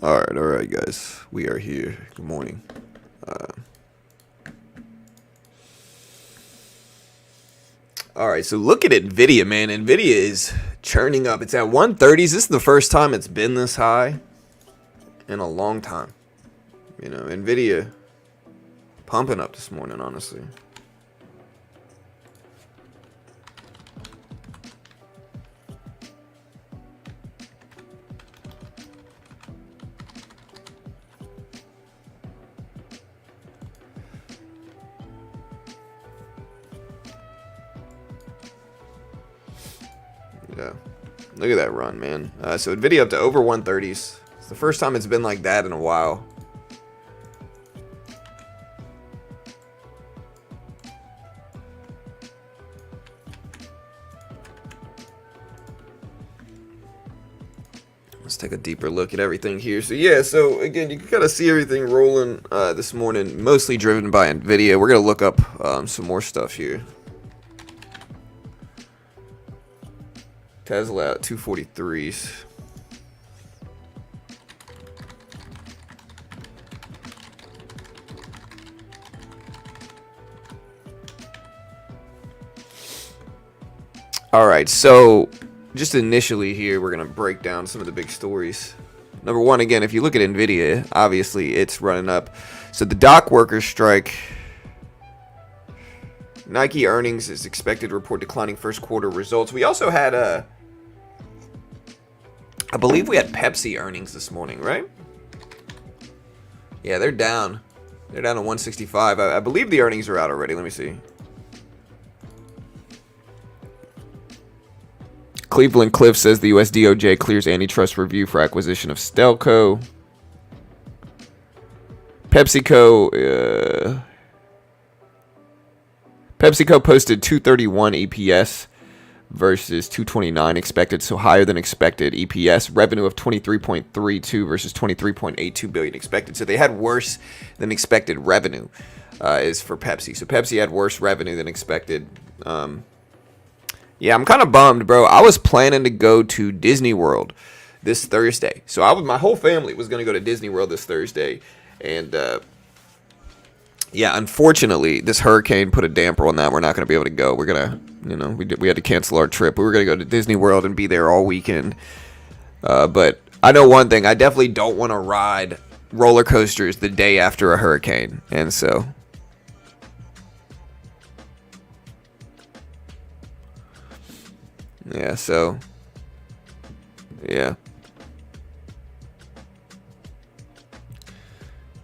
All right, guys. We are here. Good morning. All right, so look at Nvidia, man. Nvidia is churning up. It's at 130s. This is the first time it's been this high in a long time. You know, Nvidia pumping up this morning, honestly. Yeah. Look at that run, man. So Nvidia up to over 130s. It's the first time it's been like that in a while. Let's take a deeper look at everything here. So yeah, so again, you can kind of see everything rolling this morning, mostly driven by Nvidia. We're gonna look up some more stuff here. Tesla at 243s. All right, so just initially here, we're going to break down some of the big stories. Number one, again, if you look at Nvidia, obviously it's running up. So the dock workers strike. Nike earnings is expected to report declining first quarter results. We also had I believe we had Pepsi earnings this morning, right? Yeah, they're down. They're down to 165. I believe the earnings are out already. Let me see. Cleveland Cliff says the US DOJ clears antitrust review for acquisition of Stelco. PepsiCo posted 231 EPS versus 229 expected, so higher than expected EPS. Revenue of 23.32 versus 23.82 billion expected. So they had worse than expected revenue is for Pepsi. So Pepsi had worse revenue than expected. Yeah, I'm kind of bummed, bro. I was planning to go to Disney World this Thursday. So my whole family was going to go to Disney World this Thursday. And yeah, unfortunately, this hurricane put a damper on that. We're not going to be able to go. We're going to, we had to cancel our trip. We were going to go to Disney World and be there all weekend. But I know one thing. I definitely don't want to ride roller coasters the day after a hurricane. And so yeah, yeah.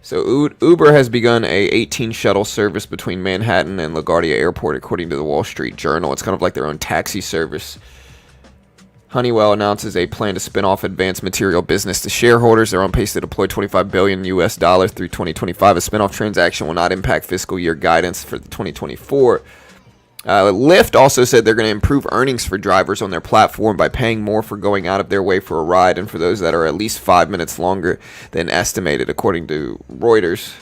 So Uber has begun a 18 shuttle service between Manhattan and LaGuardia Airport, according to the Wall Street Journal. It's kind of like their own taxi service. Honeywell announces a plan to spin off advanced material business to shareholders. They're on pace to deploy $25 billion through 2025. A spinoff transaction will not impact fiscal year guidance for the 2024. Lyft also said they're going to improve earnings for drivers on their platform by paying more for going out of their way for a ride and for those that are at least 5 minutes longer than estimated, according to Reuters.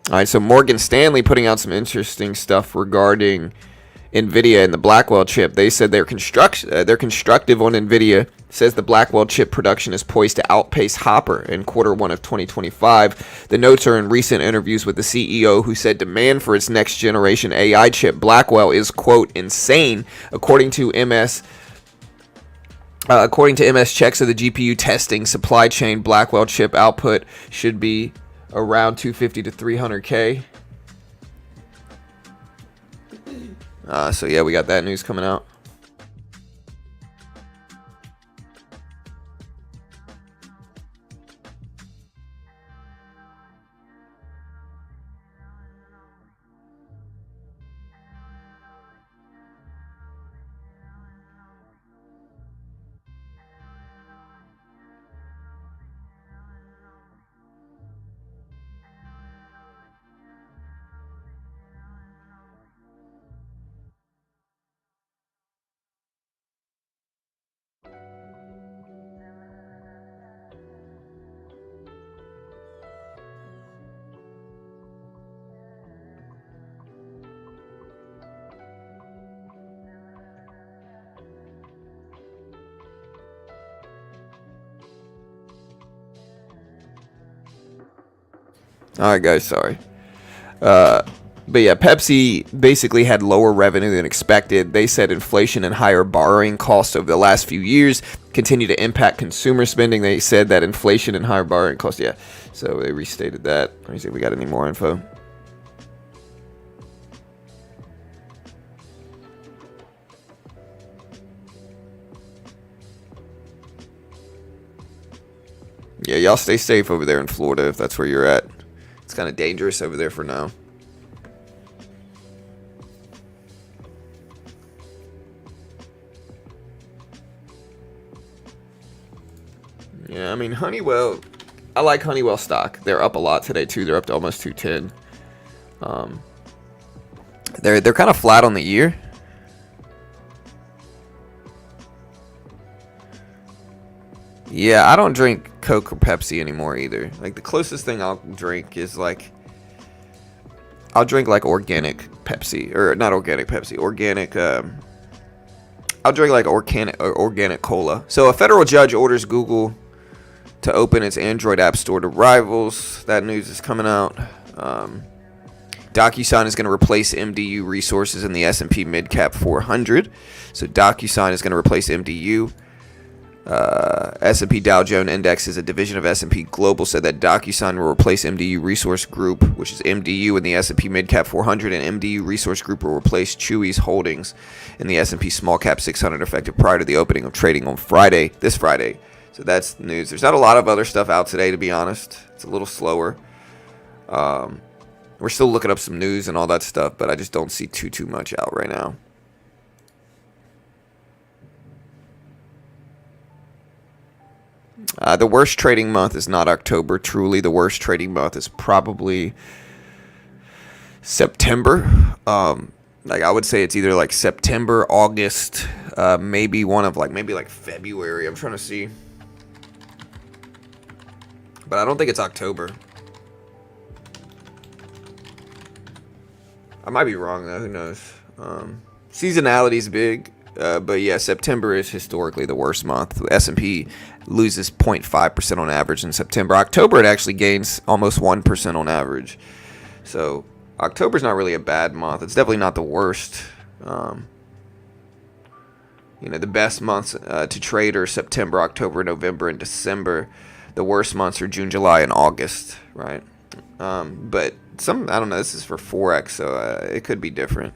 All right, so Morgan Stanley putting out some interesting stuff regarding Nvidia and the Blackwell chip. They said they're constructive on Nvidia. Says the Blackwell chip production is poised to outpace Hopper in quarter one of 2025. The notes are in recent interviews with the CEO, who said demand for its next generation AI chip Blackwell is, quote, insane, according to MS checks of the GPU testing supply chain. Blackwell chip output should be around 250 to 300K. So yeah, we got that news coming out. All right, guys, sorry. But yeah, Pepsi basically had lower revenue than expected. They said inflation and higher borrowing costs over the last few years continue to impact consumer spending. They said that inflation and higher borrowing costs, yeah. So they restated that. Let me see if we got any more info. Yeah, y'all stay safe over there in Florida if that's where you're at. It's kind of dangerous over there for now. Yeah, I mean, Honeywell, I like Honeywell stock. They're up a lot today, too. They're up to almost 210. They're kind of flat on the year. Yeah, I don't drink Coke or Pepsi anymore either. Like, the closest thing I'll drink is like, I'll drink like organic Pepsi, or not organic Pepsi, organic, I'll drink like organic cola. So a federal judge orders Google to open its Android app store to rivals. That news is coming out. DocuSign is going to replace MDU resources in the S&P Midcap 400. So DocuSign is going to replace MDU. S&P Dow Jones Index is a division of S&P Global, said that DocuSign will replace MDU Resource Group, which is MDU in the S&P Midcap 400, and MDU Resource Group will replace Chewy's holdings in the S&P Small Cap 600 effective prior to the opening of trading on this Friday. So that's news. There's not a lot of other stuff out today, to be honest. It's a little slower. We're still looking up some news and all that stuff, but I just don't see too much out right now. The worst trading month is not October. Truly, the worst trading month is probably September. Like, I would say it's either like September, August, maybe February. I'm trying to see, but I don't think it's October. I might be wrong though. Who knows? Seasonality is big. But yeah, September is historically the worst month. The S&P loses 0.5% on average in September. October, it actually gains almost 1% on average. So October's not really a bad month. It's definitely not the worst. The best months to trade are September, October, November, and December. The worst months are June, July, and August, right? But I don't know, this is for Forex, so it could be different.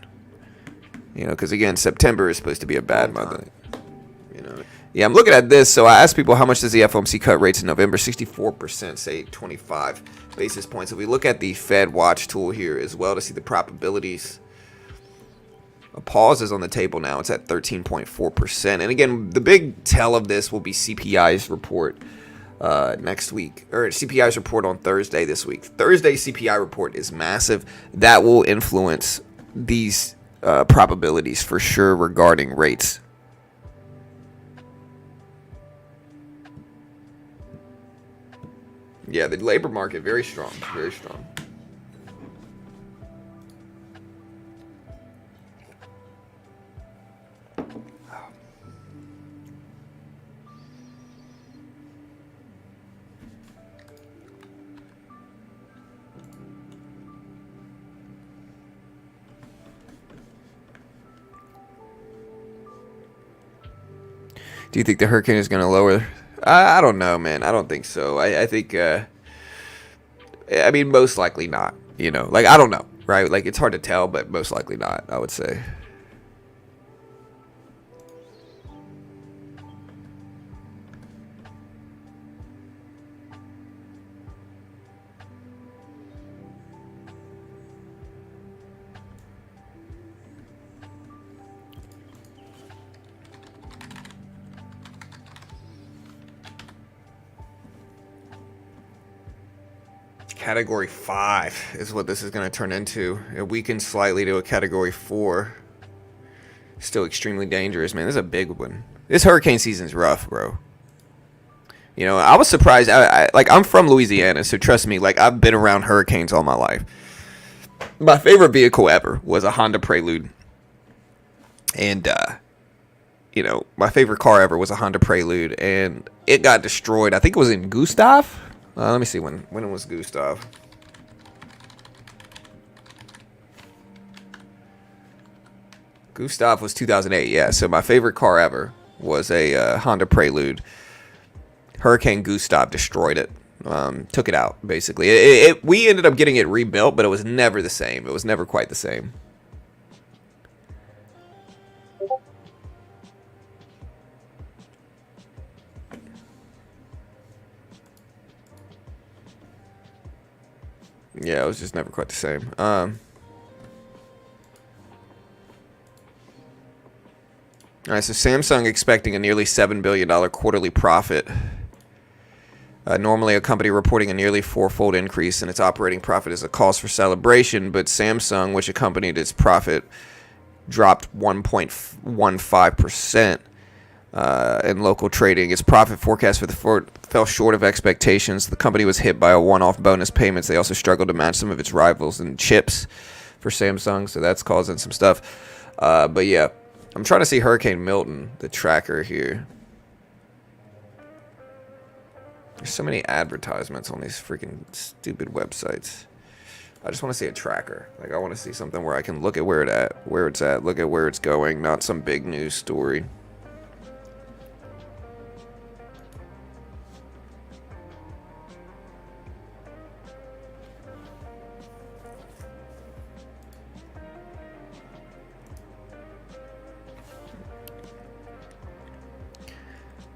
Because again, September is supposed to be a bad month. Yeah, I'm looking at this. So I asked people, how much does the FOMC cut rates in November? 64% say 25 basis points. If we look at the Fed Watch tool here as well to see the probabilities, a pause is on the table now. It's at 13.4%. And again, the big tell of this will be CPI's report next week, or CPI's report on Thursday this week. Thursday's CPI report is massive. That will influence these probabilities for sure regarding rates. Yeah, the labor market, very strong, very strong. Do you think the hurricane is going to lower? I don't know, man. I don't think so. I think, most likely not. I don't know, right? Like, it's hard to tell, but most likely not, I would say. Category 5 is what this is going to turn into. It weakens slightly to a Category 4. Still extremely dangerous, man. This is a big one. This hurricane season's rough, bro. I was surprised. I'm from Louisiana, so trust me, I've been around hurricanes all my life. My favorite vehicle ever was a Honda Prelude. And, my favorite car ever was a Honda Prelude. And it got destroyed. I think it was in Gustav. Let me see when it was Gustav. Gustav was 2008. Yeah, so my favorite car ever was a Honda Prelude. Hurricane Gustav destroyed it. Took it out, basically. We ended up getting it rebuilt, but it was never the same. It was never quite the same. Yeah, it was just never quite the same. All right, so Samsung expecting a nearly $7 billion quarterly profit. Normally, a company reporting a nearly fourfold increase in its operating profit is a cause for celebration, but Samsung, which accompanied its profit, dropped 1.15% in local trading. Its profit forecast for the fell short of expectations. The company was hit by a one-off bonus payments. They also struggled to match some of its rivals in chips for Samsung, so that's causing some stuff. But yeah, I'm trying to see Hurricane Milton, the tracker here. There's so many advertisements on these freaking stupid websites. I just want to see a tracker. Like, I want to see something where I can look at where it's at, look at where it's going, not some big news story.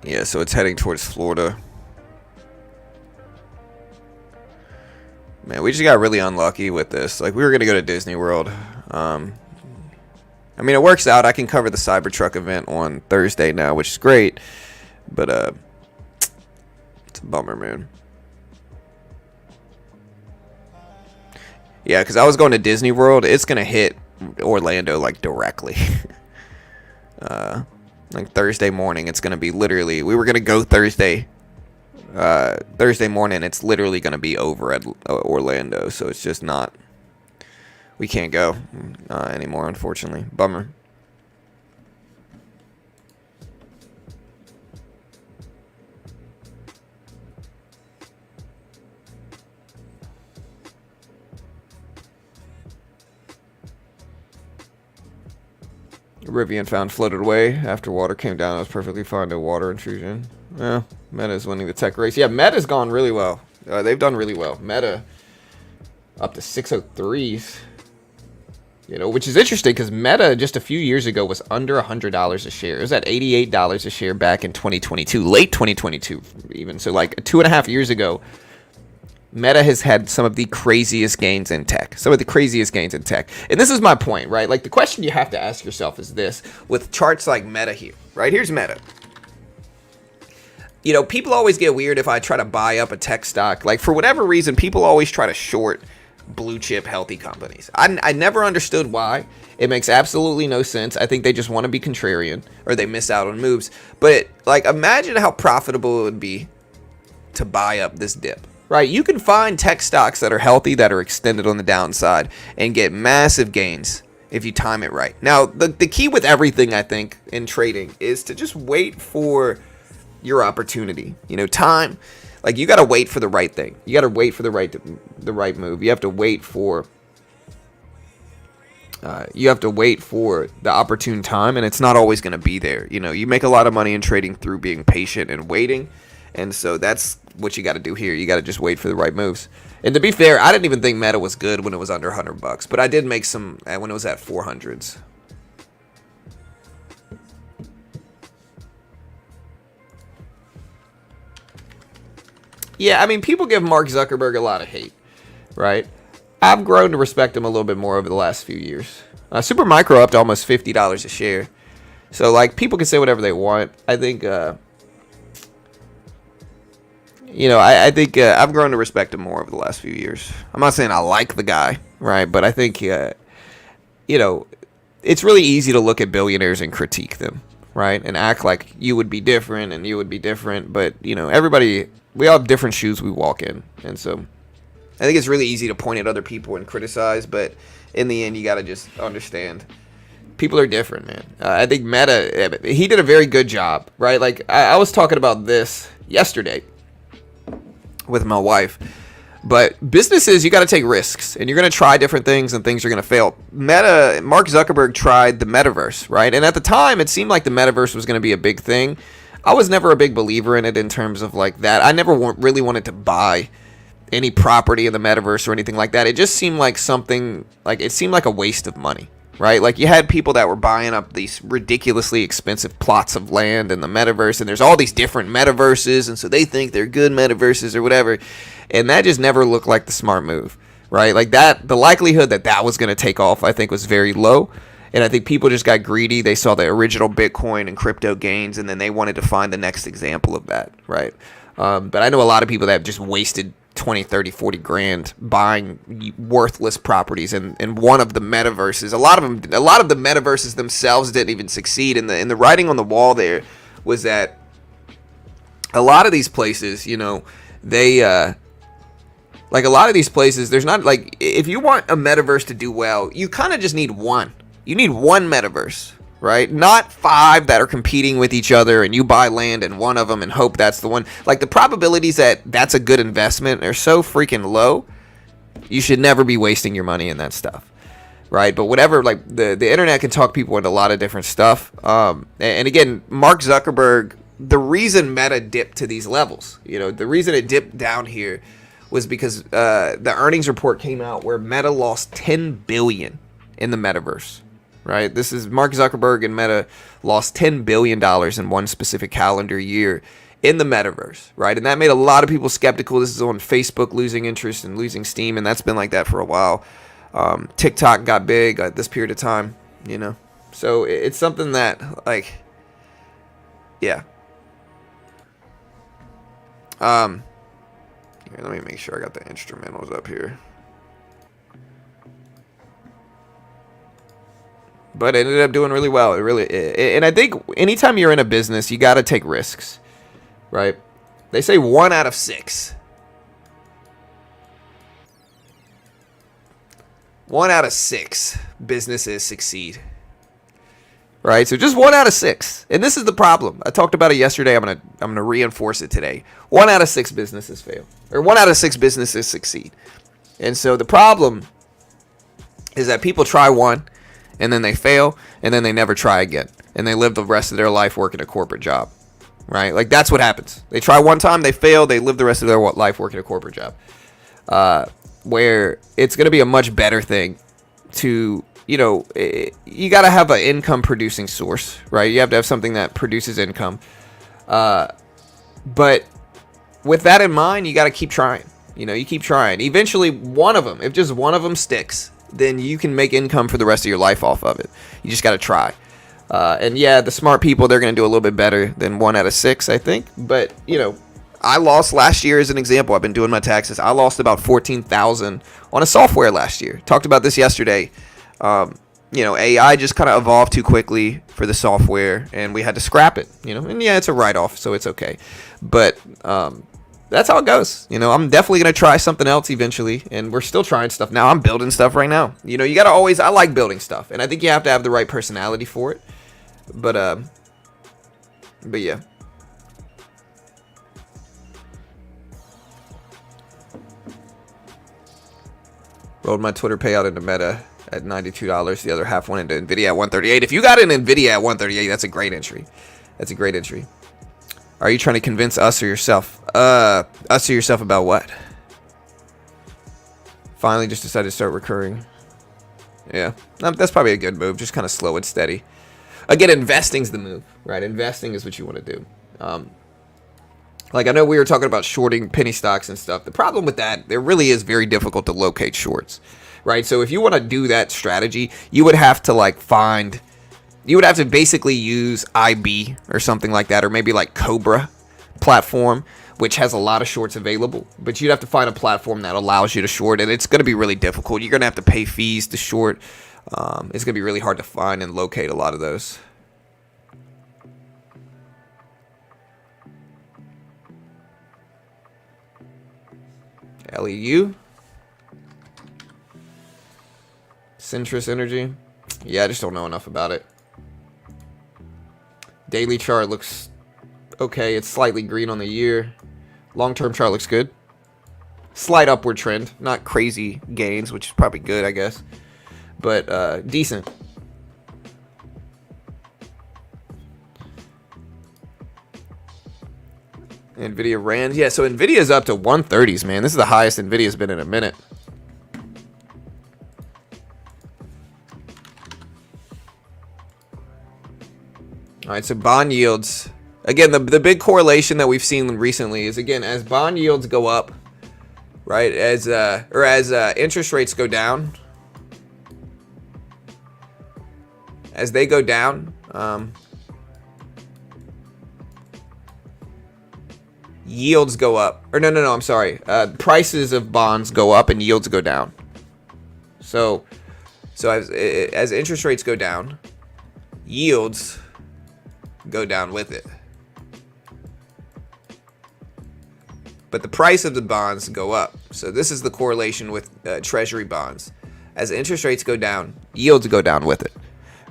Yeah, so it's heading towards Florida. Man, we just got really unlucky with this. Like, we were going to go to Disney World. I mean, it works out. I can cover the Cybertruck event on Thursday now, which is great. But, it's a bummer, man. Yeah, because I was going to Disney World. It's going to hit Orlando, like, directly. Like, Thursday morning, it's going to be literally... We were going to go Thursday morning. It's literally going to be over at Orlando, so it's just not... We can't go anymore, unfortunately. Bummer. Rivian found floated away after water came down. It was perfectly fine to water intrusion. Yeah, Meta's winning the tech race. Yeah, Meta's gone really well. They've done really well. Meta up to 603s. You know, which is interesting because Meta just a few years ago was under $100 a share. It was at $88 a share back in 2022, late 2022 even. So like 2.5 years ago, Meta has had some of the craziest gains in tech. Some of the craziest gains in tech. And this is my point, right? Like, the question you have to ask yourself is this. With charts like Meta here, right? Here's Meta. You know, people always get weird if I try to buy up a tech stock. Like, for whatever reason, people always try to short blue chip healthy companies. I never understood why. It makes absolutely no sense. I think they just want to be contrarian or they miss out on moves. But, like, imagine how profitable it would be to buy up this dip. Right, you can find tech stocks that are healthy, that are extended on the downside, and get massive gains if you time it right. Now, the key with everything, I think, in trading is to just wait for your opportunity. You know, time, like, you got to wait for the right thing. You got to wait for the right move. You have to wait for the opportune time, and it's not always going to be there. You know, you make a lot of money in trading through being patient and waiting. And so that's what you got to do here. You got to just wait for the right moves. And to be fair, I didn't even think Meta was good when it was under $100, but I did make some when it was at 400s. Yeah, I mean, people give Mark Zuckerberg a lot of hate, right? I've grown to respect him a little bit more over the last few years. Supermicro up to almost $50 a share. So, like, people can say whatever they want. I think... You know, I think I've grown to respect him more over the last few years. I'm not saying I like the guy, right? But I think, you know, it's really easy to look at billionaires and critique them, right? And act like you would be different and you would be different. But, you know, we all have different shoes we walk in. And so I think it's really easy to point at other people and criticize. But in the end, you got to just understand. People are different, man. I think Meta, he did a very good job, right? Like, I was talking about this yesterday with my wife. But businesses, you got to take risks, and you're going to try different things, and things are going to fail. Mark Zuckerberg tried the metaverse, right? And at the time, it seemed like the metaverse was going to be a big thing. I was never a big believer in it in terms of like that. I never really wanted to buy any property in the metaverse or anything like that. It just seemed like something, like it seemed like a waste of money, right? Like you had people that were buying up these ridiculously expensive plots of land in the metaverse, and there's all these different metaverses, and so they think they're good metaverses or whatever. And that just never looked like the smart move, right? Like that, the likelihood that that was going to take off, I think, was very low. And I think people just got greedy. They saw the original Bitcoin and crypto gains, and then they wanted to find the next example of that, right? But I know a lot of people that have just wasted 20, 30, 40 grand buying worthless properties in one of the metaverses. A lot of the metaverses themselves didn't even succeed. And the writing on the wall there was that a lot of these places, you know, they like a lot of these places, there's not like, if you want a metaverse to do well, you kind of just need one. You need one metaverse, right? Not 5 that are competing with each other and you buy land in one of them and hope that's the one. Like the probabilities that that's a good investment are so freaking low. You should never be wasting your money in that stuff, right? But whatever, like the internet can talk people into a lot of different stuff. And again, Mark Zuckerberg, the reason Meta dipped to these levels, you know, the reason it dipped down here was because the earnings report came out where Meta lost $10 billion in the metaverse, right? This is Mark Zuckerberg and Meta lost $10 billion in one specific calendar year in the metaverse, right? And that made a lot of people skeptical. This is on Facebook losing interest and losing steam, and that's been like that for a while. TikTok got big at this period of time, you know? So it's something that, like, yeah. Here, let me make sure I got the instrumentals up here. But it ended up doing really well. And I think anytime you're in a business, you got to take risks, right? They say 1 out of 6. 1 out of 6 businesses succeed, right? So just 1 out of 6, and this is the problem. I talked about it yesterday. I'm gonna reinforce it today. 1 out of 6 businesses fail, or 1 out of 6 businesses succeed. And so the problem is that people try one, and then they fail, and then they never try again, and they live the rest of their life working a corporate job, right? Like that's what happens. They try one time, they fail, they live the rest of their life working a corporate job. Where it's going to be a much better thing to, you know, you got to have an income producing source, right? You have to have something that produces income. But with that in mind, you got to keep trying. You know, you keep trying. Eventually, one of them, if just one of them sticks, then you can make income for the rest of your life off of it. You just got to try. And yeah, the smart people, they're going to do a little bit better than 1 out of 6, I think. But, you know, I lost last year as an example. I've been doing my taxes. I lost about $14,000 on a software last year. Talked about this yesterday. You know, AI just kind of evolved too quickly for the software, and we had to scrap it. You know, and yeah, it's a write-off, so it's okay. But that's how it goes. You know, I'm definitely gonna try something else eventually, and we're still trying stuff now. I'm building stuff right now. You know, you gotta always. I like building stuff, and I think you have to have the right personality for it. But yeah. Rolled my Twitter payout into Meta at $92. The other half went into Nvidia at $138. If you got an Nvidia at $138, that's a great entry. That's a great entry. Are you trying to convince us or yourself? Us or yourself about what? Finally just decided to start recurring. Yeah, that's probably a good move. Just kind of slow and steady. Again, investing's the move, right? Investing is what you want to do. Like, I know we were talking about shorting penny stocks and stuff. The problem with that, it really is very difficult to locate shorts, right? So if you want to do that strategy, you would have to, like, you would have to basically use IB or something like that, or maybe like Cobra platform, which has a lot of shorts available. But you'd have to find a platform that allows you to short, and it's going to be really difficult. You're going to have to pay fees to short. It's going to be really hard to find and locate a lot of those. LEU. Centrus Energy. Yeah, I just don't know enough about it. Daily chart looks okay. It's slightly green on the year. Long-term chart looks good. Slight upward trend, not crazy gains, which is probably good, I guess, but decent. Nvidia ran, yeah. So Nvidia's up to 130s, man. This is the highest Nvidia's been in a minute. All right, so bond yields. Again, the big correlation that we've seen recently is, again, as bond yields go up, right, as interest rates go down, as they go down, yields go up. Or no, I'm sorry. Prices of bonds go up and yields go down. So as interest rates go down, yields go down with it. But the price of the bonds go up. So this is the correlation with treasury bonds. As interest rates go down, yields go down with it,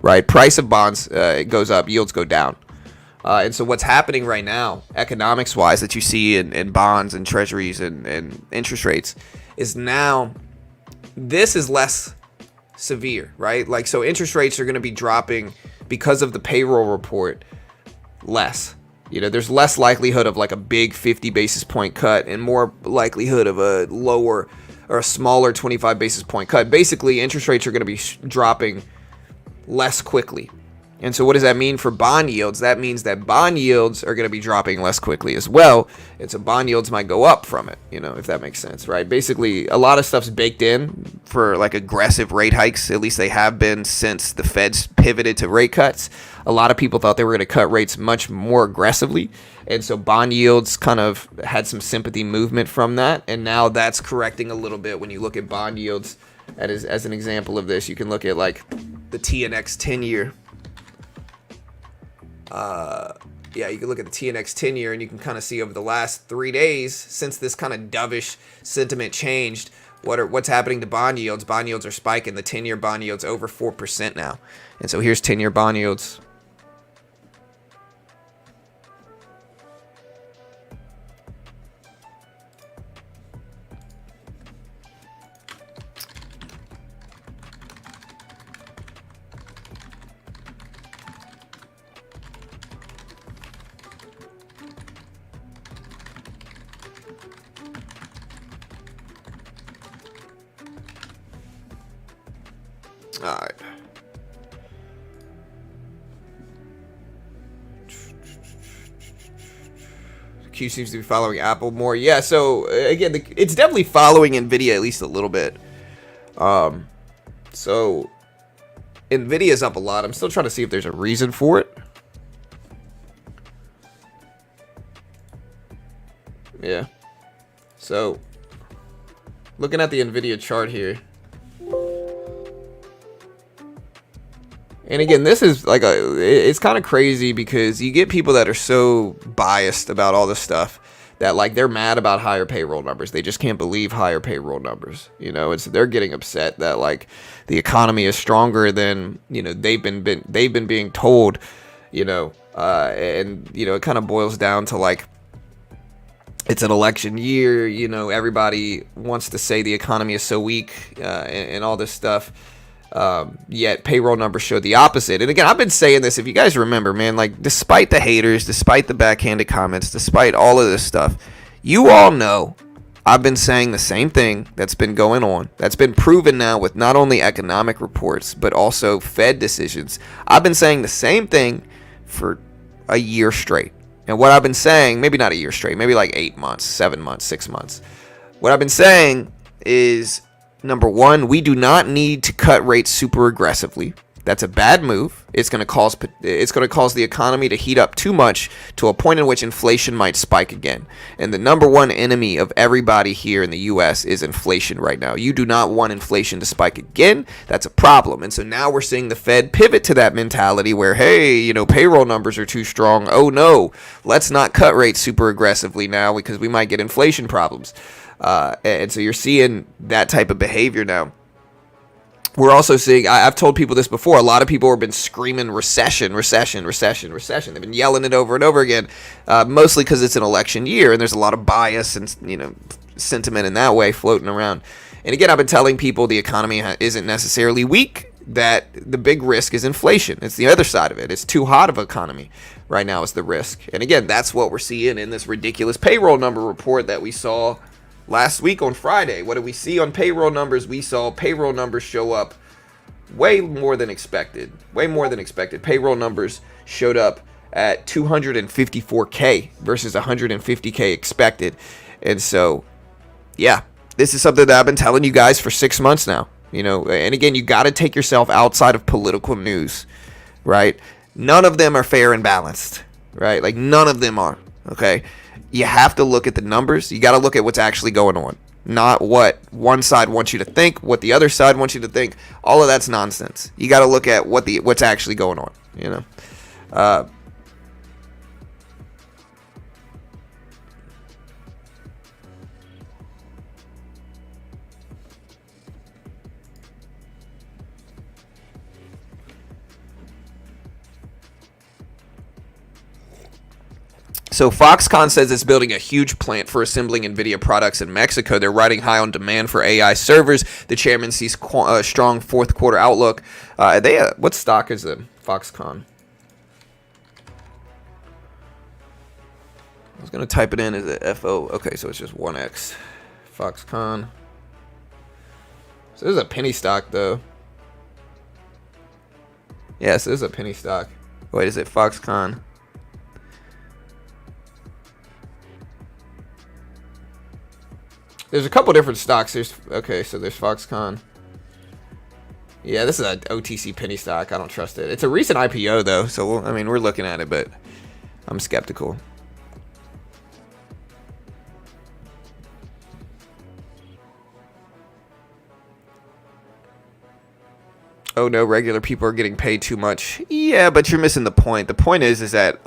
right? Price of bonds goes up, yields go down. And so what's happening right now, economics-wise, that you see in bonds and treasuries and interest rates, is now this is less severe, right? Like, so interest rates are going to be dropping because of the payroll report less. You know, there's less likelihood of like a big 50 basis point cut and more likelihood of a lower or a smaller 25 basis point cut. Basically, interest rates are going to be dropping less quickly. And so what does that mean for bond yields? That means that bond yields are going to be dropping less quickly as well. And so bond yields might go up from it, you know, if that makes sense, right? Basically, a lot of stuff's baked in for like aggressive rate hikes. At least they have been since the Fed's pivoted to rate cuts. A lot of people thought they were going to cut rates much more aggressively. And so bond yields kind of had some sympathy movement from that. And now that's correcting a little bit when you look at bond yields. As an example of this, you can look at like the TNX 10-year. Yeah, you can look at the TNX 10-year and you can kind of see over the last 3 days since this kind of dovish sentiment changed, what's happening to bond yields. Bond yields are spiking. The 10-year bond yields over 4% now. And so here's 10-year bond yields. All right. Q seems to be following Apple more. Yeah, so again, it's definitely following Nvidia at least a little bit. So Nvidia's up a lot. I'm still trying to see if there's a reason for it. Yeah. So looking at the Nvidia chart here. And again, this is like it's kind of crazy because you get people that are so biased about all this stuff that like they're mad about higher payroll numbers. They just can't believe higher payroll numbers. You know, they're getting upset that like the economy is stronger than, you know, they've been being told, you know, and you know, it kind of boils down to like it's an election year, you know, everybody wants to say the economy is so weak and all this stuff. Yet payroll numbers show the opposite. And again, I've been saying this, if you guys remember, man, like despite the haters, despite the backhanded comments, despite all of this stuff, you all know I've been saying the same thing that's been going on. That's been proven now with not only economic reports, but also Fed decisions. I've been saying the same thing for a year straight. And what I've been saying, maybe not a year straight, maybe like 8 months, 7 months, 6 months. What I've been saying is, number one, we do not need to cut rates super aggressively. That's a bad move. It's going to cause the economy to heat up too much to a point in which inflation might spike again. And the number one enemy of everybody here in the US is inflation right now. You do not want inflation to spike again. That's a problem. And so now we're seeing the Fed pivot to that mentality where, hey, you know, payroll numbers are too strong. Oh no, let's not cut rates super aggressively now because we might get inflation problems. And so you're seeing that type of behavior now. we're also seeing, I've told people this before, a lot of people have been screaming recession, recession, recession, recession. They've been yelling it over and over again, mostly because it's an election year and there's a lot of bias and, sentiment in that way floating around. And again, I've been telling people the economy isn't necessarily weak, that the big risk is inflation. It's the other side of it. It's too hot of an economy right now is the risk. And again, that's what we're seeing in this ridiculous payroll number report that we saw last week on Friday. What did we see on payroll numbers? We saw payroll numbers show up way more than expected. Way more than expected. Payroll numbers showed up at 254K versus 150K expected. And so, yeah, this is something that I've been telling you guys for 6 months now. And again, you got to take yourself outside of political news, right? None of them are fair and balanced, right? Like, none of them are, okay? You have to look at the numbers. You got to look at what's actually going on, not what one side wants you to think, what the other side wants you to think. All of that's nonsense. You got to look at what's actually going on, So Foxconn says it's building a huge plant for assembling Nvidia products in Mexico. They're riding high on demand for AI servers. The chairman sees a strong fourth quarter outlook. What stock is it? Foxconn. I was going to type it in as a FO. Okay, so it's just 1X. Foxconn. So this is a penny stock, though. Yes, this is a penny stock. Wait, is it Foxconn? There's a couple different stocks. There's Foxconn. Yeah, this is an OTC penny stock. I don't trust it. It's a recent IPO though, so we're looking at it, but I'm skeptical. Oh no, regular people are getting paid too much. Yeah, but you're missing the point. The point is that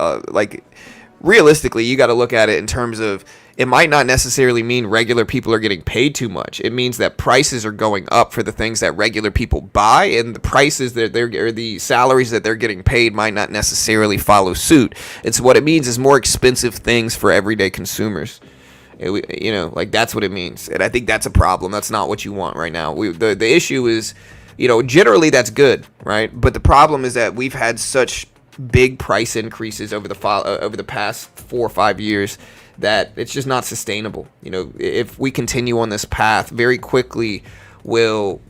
realistically, you got to look at it in terms of, it might not necessarily mean regular people are getting paid too much. It means that prices are going up for the things that regular people buy, and the prices that the salaries that they're getting paid might not necessarily follow suit. And so what it means is more expensive things for everyday consumers. That's what it means. And I think that's a problem. That's not what you want right now. The issue is, generally that's good, right? But the problem is that we've had such big price increases over the past 4 or 5 years that it's just not sustainable. If we continue on this path, very quickly will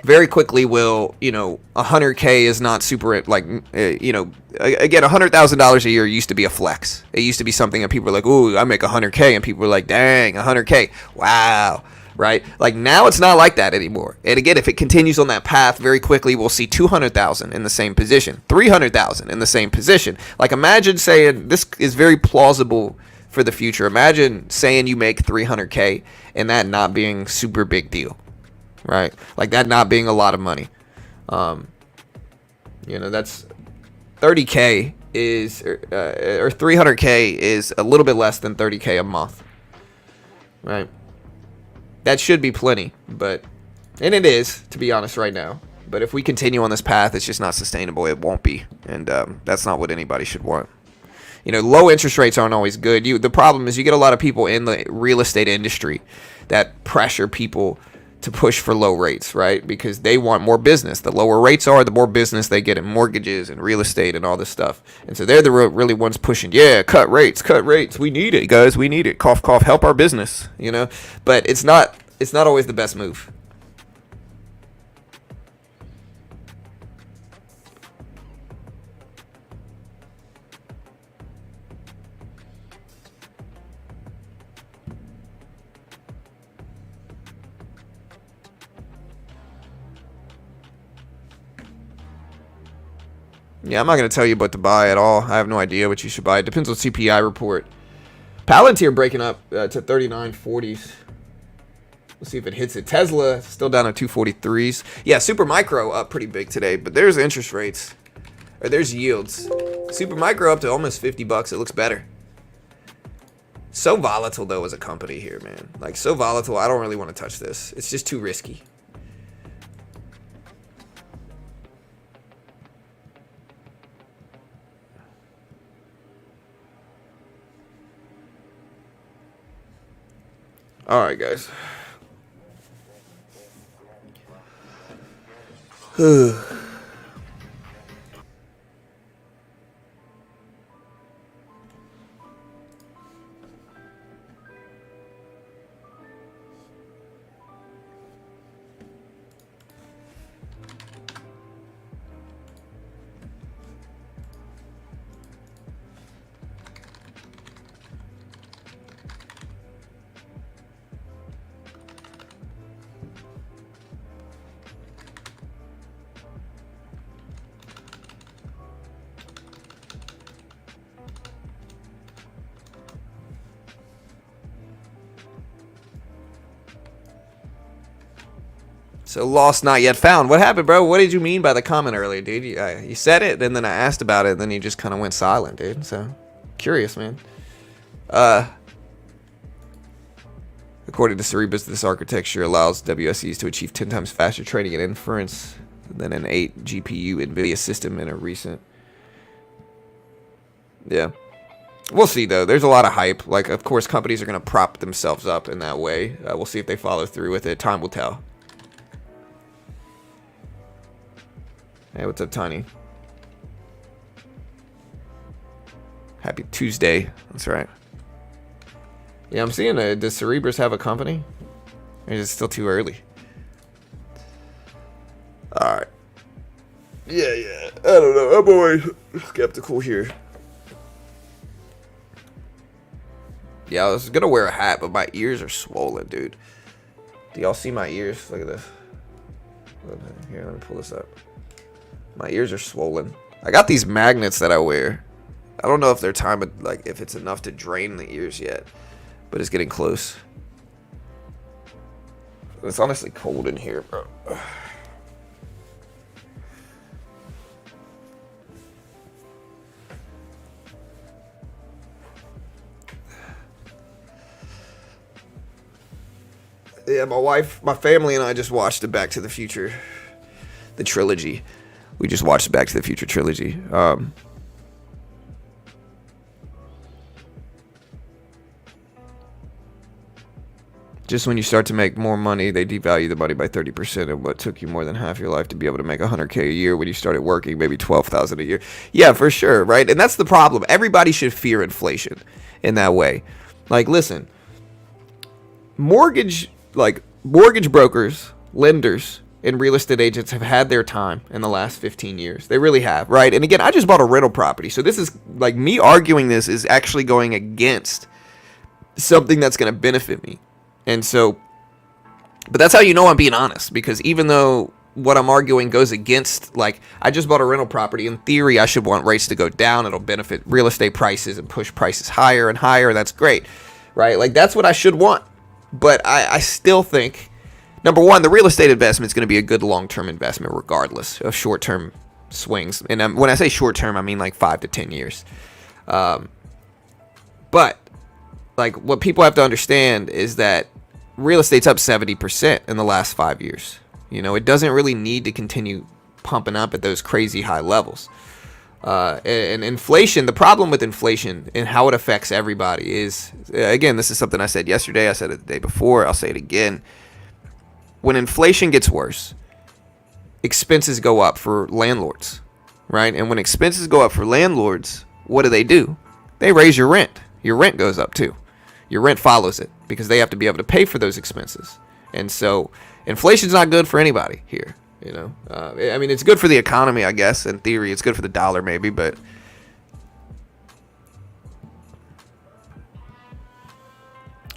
100K is not super, again, $100,000 a year used to be a flex. It used to be something that people were like, ooh, I make 100K, and people were like, dang, 100K, wow. Right? Like, now it's not like that anymore. And again, if it continues on that path, very quickly we'll see 200,000 in the same position, 300,000 in the same position. Like, imagine saying, this is very plausible for the future. Imagine saying you make 300K and that not being super big deal, right? Like, that not being a lot of money. That's 30K is, or 300K is a little bit less than 30K a month, right? That should be plenty, and it is, to be honest, right now. But if we continue on this path, it's just not sustainable. It won't be, and that's not what anybody should want. Low interest rates aren't always good. The problem is you get a lot of people in the real estate industry that pressure people to push for low rates, right? Because they want more business. The lower rates are, the more business they get in mortgages and real estate and all this stuff. And so they're the really ones pushing, yeah, cut rates. We need it, guys. We need it. Cough, cough, help our business, But it's not always the best move. Yeah, I'm not going to tell you what to buy at all. I have no idea what you should buy. It depends on CPI report. Palantir breaking up to 39.40s. We'll see if it hits it. Tesla still down at 243s. Yeah, Supermicro up pretty big today, but there's interest rates. Or there's yields. Supermicro up to almost $50. It looks better. So volatile, though, as a company here, man. Like, so volatile, I don't really want to touch this. It's just too risky. All right, guys. So lost, not yet found. What happened, bro? What did you mean by the comment earlier, dude? You said it, and then I asked about it, and then you just kind of went silent, dude. So, curious, man. According to Cerebus, this architecture allows WSEs to achieve 10 times faster trading and inference than an 8 GPU Nvidia system in a recent. Yeah. We'll see, though. There's a lot of hype. Like, of course, companies are going to prop themselves up in that way. We'll see if they follow through with it. Time will tell. Hey, what's up, Tiny? Happy Tuesday. That's right. Yeah, I'm seeing does Cerebus have a company? Or is it still too early? Alright. Yeah. I don't know. I'm always skeptical here. Yeah, I was gonna wear a hat, but my ears are swollen, dude. Do y'all see my ears? Look at this. Here, let me pull this up. My ears are swollen. I got these magnets that I wear. I don't know if they're if it's enough to drain the ears yet, but it's getting close. It's honestly cold in here, bro. Yeah, my family and I just watched the Back to the Future, the trilogy. We just watched the Back to the Future trilogy. Just when you start to make more money, they devalue the money by 30%. And what took you more than half your life to be able to make $100K a year when you started working, maybe $12,000 a year. Yeah, for sure, right? And that's the problem. Everybody should fear inflation in that way. Like, listen, mortgage brokers, lenders, and real estate agents have had their time in the last 15 years. They really have, right? And again, I just bought a rental property. So this is like me arguing this is actually going against something that's going to benefit me. And so, but that's how you know I'm being honest, because even though what I'm arguing goes against, like, I just bought a rental property. In theory, I should want rates to go down. It'll benefit real estate prices and push prices higher and higher. That's great, right? Like, that's what I should want. But I still think, number one, the real estate investment is going to be a good long-term investment regardless of short-term swings. And when I say short-term, I mean like 5 to 10 years. But like what people have to understand is that real estate's up 70% in the last 5 years. You know, it doesn't really need to continue pumping up at those crazy high levels. And inflation, the problem with inflation and how it affects everybody is, again, this is something I said yesterday, I said it the day before, I'll say it again. When inflation gets worse, expenses go up for landlords, right? And when expenses go up for landlords, what do? They raise your rent. Your rent goes up too. Your rent follows it because they have to be able to pay for those expenses. And so inflation's not good for anybody here. You know, I mean, it's good for the economy, I guess. In theory, it's good for the dollar, maybe, but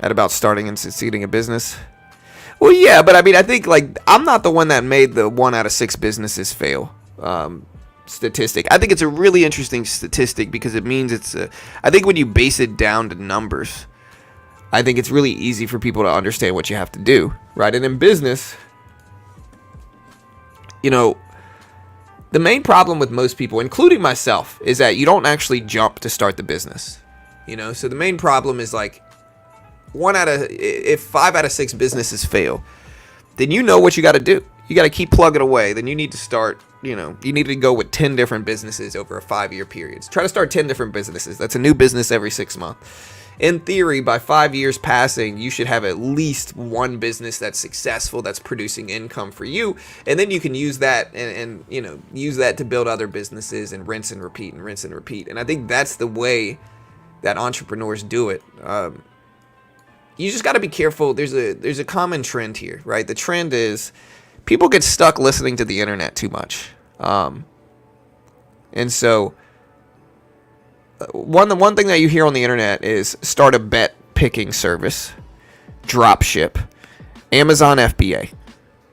at about starting and succeeding a business. Well, yeah, but I mean, I think like I'm not the one that made the 1 out of 6 businesses fail statistic. I think it's a really interesting statistic because it means I think when you base it down to numbers, I think it's really easy for people to understand what you have to do, right? And in business, you know, the main problem with most people, including myself, is that you don't actually jump to start the business. You know, so the main problem is like if 5 out of 6 businesses fail, then you know what you got to do. You got to keep plugging away. Then you need to start, you know, you need to go with 10 different businesses over a 5-year period. Try to start 10 different businesses. That's a new business every 6 months. in theory, by 5 years passing, you should have at least one business that's successful, that's producing income for you, and then you can use that and use that to build other businesses and rinse and repeat and rinse and repeat. And I think that's the way that entrepreneurs do it. You just got to be careful. There's a common trend here, right? The trend is people get stuck listening to the internet too much, and so one thing that you hear on the internet is start a bet picking service, drop ship, Amazon FBA,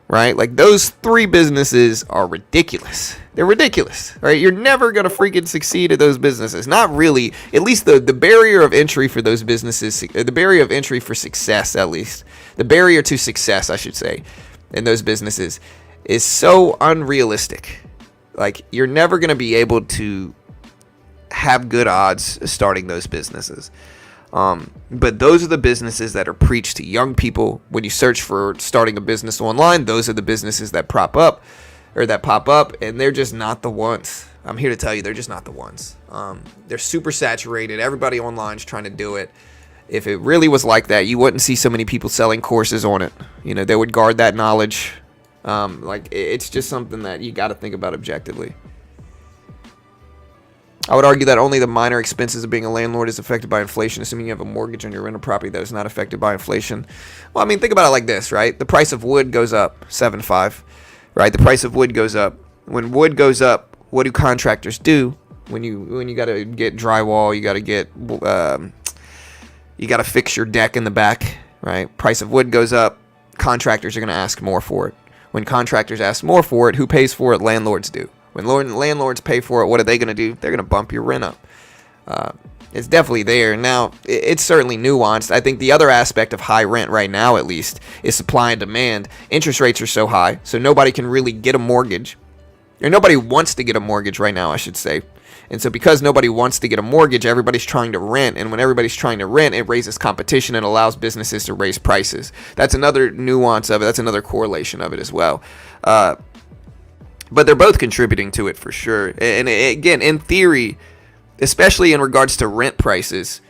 right? Like those three businesses are ridiculous. They're ridiculous, right? You're never going to freaking succeed at those businesses. Not really. At least the barrier of entry for those businesses, the barrier of entry for success, at least, the barrier to success, I should say, in those businesses is so unrealistic. Like you're never going to be able to have good odds starting those businesses. But those are the businesses that are preached to young people. When you search for starting a business online, those are the businesses that pop up, and they're just not the ones. I'm here to tell you, they're just not the ones. They're super saturated. Everybody online is trying to do it. If it really was like that, you wouldn't see so many people selling courses on it. They would guard that knowledge. It's just something that you got to think about objectively. I would argue that only the minor expenses of being a landlord is affected by inflation, assuming you have a mortgage on your rental property that is not affected by inflation. Well, I mean, think about it like this, right? The price of wood goes up 7.5, right? The price of wood goes up. When wood goes up, what do contractors do? When you got to get drywall, you got to fix your deck in the back, right? Price of wood goes up. Contractors are going to ask more for it. When contractors ask more for it, who pays for it? Landlords do. When landlords pay for it, what are they going to do? They're going to bump your rent up. It's definitely there. Now, it's certainly nuanced. I think the other aspect of high rent right now, at least, is supply and demand. Interest rates are so high, so nobody can really get a mortgage. Or nobody wants to get a mortgage right now, I should say. And so because nobody wants to get a mortgage, everybody's trying to rent. And when everybody's trying to rent, it raises competition and allows businesses to raise prices. That's another nuance of it. That's another correlation of it as well. But they're both contributing to it for sure. And again, in theory, especially in regards to rent prices,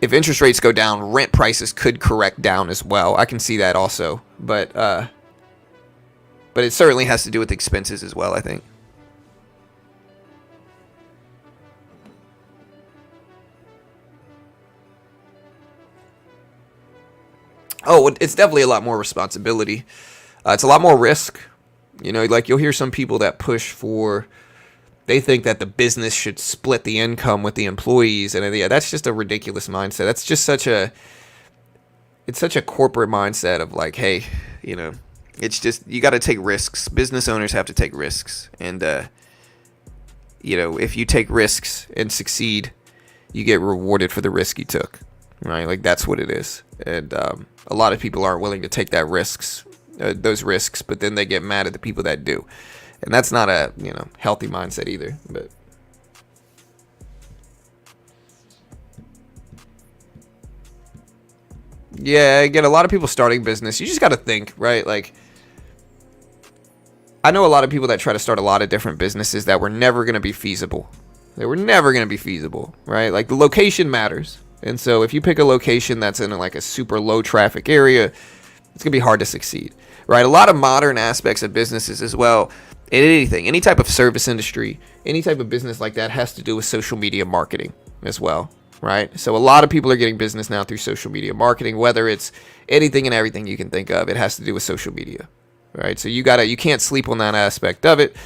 if interest rates go down, rent prices could correct down as well. I can see that also. But it certainly has to do with expenses as well, I think. Oh, it's definitely a lot more responsibility. It's a lot more risk. Like you'll hear some people that push for, they think that the business should split the income with the employees. And yeah, that's just a ridiculous mindset. That's just such a corporate mindset of like, hey, it's just, you got to take risks. Business owners have to take risks. And, if you take risks and succeed, you get rewarded for the risk you took, right? Like that's what it is. And a lot of people aren't willing to take those risks, but then they get mad at the people that do, and that's not a healthy mindset either. But yeah, again, a lot of people starting business, you just got to think, right? Like I know a lot of people that try to start a lot of different businesses that were never going to be feasible. They were never going to be feasible, right? Like the location matters, and so if you pick a location that's in like a super low traffic area, it's going to be hard to succeed. Right, a lot of modern aspects of businesses as well, in anything, any type of service industry, any type of business like that has to do with social media marketing as well, right? So a lot of people are getting business now through social media marketing, whether it's anything and everything you can think of, it has to do with social media, right? So you can't sleep on that aspect of it.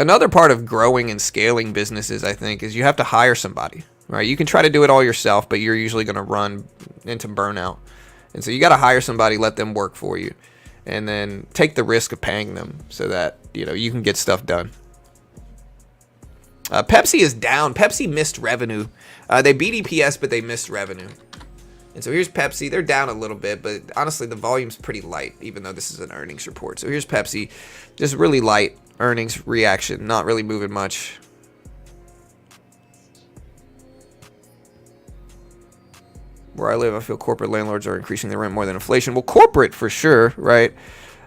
Another part of growing and scaling businesses, I think, is you have to hire somebody, right? You can try to do it all yourself, but you're usually going to run into burnout. And so you got to hire somebody, let them work for you, and then take the risk of paying them so that, you can get stuff done. Pepsi is down. Pepsi missed revenue. They beat EPS, but they missed revenue. And so here's Pepsi. They're down a little bit, but honestly, the volume's pretty light, even though this is an earnings report. So here's Pepsi. Just really light earnings reaction, not really moving much. Where I live, I feel corporate landlords are increasing their rent more than inflation. Well, corporate for sure, right?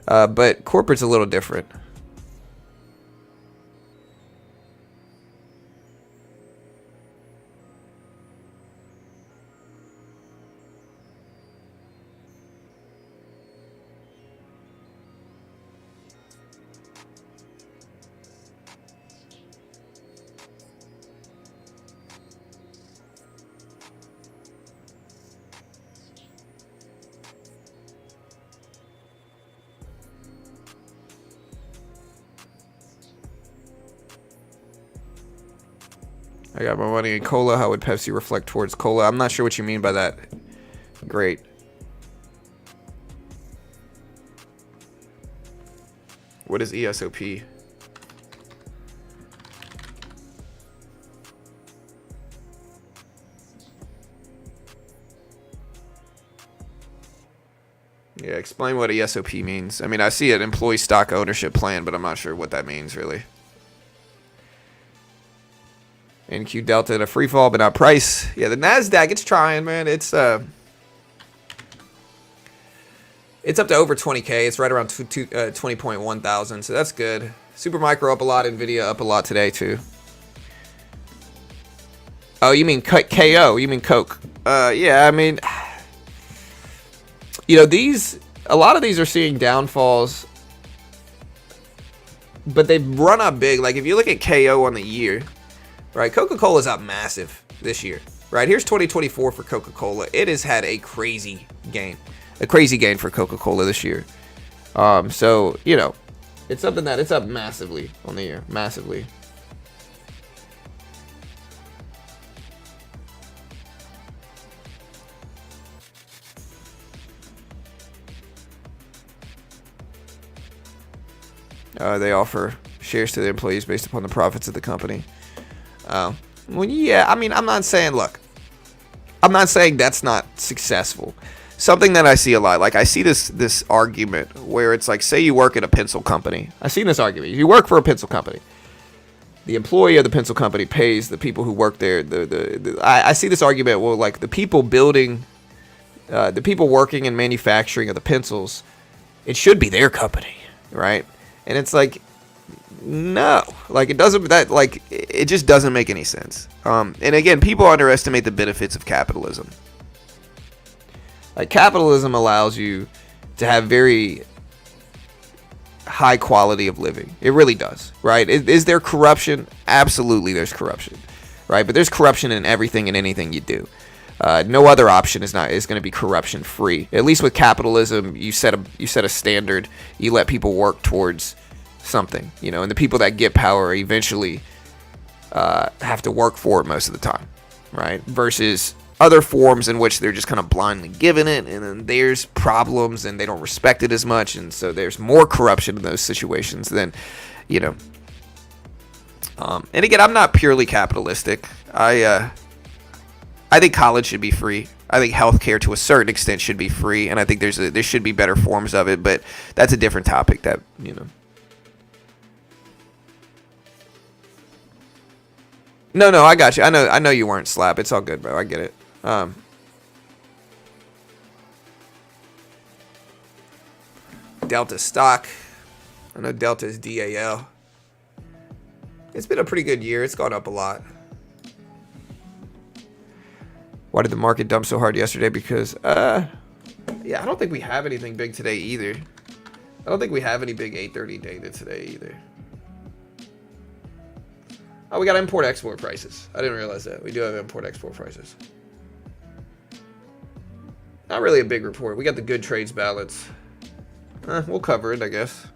But corporate's a little different. I got my money in cola. How would Pepsi reflect towards cola? I'm not sure what you mean by that. Great. What is ESOP? Yeah, explain what ESOP means. I mean, I see an employee stock ownership plan, but I'm not sure what that means, really. NQ Delta in a free fall, but not price. Yeah, the NASDAQ, it's trying, man. It's up to over 20K. It's right around 20.1 thousand, so that's good. Supermicro up a lot. Nvidia up a lot today, too. Oh, you mean KO? You mean Coke? Yeah, I mean, you know, a lot of these are seeing downfalls, but they've run up big. Like, if you look at KO on the year, right, Coca-Cola's up massive this year, right? Here's 2024 for Coca-Cola. It has had a crazy gain for Coca-Cola this year. So, you know, it's something that it's up massively on the year, massively. They offer shares to the employees based upon the profits of the company. Well, yeah, I mean, I'm not saying that's not successful. Something that I see a lot, like I see this argument where it's like, say you work at a pencil company. I've seen this argument. You work for a pencil company. The employee of the pencil company pays the people who work there. I see this argument, well, like the people building, the people working in manufacturing of the pencils, it should be their company, right? And it's like, no, like it just doesn't make any sense. And again, people underestimate the benefits of capitalism. Like, capitalism allows you to have very high quality of living. It really does, right? Is there corruption? Absolutely, there's corruption, right? But there's corruption in everything and anything you do. No other option is going to be corruption free. At least with capitalism, you set a standard. You let people work towards something, you know, and the people that get power eventually have to work for it most of the time, right? Versus other forms in which they're just kind of blindly given it, and then there's problems and they don't respect it as much, and so there's more corruption in those situations than, you know. And again, I'm not purely capitalistic. I think college should be free. I think healthcare to a certain extent should be free, and I think there should be better forms of it, but that's a different topic that, you know. No, I got you. I know you weren't slap. It's all good, bro. I get it. Delta stock. I know Delta is DAL. It's been a pretty good year. It's gone up a lot. Why did the market dump so hard yesterday? Because, yeah, I don't think we have anything big today either. I don't think we have any big 8:30 data today either. Oh, we got import-export prices. I didn't realize that. We do have import-export prices. Not really a big report. We got the good trades balance. We'll cover it, I guess.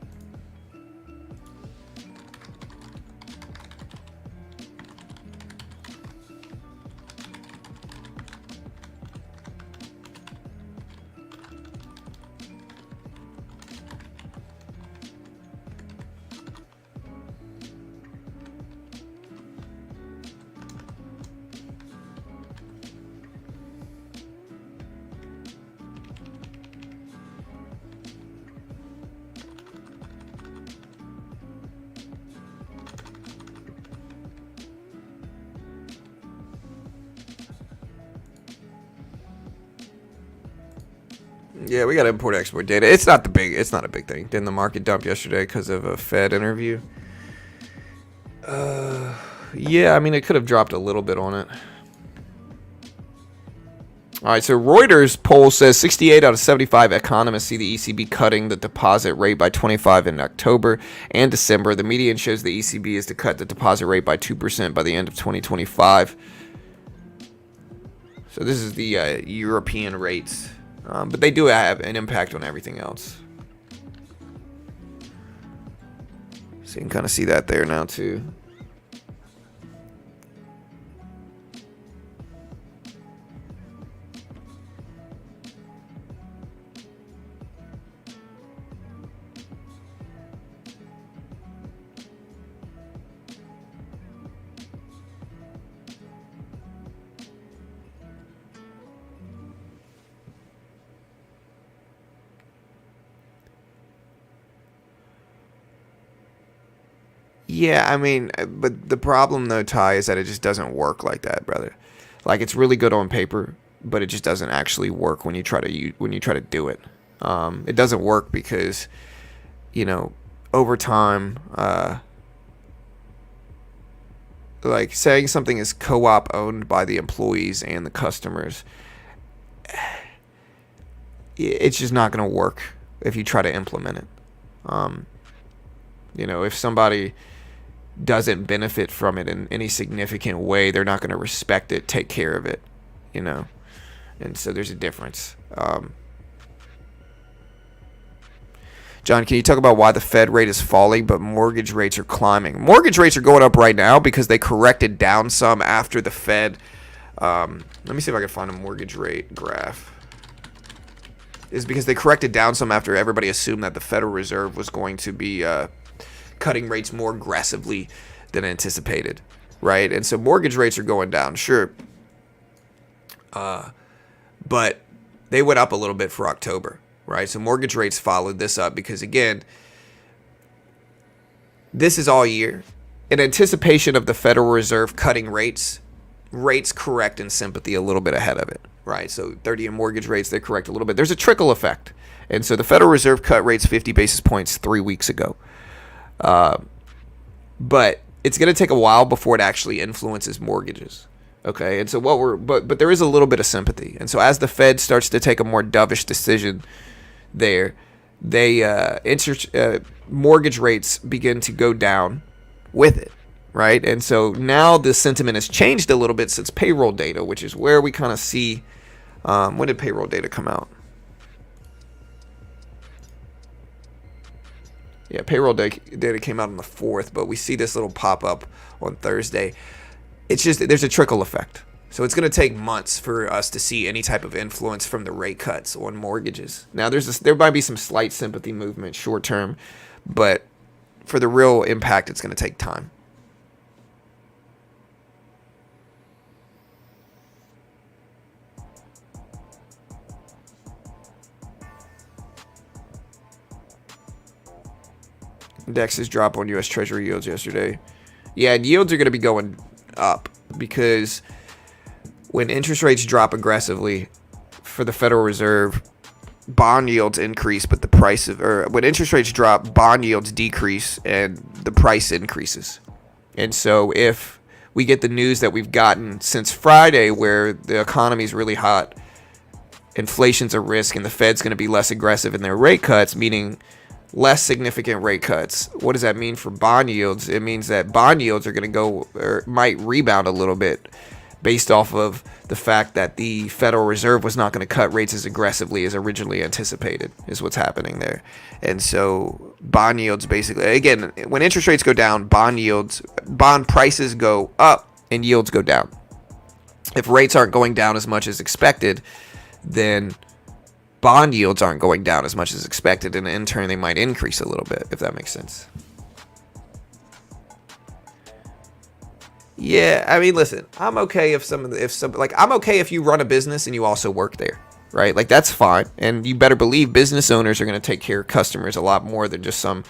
Yeah, we got import-export data. It's not a big thing. Didn't the market dump yesterday because of a Fed interview? Yeah, I mean, it could have dropped a little bit on it. All right, so Reuters poll says 68 out of 75 economists see the ECB cutting the deposit rate by 25 in October and December. The median shows the ECB is to cut the deposit rate by 2% by the end of 2025. So this is the European rates. But they do have an impact on everything else. So you can kind of see that there now too. Yeah, I mean, but the problem though, Ty, is that it just doesn't work like that, brother. Like it's really good on paper, but it just doesn't actually work when you try to do it. It doesn't work because, over time, like saying something is co-op owned by the employees and the customers, it's just not going to work if you try to implement it. If somebody doesn't benefit from it in any significant way, they're not going to respect it, take care of it, and so there's a difference. John, can you talk about why the Fed rate is falling but mortgage rates are climbing? Mortgage rates are going up right now because they corrected down some after the Fed. Let me see if I can find a mortgage rate graph. Is because they corrected down some after everybody assumed that the Federal Reserve was going to be cutting rates more aggressively than anticipated, right? And so mortgage rates are going down, sure. But they went up a little bit for October, right? So mortgage rates followed this up because, again, this is all year. In anticipation of the Federal Reserve cutting rates correct in sympathy a little bit ahead of it, right? So 30-year mortgage rates, they correct a little bit. There's a trickle effect. And so the Federal Reserve cut rates 50 basis points 3 weeks ago. But it's going to take a while before it actually influences mortgages. Okay, and so but there is a little bit of sympathy. And so as the Fed starts to take a more dovish decision there, mortgage rates begin to go down with it, right? And so now the sentiment has changed a little bit since payroll data, which is where we kind of see, when did payroll data come out? Yeah, payroll data came out on the 4th, but we see this little pop-up on Thursday. It's just, there's a trickle effect. So it's going to take months for us to see any type of influence from the rate cuts on mortgages. Now, there might be some slight sympathy movement short term, but for the real impact, it's going to take time. Indexes drop on U.S. Treasury yields yesterday. Yeah, and yields are going to be going up because when interest rates drop aggressively for the Federal Reserve, bond yields increase, but when interest rates drop, bond yields decrease and the price increases. And so if we get the news that we've gotten since Friday where the economy is really hot, inflation's a risk, and the Fed's going to be less aggressive in their rate cuts, meaning less significant rate cuts. What does that mean for bond yields? It means that bond yields are going to go, or might rebound a little bit based off of the fact that the Federal Reserve was not going to cut rates as aggressively as originally anticipated, is what's happening there. And so bond yields basically, again, when interest rates go down, bond prices go up and yields go down. If rates aren't going down as much as expected, then bond yields aren't going down as much as expected, and in turn they might increase a little bit, if that makes sense. Yeah, I mean, listen, I'm okay I'm okay if you run a business and you also work there, right? Like, that's fine, and you better believe business owners are going to take care of customers a lot more than just some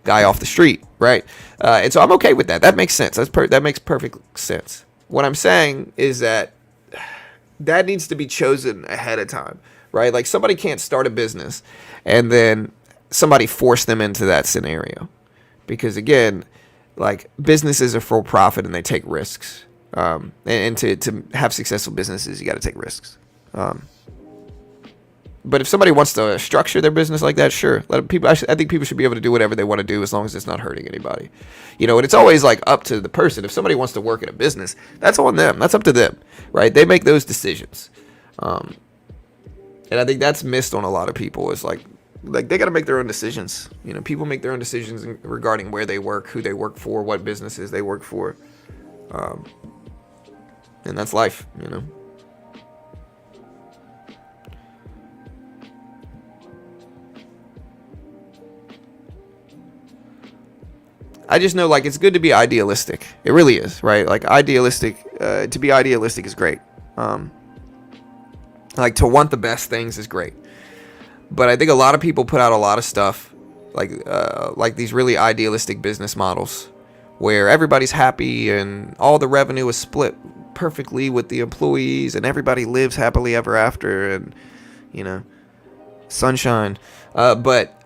guy off the street, right? And so I'm okay with that. That makes sense. That makes perfect sense. What I'm saying is that needs to be chosen ahead of time. Right? Like, somebody can't start a business and then somebody force them into that scenario. Because, again, like, businesses are for profit and they take risks. And to have successful businesses, you got to take risks. But if somebody wants to structure their business like that, sure. I think people should be able to do whatever they want to do as long as it's not hurting anybody. And it's always, like, up to the person. If somebody wants to work in a business, that's on them. That's up to them, right? They make those decisions. And I think that's missed on a lot of people, is like they got to make their own decisions. People make their own decisions regarding where they work, who they work for, what businesses they work for. And that's life, I just know, like, it's good to be idealistic. It really is, right? Like, to be idealistic is great. Like, to want the best things is great. But I think a lot of people put out a lot of stuff, like these really idealistic business models where everybody's happy and all the revenue is split perfectly with the employees and everybody lives happily ever after and, you know, sunshine. But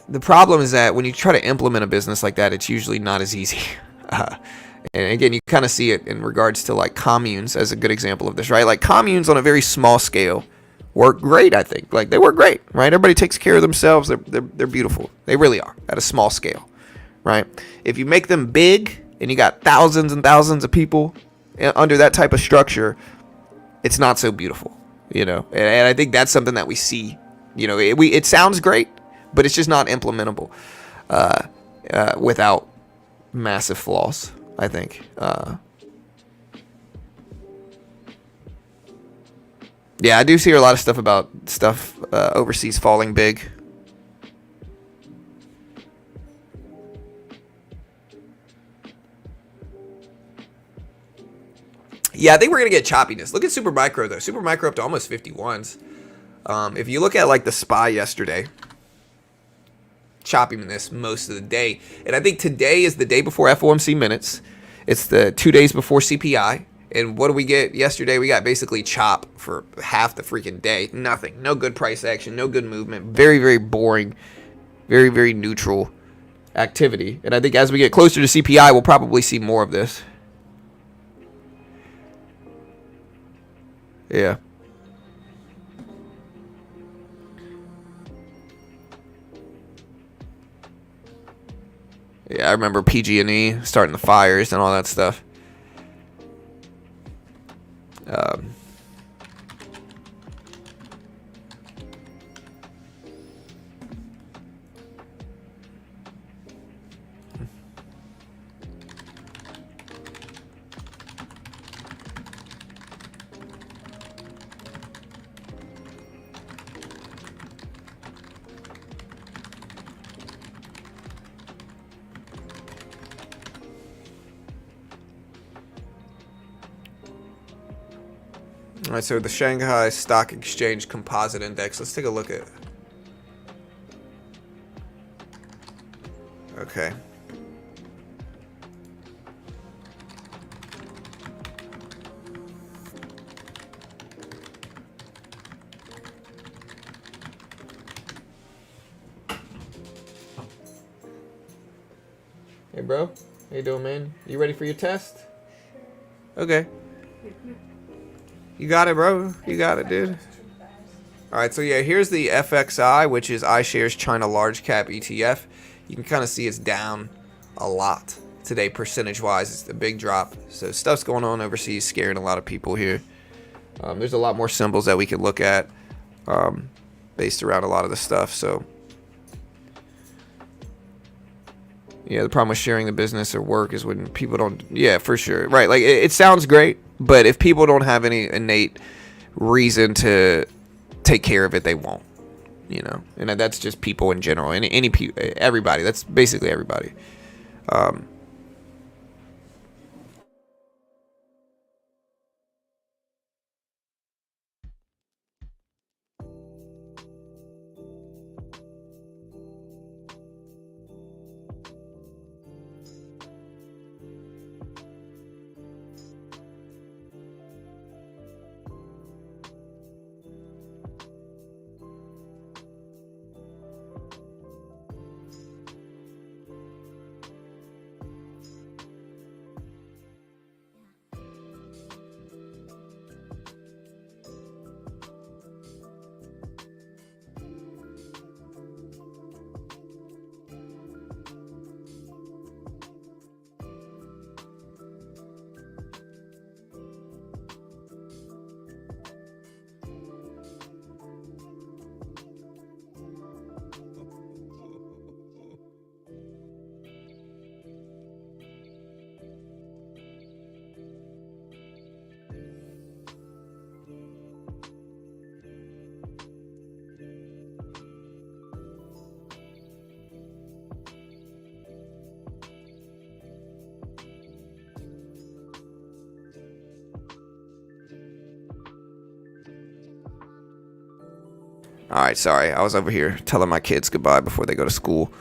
the problem is that when you try to implement a business like that, it's usually not as easy. And again, you kind of see it in regards to like communes as a good example of this, right? Like communes on a very small scale work great, I think. Like they work great, right? Everybody takes care of themselves. They're beautiful. They really are at a small scale, right? If you make them big and you got thousands and thousands of people under that type of structure, it's not so beautiful, you know? And I think that's something that we see, you know, it sounds great, but it's just not implementable without massive flaws, I think. Yeah, I do see a lot of stuff about stuff overseas falling big. Yeah, I think we're going to get choppiness. Look at Supermicro, though. Supermicro up to almost 51s. If you look at, like, the SPY yesterday, choppiness most of the day. And I think today is the day before FOMC minutes. It's the 2 days before CPI. And what do we get yesterday? We got basically chop for half the freaking day. Nothing. No good price action. No good movement. Very, very boring. Very, very neutral activity. And I think as we get closer to CPI, we'll probably see more of this. Yeah. Yeah, I remember PG&E starting the fires and all that stuff. All right, so the Shanghai Stock Exchange Composite Index. Let's take a look at. Okay. Hey, bro. How you doing, man? You ready for your test? Okay. You got it, bro. You got it, dude. All right, so yeah, here's the FXI, which is iShares China Large Cap ETF. You can kind of see it's down a lot today, percentage-wise. It's a big drop. So stuff's going on overseas, scaring a lot of people here. There's a lot more symbols that we could look at based around a lot of the stuff. So yeah, the problem with sharing the business or work is when people don't. Yeah, for sure. Right. Like it sounds great, but if people don't have any innate reason to take care of it, they won't. You know, and that's just people in general. Any people, everybody. That's basically everybody. All right, sorry. I was over here telling my kids goodbye before they go to school.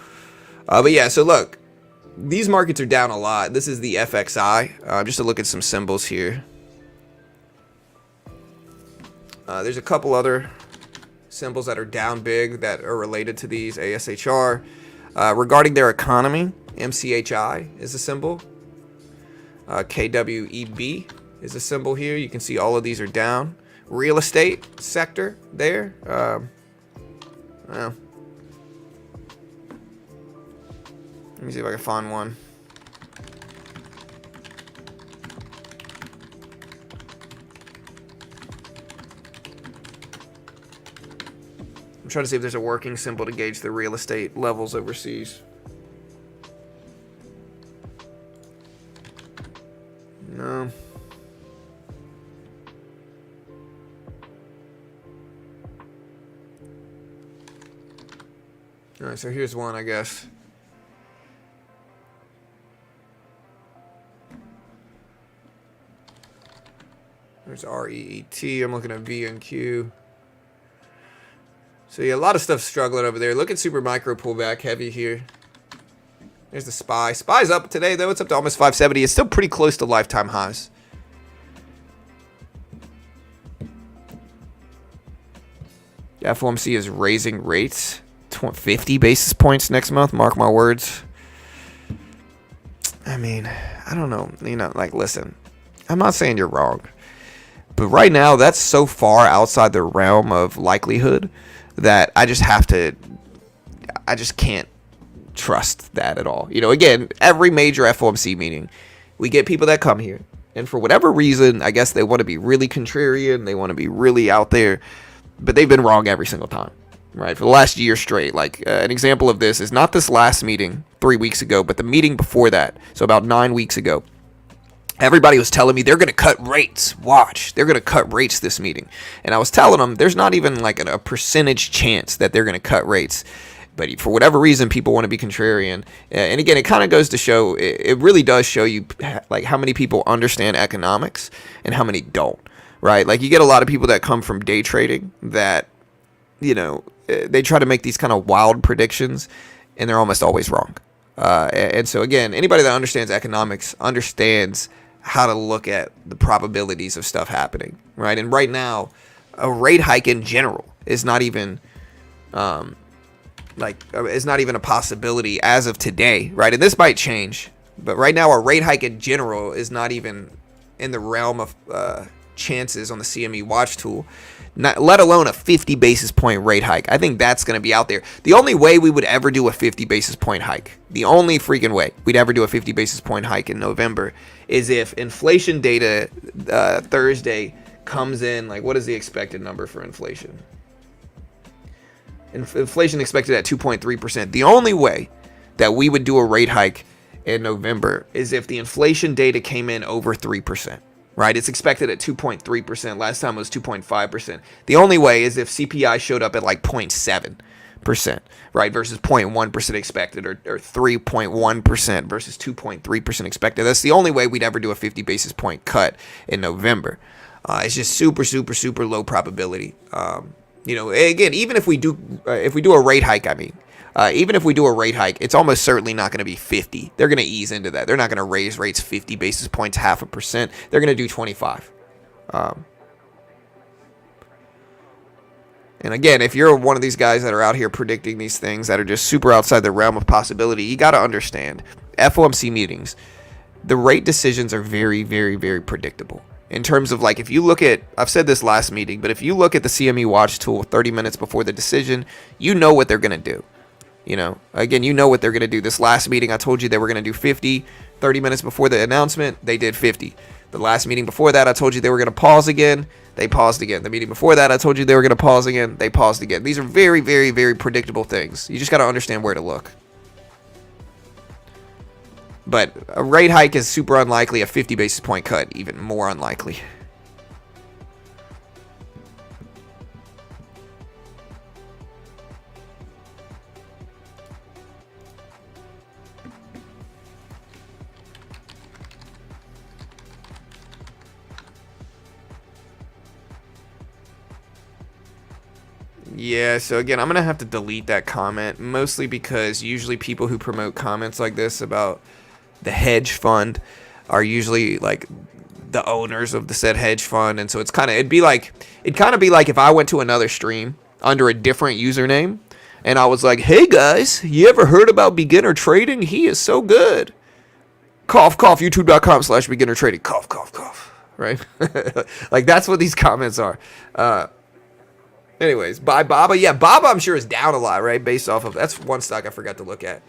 But yeah, so look, these markets are down a lot. This is the FXI. Just to look at some symbols here. There's a couple other symbols that are down big that are related to these. ASHR. Regarding their economy, MCHI is a symbol. KWEB is a symbol here. You can see all of these are down. Real estate sector there. Well, let me see if I can find one. I'm trying to see if there's a working symbol to gauge the real estate levels overseas. No. All right, so here's one, I guess. There's REET. I'm looking at V and Q. So yeah, a lot of stuff struggling over there. Look at super micro pullback heavy here. There's the SPY. SPY's up today though. It's up to almost 570. It's still pretty close to lifetime highs. FOMC is raising rates 50 basis points next month. Mark my words. I mean, I don't know. You know, like, listen, I'm not saying you're wrong, but right now that's so far outside the realm of likelihood that I just can't trust that at all. You know, again, every major FOMC meeting, we get people that come here, and for whatever reason, I guess they want to be really contrarian, they want to be really out there, but they've been wrong every single time, right? For the last year straight. Like, an example of this is not this last meeting 3 weeks ago, but the meeting before that, so about 9 weeks ago. Everybody was telling me they're going to cut rates. Watch, they're going to cut rates this meeting. And I was telling them there's not even like a percentage chance that they're going to cut rates. But for whatever reason, people want to be contrarian. And again, it kind of goes to show, it really does show you like how many people understand economics and how many don't, right? Like, you get a lot of people that come from day trading that, you know, they try to make these kind of wild predictions and they're almost always wrong. And so again, anybody that understands economics understands how to look at the probabilities of stuff happening, right? And right now, a rate hike in general is not even is not even a possibility as of today, right? And this might change, but right now a rate hike in general is not even in the realm of chances on the CME watch tool, not, let alone a 50 basis point rate hike. I think that's going to be out there. The only way we would ever do a 50 basis point hike, the only freaking way we'd ever do a 50 basis point hike in November is if inflation data Thursday comes in, like, what is the expected number for inflation? Inflation expected at 2.3%. The only way that we would do a rate hike in November is if the inflation data came in over 3%. Right, it's expected at 2.3%. Last time it was 2.5%. The only way is if CPI showed up at like 0.7%, right, versus 0.1% expected, or 3.1% versus 2.3% expected. That's the only way we'd ever do a 50 basis point cut in November. It's just super, super, super low probability. You know, again, even if we do a rate hike, even if we do a rate hike, it's almost certainly not going to be 50. They're going to ease into that. They're not going to raise rates 50 basis points, 0.5%. They're going to do 25. And again, if you're one of these guys that are out here predicting these things that are just super outside the realm of possibility, you got to understand, FOMC meetings, the rate decisions are very, very, very predictable. In terms of, like, if you look at, I've said this last meeting, but if you look at the CME watch tool 30 minutes before the decision, you know what they're going to do. You know, again, you know what they're going to do. This last meeting, I told you they were going to do 50. 30 minutes before the announcement, they did 50. The last meeting before that, I told you they were going to pause again. They paused again. The meeting before that, I told you they were going to pause again. They paused again. These are very, very, very predictable things. You just got to understand where to look. But a rate hike is super unlikely. A 50 basis point cut, even more unlikely. Yeah, so again, I'm going to have to delete that comment, mostly because usually people who promote comments like this about the hedge fund are usually like the owners of the said hedge fund, and so it'd kind of be like if I went to another stream under a different username and I was like, "Hey guys, you ever heard about beginner trading? He is so good." Cough cough youtube.com/beginner trading. Cough cough cough. Right? Like that's what these comments are. Anyways, buy Baba. Yeah, Baba I'm sure is down a lot, right? Based off of that's one stock I forgot to look at.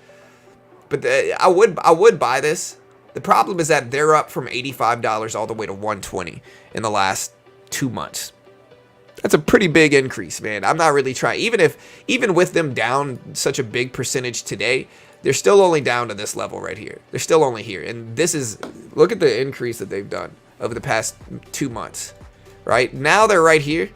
But I would buy this. The problem is that they're up from $85 all the way to $120 in the last 2 months. That's a pretty big increase, man. I'm not really trying. Even with them down such a big percentage today, they're still only down to this level right here. They're still only here. And this is, look at the increase that they've done over the past 2 months, right? Now they're right here.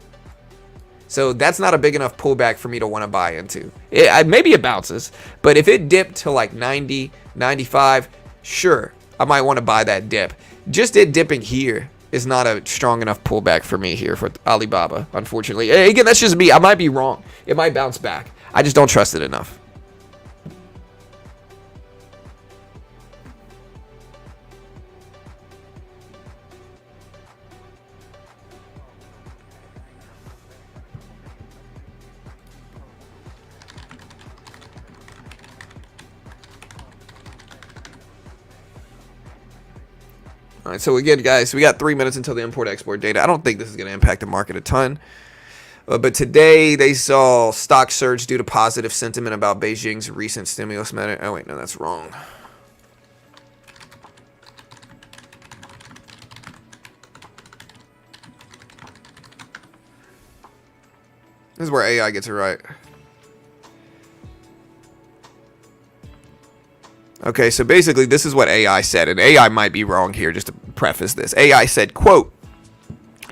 So that's not a big enough pullback for me to want to buy into. Maybe it bounces, but if it dipped to like 90, 95, sure, I might want to buy that dip. Just it dipping here is not a strong enough pullback for me here for Alibaba, unfortunately. Again, that's just me. I might be wrong. It might bounce back. I just don't trust it enough. All right, so again, guys, we got 3 minutes until the import-export data. I don't think this is going to impact the market a ton. But today, they saw stock surge due to positive sentiment about Beijing's recent stimulus measure. Oh, wait, no, that's wrong. This is where AI gets it right. Okay, so basically this is what AI said, and AI might be wrong here, just to preface this. AI said, quote,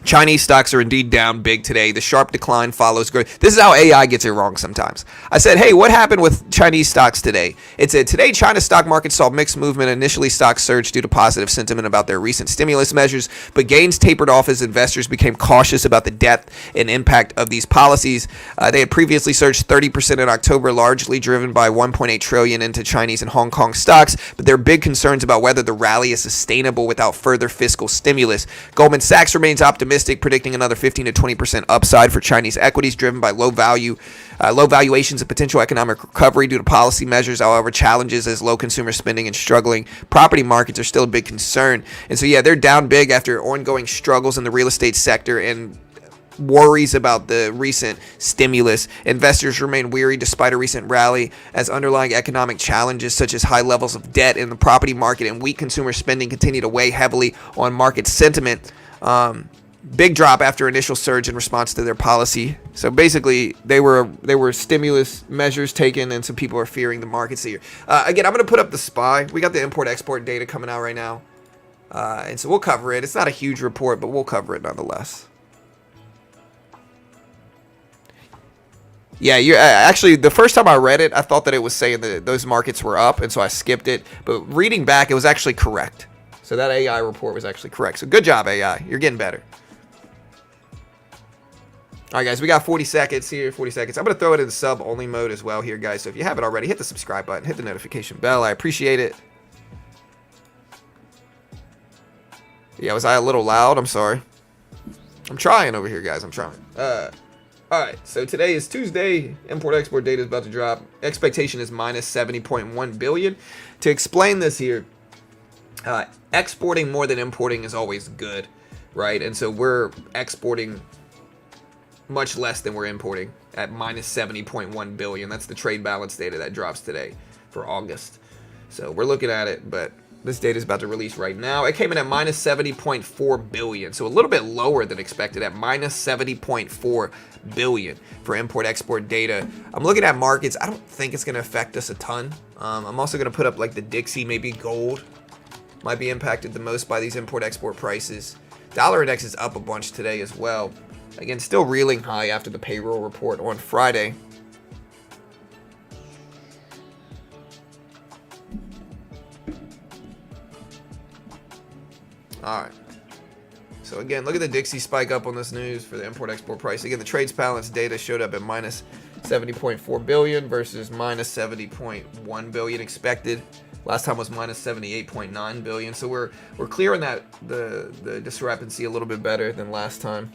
Chinese stocks are indeed down big today. The sharp decline follows growth. This is how AI gets it wrong sometimes. I said, hey, what happened with Chinese stocks today? It said, today China's stock market saw mixed movement. Initially, stocks surged due to positive sentiment about their recent stimulus measures, but gains tapered off as investors became cautious about the depth and impact of these policies. They had previously surged 30% in October, largely driven by 1.8 trillion into Chinese and Hong Kong stocks, but there are big concerns about whether the rally is sustainable without further fiscal stimulus. Goldman Sachs remains optimistic, predicting another 15 to 20% upside for Chinese equities, driven by low valuations and potential economic recovery due to policy measures. However, challenges as low consumer spending and struggling property markets are still a big concern. And so, yeah, they're down big after ongoing struggles in the real estate sector and worries about the recent stimulus. Investors remain weary despite a recent rally as underlying economic challenges such as high levels of debt in the property market and weak consumer spending continue to weigh heavily on market sentiment. Big drop after initial surge in response to their policy. So basically, they were stimulus measures taken, and some people are fearing the markets here. Again, I'm going to put up the SPY. We got the import-export data coming out right now, and so we'll cover it. It's not a huge report, but we'll cover it nonetheless. Yeah, you're actually, the first time I read it, I thought that it was saying that those markets were up, and so I skipped it. But reading back, it was actually correct. So that AI report was actually correct. So good job, AI. You're getting better. All right, guys, we got 40 seconds here, 40 seconds. I'm going to throw it in the sub-only mode as well here, guys. So if you haven't already, hit the subscribe button, hit the notification bell. I appreciate it. Yeah, was I a little loud? I'm sorry. I'm trying over here, guys. I'm trying. All right, so today is Tuesday. Import-export data is about to drop. Expectation is minus 70.1 billion. To explain this here, exporting more than importing is always good, right? And so we're exporting much less than we're importing at minus 70.1 billion. That's the trade balance data that drops today for August. So we're looking at it, but this data is about to release right now. It came in at minus 70.4 billion, so a little bit lower than expected at minus 70.4 billion for import-export data. I'm looking at markets. I don't think it's going to affect us a ton. I'm also going to put up like the Dixie, maybe gold might be impacted the most by these import-export prices. Dollar index is up a bunch today as well. Again, still reeling high after the payroll report on Friday. All right. So again, look at the Dixie spike up on this news for the import-export price. Again, the trades balance data showed up at minus 70.4 billion versus minus 70.1 billion expected. Last time was minus 78.9 billion. So we're clearing that the discrepancy a little bit better than last time.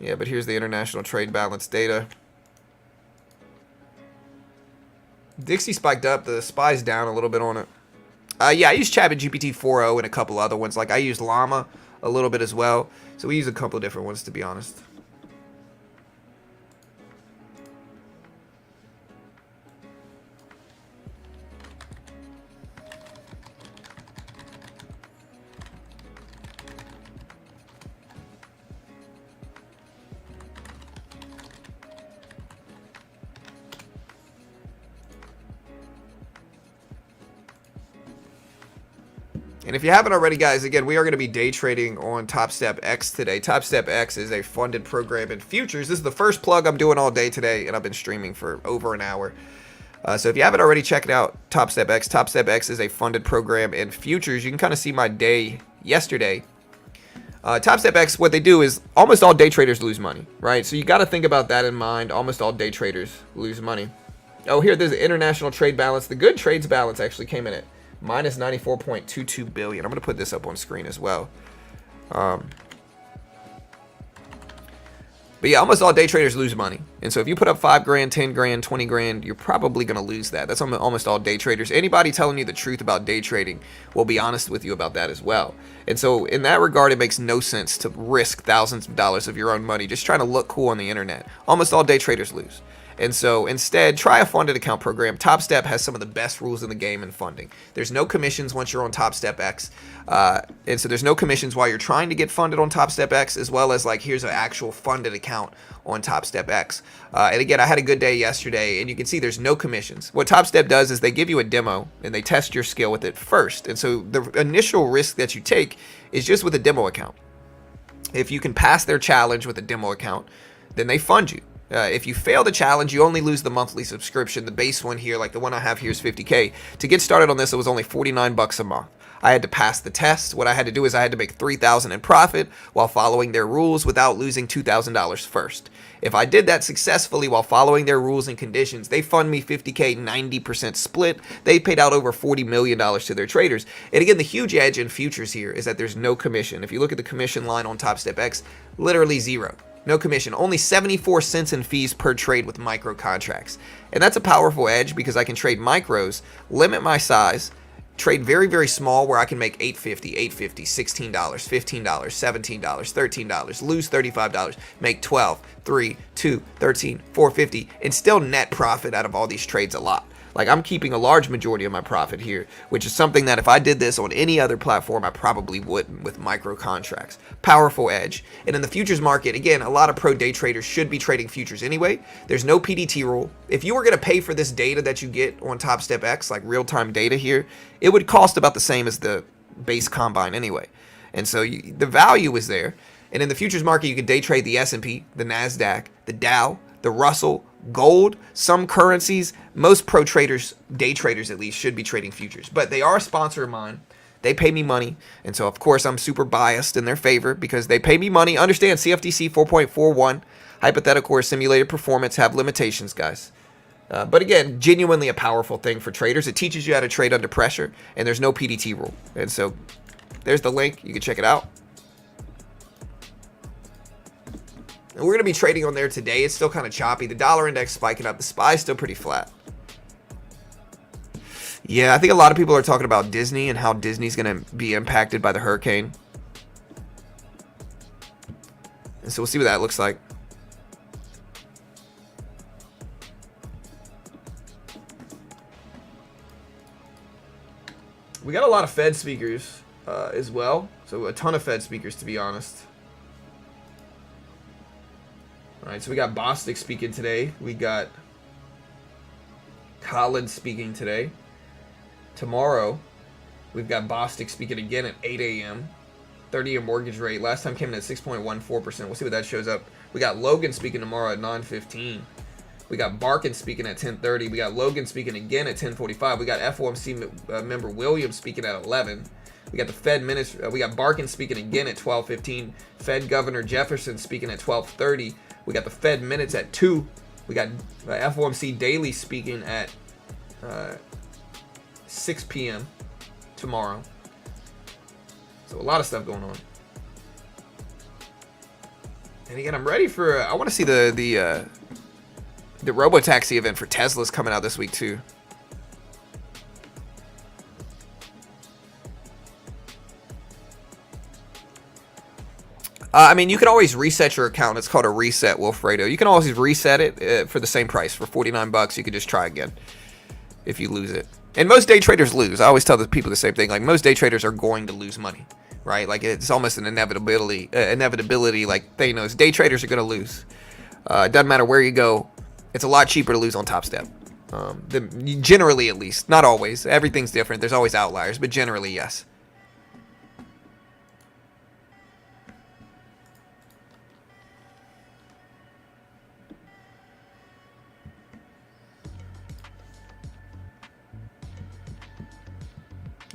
Yeah, but here's the international trade balance data. Dixie spiked up. The SPY's down a little bit on it. Yeah, I use ChatGPT 4.0 and a couple other ones. Like I use Llama a little bit as well. So we use a couple of different ones, to be honest. And if you haven't already, guys, again, we are going to be day trading on Topstep X today. Topstep X is a funded program in futures. This is the first plug I'm doing all day today, and I've been streaming for over an hour. So if you haven't already, check it out, Topstep X. Topstep X is a funded program in futures. You can kind of see my day yesterday. Topstep X, what they do is almost all day traders lose money, right? So you got to think about that in mind. Almost all day traders lose money. Oh, here, there's the international trade balance. The good trades balance actually came in at minus 94.22 billion. I'm going to put this up on screen as well. But yeah, almost all day traders lose money. And so if you put up 5 grand, 10 grand, 20 grand, you're probably going to lose that. That's almost all day traders. Anybody telling you the truth about day trading will be honest with you about that as well. And so in that regard, it makes no sense to risk thousands of dollars of your own money just trying to look cool on the internet. Almost all day traders lose. And so instead, try a funded account program. Topstep has some of the best rules in the game in funding. There's no commissions once you're on Topstep X. And so there's no commissions while you're trying to get funded on Topstep X, as well as like here's an actual funded account on Topstep X. And again, I had a good day yesterday, and you can see there's no commissions. What Topstep does is they give you a demo, and they test your skill with it first. And so the initial risk that you take is just with a demo account. If you can pass their challenge with a demo account, then they fund you. If you fail the challenge, you only lose the monthly subscription. The base one here, like the one I have here, is $50K. To get started on this, it was only $49 a month. I had to pass the test. What I had to do is I had to make $3,000 in profit while following their rules without losing $2,000 first. If I did that successfully while following their rules and conditions, they fund me $50K, 90% split. They paid out over $40 million to their traders. And again, the huge edge in futures here is that there's no commission. If you look at the commission line on Topstep X, literally zero. No commission, only 74 cents in fees per trade with micro contracts. And that's a powerful edge because I can trade micros, limit my size, trade very, very small where I can make $8.50, $16, $15, $17, $13, lose $35, make $12, $3, $2, $13, $4.50, and still net profit out of all these trades a lot. Like I'm keeping a large majority of my profit here, which is something that if I did this on any other platform, I probably wouldn't with micro contracts. Powerful edge. And in the futures market, again, a lot of pro day traders should be trading futures anyway. There's no PDT rule. If you were going to pay for this data that you get on Topstep X, like real-time data here, it would cost about the same as the base combine anyway. And so the value is there. And in the futures market, you can day trade the S&P, the NASDAQ, the Dow, the Russell, gold, some currencies. Most pro traders, day traders at least, should be trading futures. But they are a sponsor of mine. They pay me money. And so, of course, I'm super biased in their favor because they pay me money. Understand, CFTC 4.41, hypothetical or simulated performance have limitations, guys. But again, genuinely a powerful thing for traders. It teaches you how to trade under pressure, and there's no PDT rule. And so there's the link. You can check it out. And we're going to be trading on there today. It's still kind of choppy. The dollar index spiking up. The SPY is still pretty flat. Yeah, I think a lot of people are talking about Disney and how Disney's going to be impacted by the hurricane. And so we'll see what that looks like. We got a lot of Fed speakers as well. So a ton of Fed speakers, to be honest. All right, so we got Bostic speaking today. We got Collins speaking today. Tomorrow, we've got Bostic speaking again at 8 a.m. 30-year mortgage rate. Last time came in at 6.14%. We'll see what that shows up. We got Logan speaking tomorrow at 9:15. We got Barkin speaking at 10:30. We got Logan speaking again at 10:45. We got FOMC member Williams speaking at 11. We got the Fed minutes. We got Barkin speaking again at 12:15. Fed Governor Jefferson speaking at 12:30. We got the Fed minutes at 2. We got FOMC daily speaking at 6 p.m. tomorrow. So a lot of stuff going on. And again, I'm ready for. I want to see the robo-taxi event for Tesla's coming out this week too. I mean, you can always reset your account. It's called a reset, Wilfredo. You can always reset it for the same price. For $49, you could just try again if you lose it. And most day traders lose. I always tell the people the same thing. Like, most day traders are going to lose money, right? Like, it's almost an inevitability. Like Thanos. Day traders are going to lose. It doesn't matter where you go. It's a lot cheaper to lose on topstep. Generally, at least. Not always. Everything's different. There's always outliers. But generally, yes.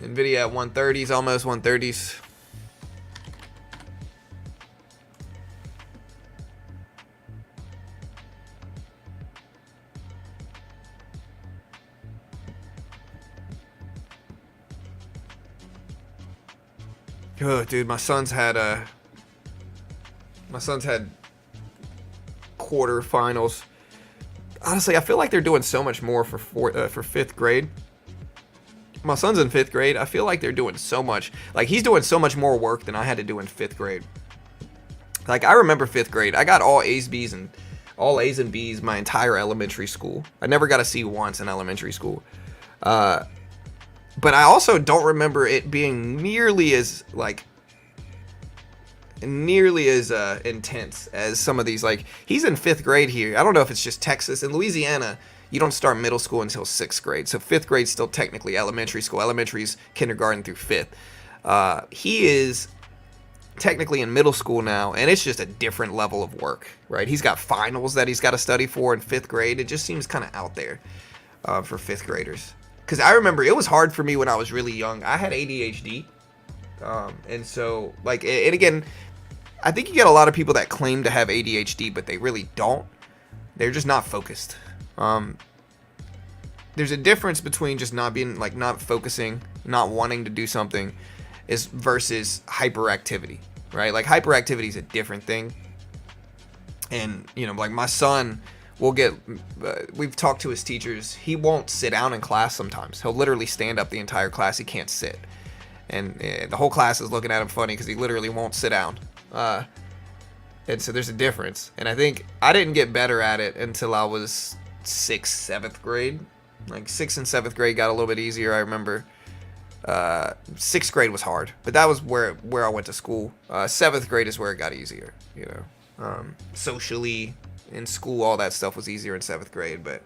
Nvidia at 130s, almost 130s. Oh, dude, my son's had quarterfinals. Honestly, I feel like they're doing so much more for 5th grade. My son's in 5th grade. I feel like they're doing so much. Like, he's doing so much more work than I had to do in 5th grade. Like, I remember 5th grade. I got all A's, B's, and B's my entire elementary school. I never got a C once in elementary school. But I also don't remember it being nearly as intense as some of these. Like, he's in 5th grade here. I don't know if it's just Texas. In Louisiana, you don't start middle school until 6th grade. So 5th grade's still technically elementary school. Elementary's kindergarten through 5th. He is technically in middle school now, and it's just a different level of work, right? He's got finals that he's got to study for in 5th grade. It just seems kind of out there for 5th graders. Because I remember it was hard for me when I was really young. I had ADHD. And so, like, and again, I think you get a lot of people that claim to have ADHD, but they really don't. They're just not focused. There's a difference between just not being, like, not focusing, not wanting to do something, versus hyperactivity, right? Like, hyperactivity is a different thing. And, you know, like, my son will get, we've talked to his teachers, he won't sit down in class sometimes. He'll literally stand up the entire class. He can't sit. And the whole class is looking at him funny because he literally won't sit down. And so there's a difference. And I think I didn't get better at it until I was 6th, 7th grade. Like, 6th and 7th grade got a little bit easier, I remember. 6th grade was hard, but that was where I went to school. 7th grade is where it got easier, you know. Socially, in school, all that stuff was easier in 7th grade, but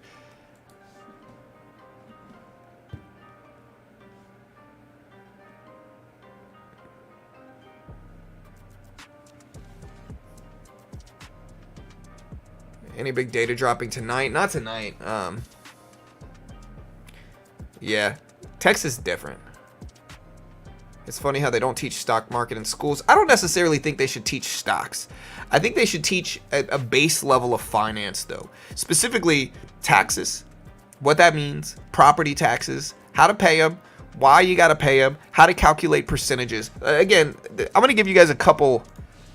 any big data dropping tonight? Not tonight. Yeah, Texas is different. It's funny how they don't teach stock market in schools. I don't necessarily think they should teach stocks. I think they should teach a base level of finance, though. Specifically, taxes, what that means, property taxes, how to pay them, why you got to pay them, how to calculate percentages. Again, I'm going to give you guys a couple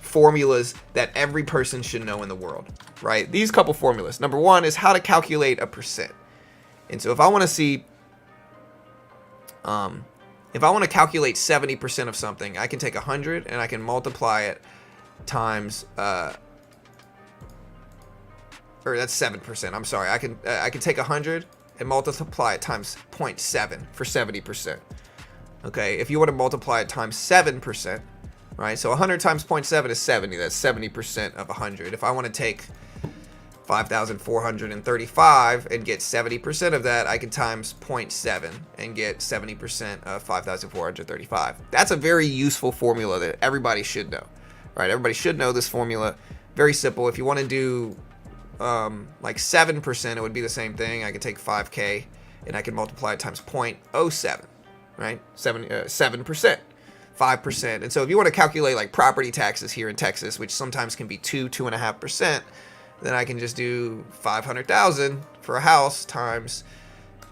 formulas that every person should know in the world, right? These couple formulas. Number one is how to calculate a percent. And so if I want to see, if I want to calculate 70% of something, I can take 100 and I can multiply it times, or that's 7%. I'm sorry. I can take 100 and multiply it times 0.7 for 70%. Okay. If you want to multiply it times 7%, right? So 100 times 0.7 is 70. That's 70% of 100. If I want to take 5,435 and get 70% of that, I can times 0.7 and get 70% of 5,435. That's a very useful formula that everybody should know, right? Everybody should know this formula. Very simple. If you want to do like 7%, it would be the same thing. I could take 5K and I can multiply it times 0.07, right? 7%. 5%. And so if you want to calculate like property taxes here in Texas, which sometimes can be 2.5%, then I can just do 500,000 for a house times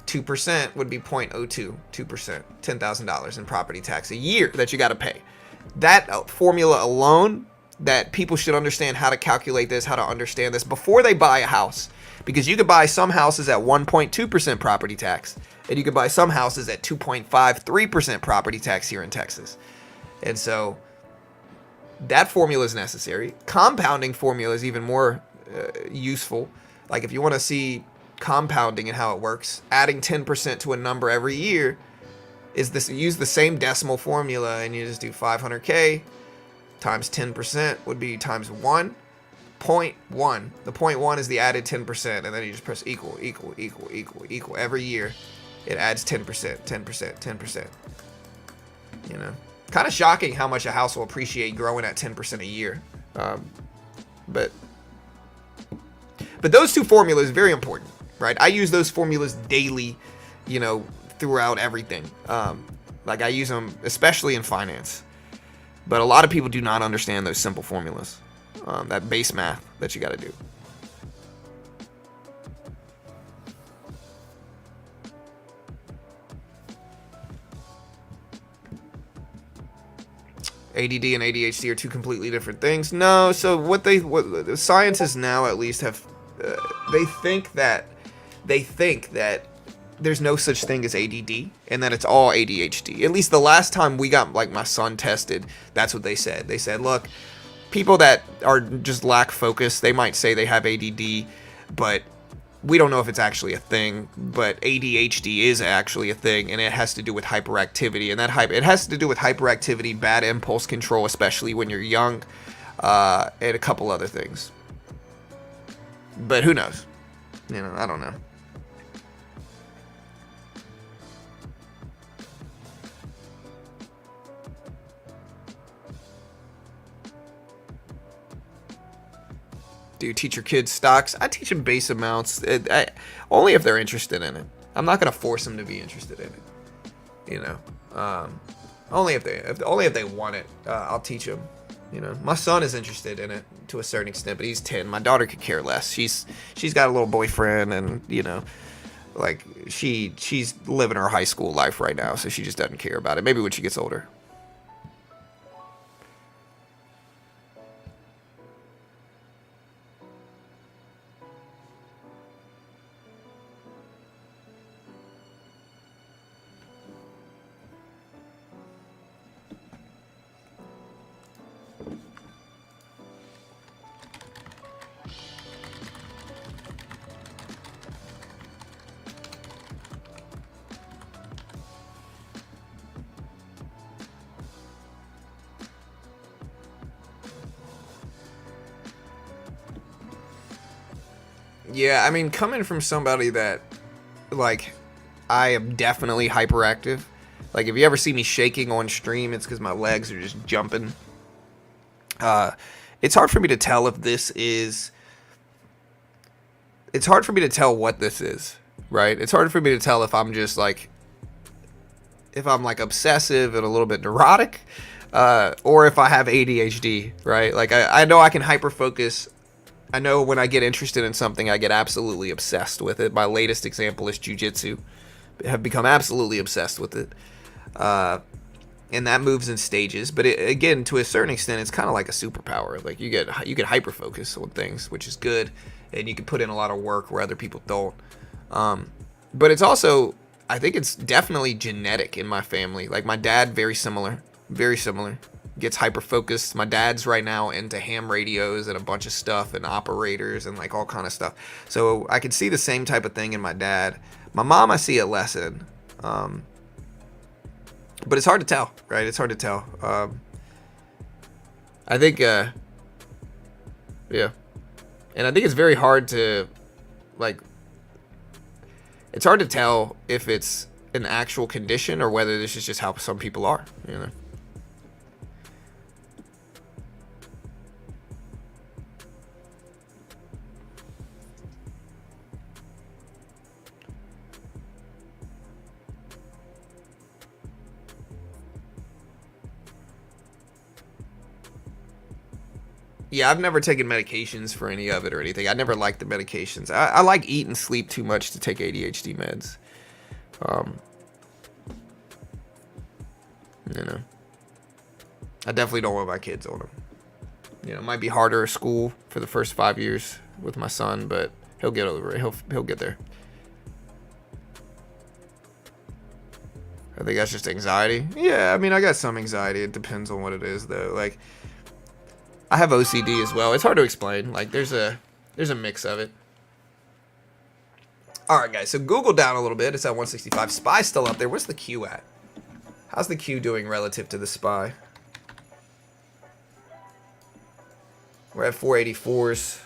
2% would be 0.02, 2%, $10,000 in property tax a year that you got to pay. That formula alone, that people should understand how to calculate this, how to understand this before they buy a house. Because you could buy some houses at 1.2% property tax, and you could buy some houses at 2.53% property tax here in Texas. And so that formula is necessary. Compounding formula is even more useful. Like if you want to see compounding and how it works, adding 10% to a number every year is this. Use the same decimal formula, and you just do 500K times 10% would be times 1.1. The 0.1 is the added 10%, and then you just press equal every year. It adds 10%, 10%, 10%. You know, kind of shocking how much a house will appreciate growing at 10% a year. But those two formulas are very important, right? I use those formulas daily, you know, throughout everything. Like I use them especially in finance. But a lot of people do not understand those simple formulas, that base math that you got to do. ADD and ADHD are two completely different things. No, so what the scientists now at least have, they think that there's no such thing as ADD and that it's all ADHD. At least the last time we got like my son tested, that's what they said. They said, look, people that are just lack focus, they might say they have ADD, but we don't know if it's actually a thing. But ADHD is actually a thing, and it has to do with hyperactivity, and it has to do with hyperactivity, bad impulse control, especially when you're young, and a couple other things. But who knows? You know, I don't know. Do you teach your kids stocks? I teach them base amounts, only if they're interested in it. I'm not gonna force them to be interested in it. You know, only if they want it. I'll teach them. You know, my son is interested in it to a certain extent, but he's 10. My daughter could care less. She's got a little boyfriend, and you know, like she's living her high school life right now, so she just doesn't care about it. Maybe when she gets older. Yeah, I mean, coming from somebody that, like, I am definitely hyperactive. Like, if you ever see me shaking on stream, it's because my legs are just jumping. It's hard for me to tell if this is... It's hard for me to tell what this is, right? It's hard for me to tell if I'm just, like... If I'm, like, obsessive and a little bit neurotic, or if I have ADHD, right? Like, I know I can hyper-focus. I know when I get interested in something, I get absolutely obsessed with it. My latest example is jiu-jitsu. I have become absolutely obsessed with it. And that moves in stages. But again, to a certain extent, it's kind of like a superpower. Like you get hyper-focus on things, which is good. And you can put in a lot of work where other people don't. But it's also, I think it's definitely genetic in my family. Like my dad, very similar. Gets hyper-focused. My dad's right now into ham radios and a bunch of stuff and operators and like all kind of stuff. So I can see the same type of thing in my dad. My mom, I see it less in. But it's hard to tell, right? It's hard to tell. I think, yeah. And I think it's very hard to, like, it's hard to tell if it's an actual condition or whether this is just how some people are, you know? Yeah, I've never taken medications for any of it or anything. I never liked the medications. I like eat and sleep too much to take ADHD meds. You know, I definitely don't want my kids on them. You know, it might be harder at school for the first 5 years with my son, but he'll get over it. He'll get there. I think that's just anxiety. Yeah, I mean, I got some anxiety. It depends on what it is, though. Like, I have OCD as well. It's hard to explain. Like, there's a mix of it. All right, guys. So Google down a little bit. It's at 165. SPY still up there. What's the Q at? How's the Q doing relative to the SPY? We're at 484s.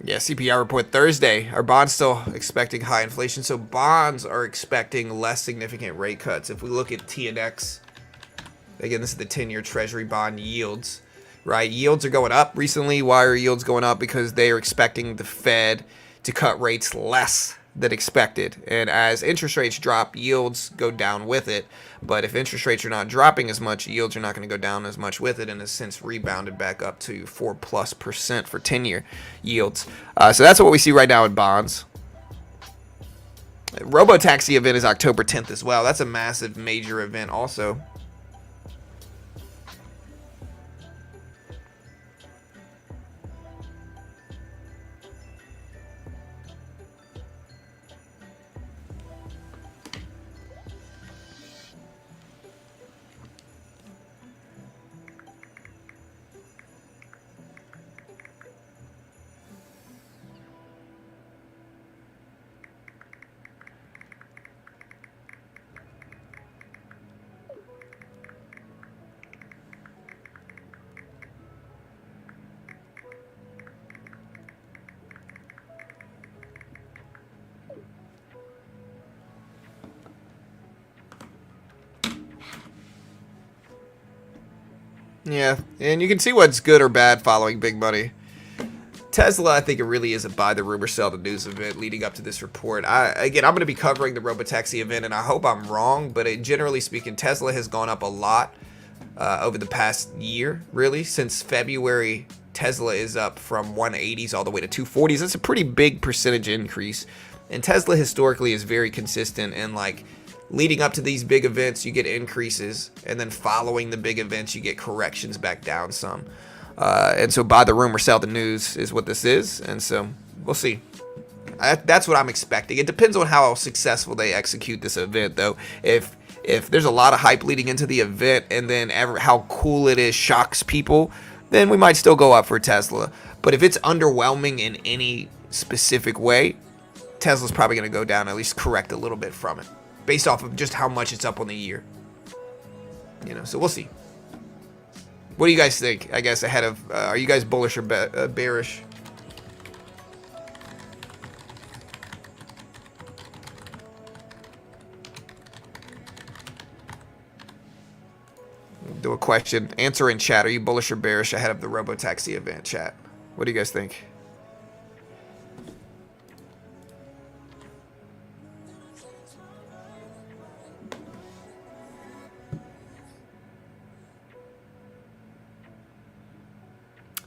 Yeah, CPI report Thursday. Are bonds still expecting high inflation? So bonds are expecting less significant rate cuts. If we look at TNX, again, this is the 10-year Treasury bond yields, right? Yields are going up recently. Why are yields going up? Because they are expecting the Fed to cut rates less than expected. And as interest rates drop, yields go down with it. But if interest rates are not dropping as much, yields are not going to go down as much with it, and has since rebounded back up to 4+% for 10-year yields. So that's what we see right now in bonds. Robo-taxi event is October 10th as well. That's a massive major event also. Yeah, and you can see what's good or bad following big money. Tesla, I think it really is a buy the rumor, sell the news event leading up to this report. I'm going to be covering the robo-taxi event, and I hope I'm wrong, but generally speaking, Tesla has gone up a lot over the past year, really. Since February, Tesla is up from 180s all the way to 240s. That's a pretty big percentage increase. And Tesla historically is very consistent, and like leading up to these big events, you get increases, and then following the big events, you get corrections back down some. And so buy the rumor, sell the news is what this is. And so we'll see. That's what I'm expecting. It depends on how successful they execute this event, though. If there's a lot of hype leading into the event, and then how cool it is shocks people, then we might still go up for Tesla. But if it's underwhelming in any specific way, Tesla's probably going to go down, at least correct a little bit from it, based off of just how much it's up on the year. So we'll see. What do you guys think? I guess ahead of, are you guys bullish or bearish? Do a question. Answer in chat. Are you bullish or bearish ahead of the robo-taxi event, chat? What do you guys think?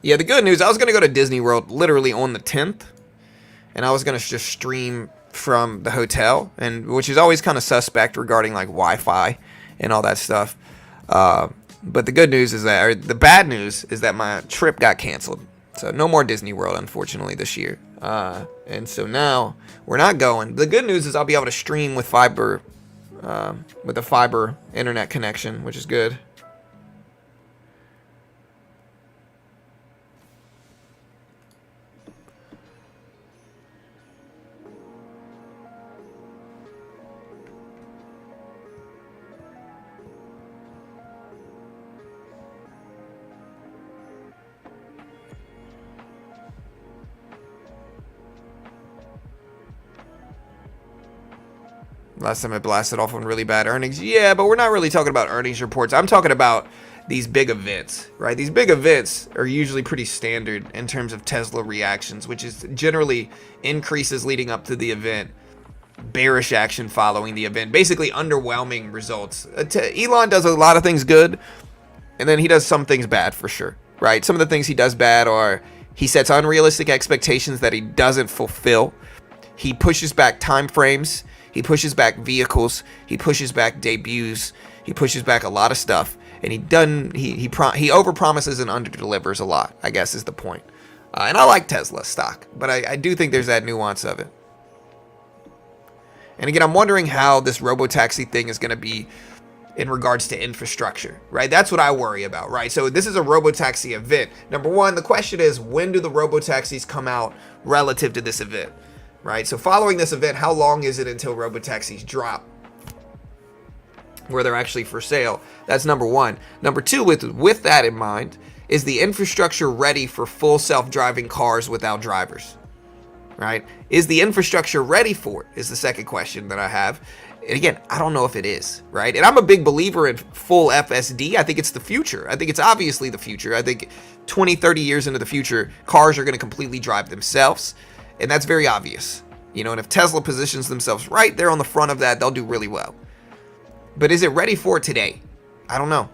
Yeah, the good news, I was going to go to Disney World literally on the 10th. and I was gonna just stream from the hotel, and which is always kind of suspect regarding like Wi-Fi and all that stuff. But the good news is that, or the bad news is that my trip got canceled. So no more Disney World, unfortunately, this year. And so now we're not going. The good news is I'll be able to stream with fiber, with a fiber internet connection, which is good. Last time I blasted off on really bad earnings. Yeah, but we're not really talking about earnings reports. I'm talking about these big events, right? These big events are usually pretty standard in terms of Tesla reactions, which is generally increases leading up to the event, bearish action following the event, basically underwhelming results. Elon does a lot of things good, and then he does some things bad for sure, right? Some of the things he does bad are he sets unrealistic expectations that he doesn't fulfill. He pushes back time frames. He pushes back vehicles. He pushes back debuts. He pushes back a lot of stuff, and he overpromises and underdelivers a lot, I guess is the point. And I like Tesla stock, but I do think there's that nuance of it. And again, I'm wondering how this robo-taxi thing is going to be in regards to infrastructure, right? That's what I worry about, right? So this is a robo-taxi event. Number one, the question is, when do the robo-taxis come out relative to this event? Right, so following this event, how long is it until robotaxis drop where they're actually for sale? That's number one. Number two, with that in mind, is the infrastructure ready for full self-driving cars without drivers? Right? Is the infrastructure ready for it? Is the second question that I have. And again, I don't know if it is, right? And I'm a big believer in full FSD. I think it's the future. I think it's obviously the future. I think 20, 30 years into the future, cars are going to completely drive themselves. And that's very obvious, you know, and if Tesla positions themselves right there on the front of that, they'll do really well. But is it ready for it today? I don't know.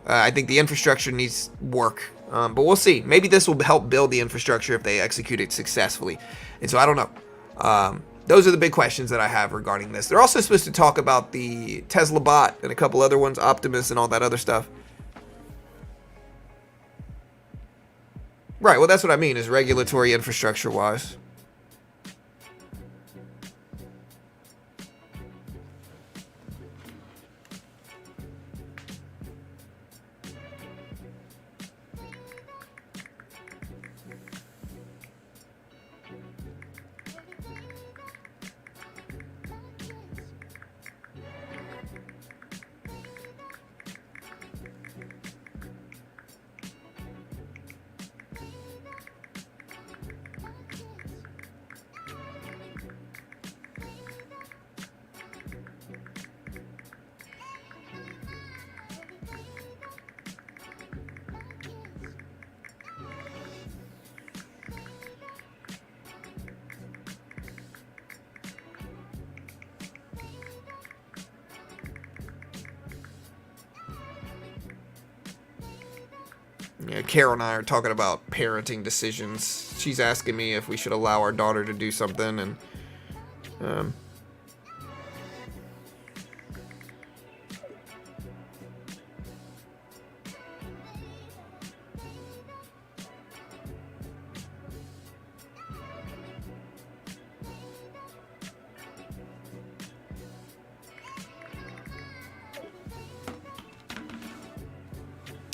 I think the infrastructure needs work, but we'll see. Maybe this will help build the infrastructure if they execute it successfully. And so I don't know. Those are the big questions that I have regarding this. They're also supposed to talk about the Tesla bot and a couple other ones, Optimus and all that other stuff. Right, well, that's what I mean, is regulatory infrastructure wise. Yeah, Carol and I are talking about parenting decisions. She's asking me if we should allow our daughter to do something, and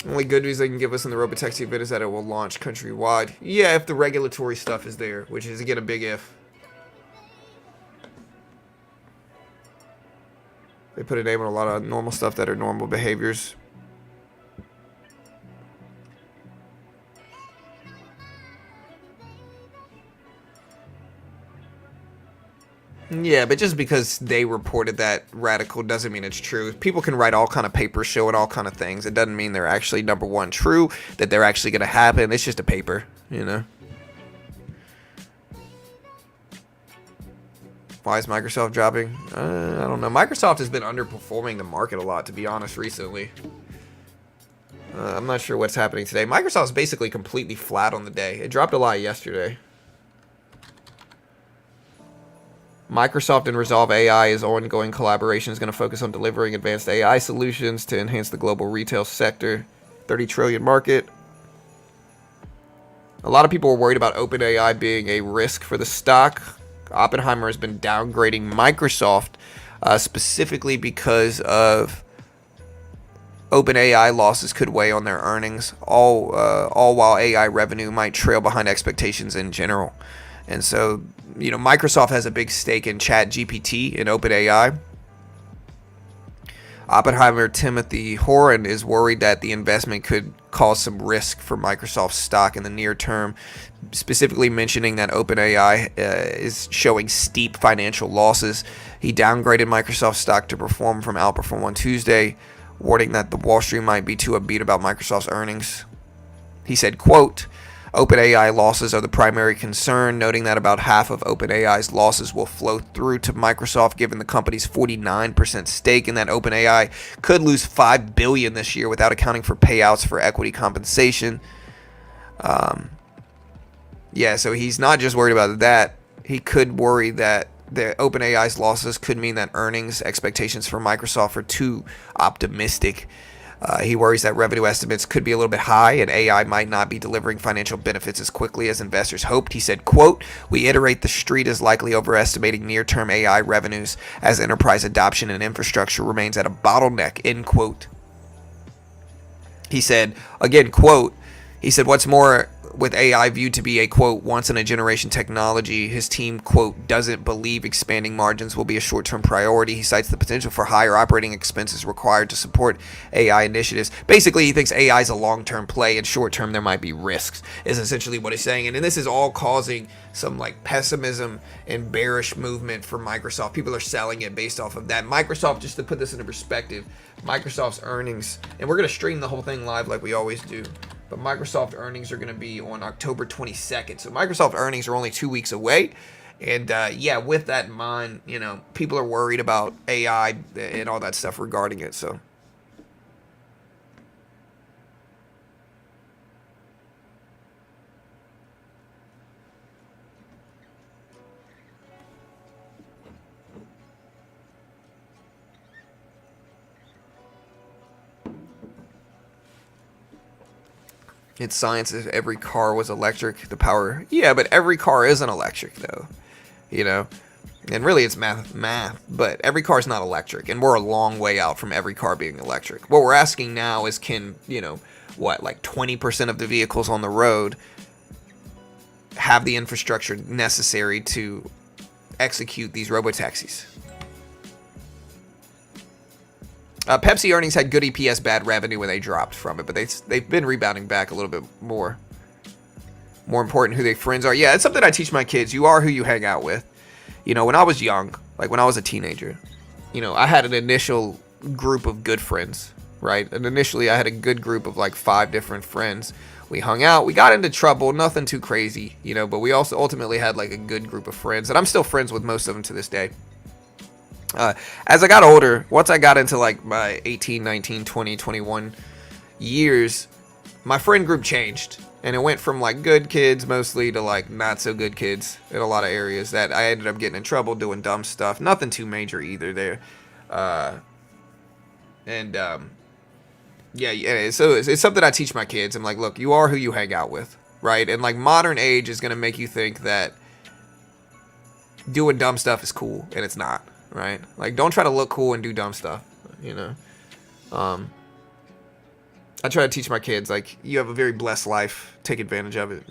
only good news they can give us in the robotaxi event is that it will launch countrywide. Yeah, if the regulatory stuff is there, which is, again, a big if. They put a name on a lot of normal stuff that are normal behaviors. Yeah, but just because they reported that radical doesn't mean it's true. People can write all kind of papers showing all kind of things. It doesn't mean they're actually, number one, true, that they're actually going to happen. It's just a paper, you know. Why is Microsoft dropping? I don't know. Microsoft has been underperforming the market a lot, to be honest, recently. I'm not sure what's happening today. Microsoft's basically completely flat on the day. It dropped a lot yesterday. Microsoft and Resolve AI's ongoing collaboration is going to focus on delivering advanced AI solutions to enhance the global retail sector. 30 trillion market. A lot of people were worried about OpenAI being a risk for the stock. Oppenheimer has been downgrading Microsoft specifically because of OpenAI losses could weigh on their earnings, all while AI revenue might trail behind expectations in general. And so, Microsoft has a big stake in ChatGPT and OpenAI. Oppenheimer Timothy Horan is worried that the investment could cause some risk for Microsoft stock in the near term, specifically mentioning that OpenAI is showing steep financial losses. He downgraded Microsoft stock to perform from outperform on Tuesday, warning that the Wall Street might be too upbeat about Microsoft's earnings. He said, quote, OpenAI losses are the primary concern, noting that about half of OpenAI's losses will flow through to Microsoft, given the company's 49% stake, and that OpenAI could lose $5 billion this year without accounting for payouts for equity compensation. So he's not just worried about that. He could worry that the OpenAI's losses could mean that earnings expectations for Microsoft are too optimistic. He worries that revenue estimates could be a little bit high and AI might not be delivering financial benefits as quickly as investors hoped. He said, quote, we iterate the street is likely overestimating near-term AI revenues as enterprise adoption and infrastructure remains at a bottleneck, end quote. He said, again, quote, he said, what's more, with AI viewed to be a, quote, once-in-a-generation technology, his team, quote, doesn't believe expanding margins will be a short-term priority. He cites the potential for higher operating expenses required to support AI initiatives. Basically, he thinks AI is a long-term play, and short-term there might be risks, is essentially what he's saying. And this is all causing some pessimism and bearish movement for Microsoft. People are selling it based off of that. Microsoft, just to put this into perspective, Microsoft's earnings, and we're going to stream the whole thing live like we always do, but Microsoft earnings are going to be on October 22nd. So Microsoft earnings are only 2 weeks away. And with that in mind, people are worried about AI and all that stuff regarding it. So it's science. If every car was electric, the power. Yeah, but every car isn't electric, though. And really it's math. But every car is not electric. And we're a long way out from every car being electric. What we're asking now is can, 20% of the vehicles on the road have the infrastructure necessary to execute these robo-taxis? Pepsi earnings had good EPS, bad revenue when they dropped from it, but they've been rebounding back a little bit more. More important, who their friends are. Yeah, it's something I teach my kids. You are who you hang out with. When I was young, when I was a teenager, I had an initial group of good friends, right? And initially I had a good group of 5 different friends. We hung out. We got into trouble. Nothing too crazy, but we also ultimately had a good group of friends. And I'm still friends with most of them to this day. As I got older, once I got into my 18, 19, 20, 21 years, my friend group changed. And it went from good kids mostly to not so good kids in a lot of areas that I ended up getting in trouble doing dumb stuff. Nothing too major either there. So it's something I teach my kids. I'm like, look, you are who you hang out with, right? And modern age is going to make you think that doing dumb stuff is cool, and it's not. Right? Don't try to look cool and do dumb stuff, I try to teach my kids, you have a very blessed life. Take advantage of it,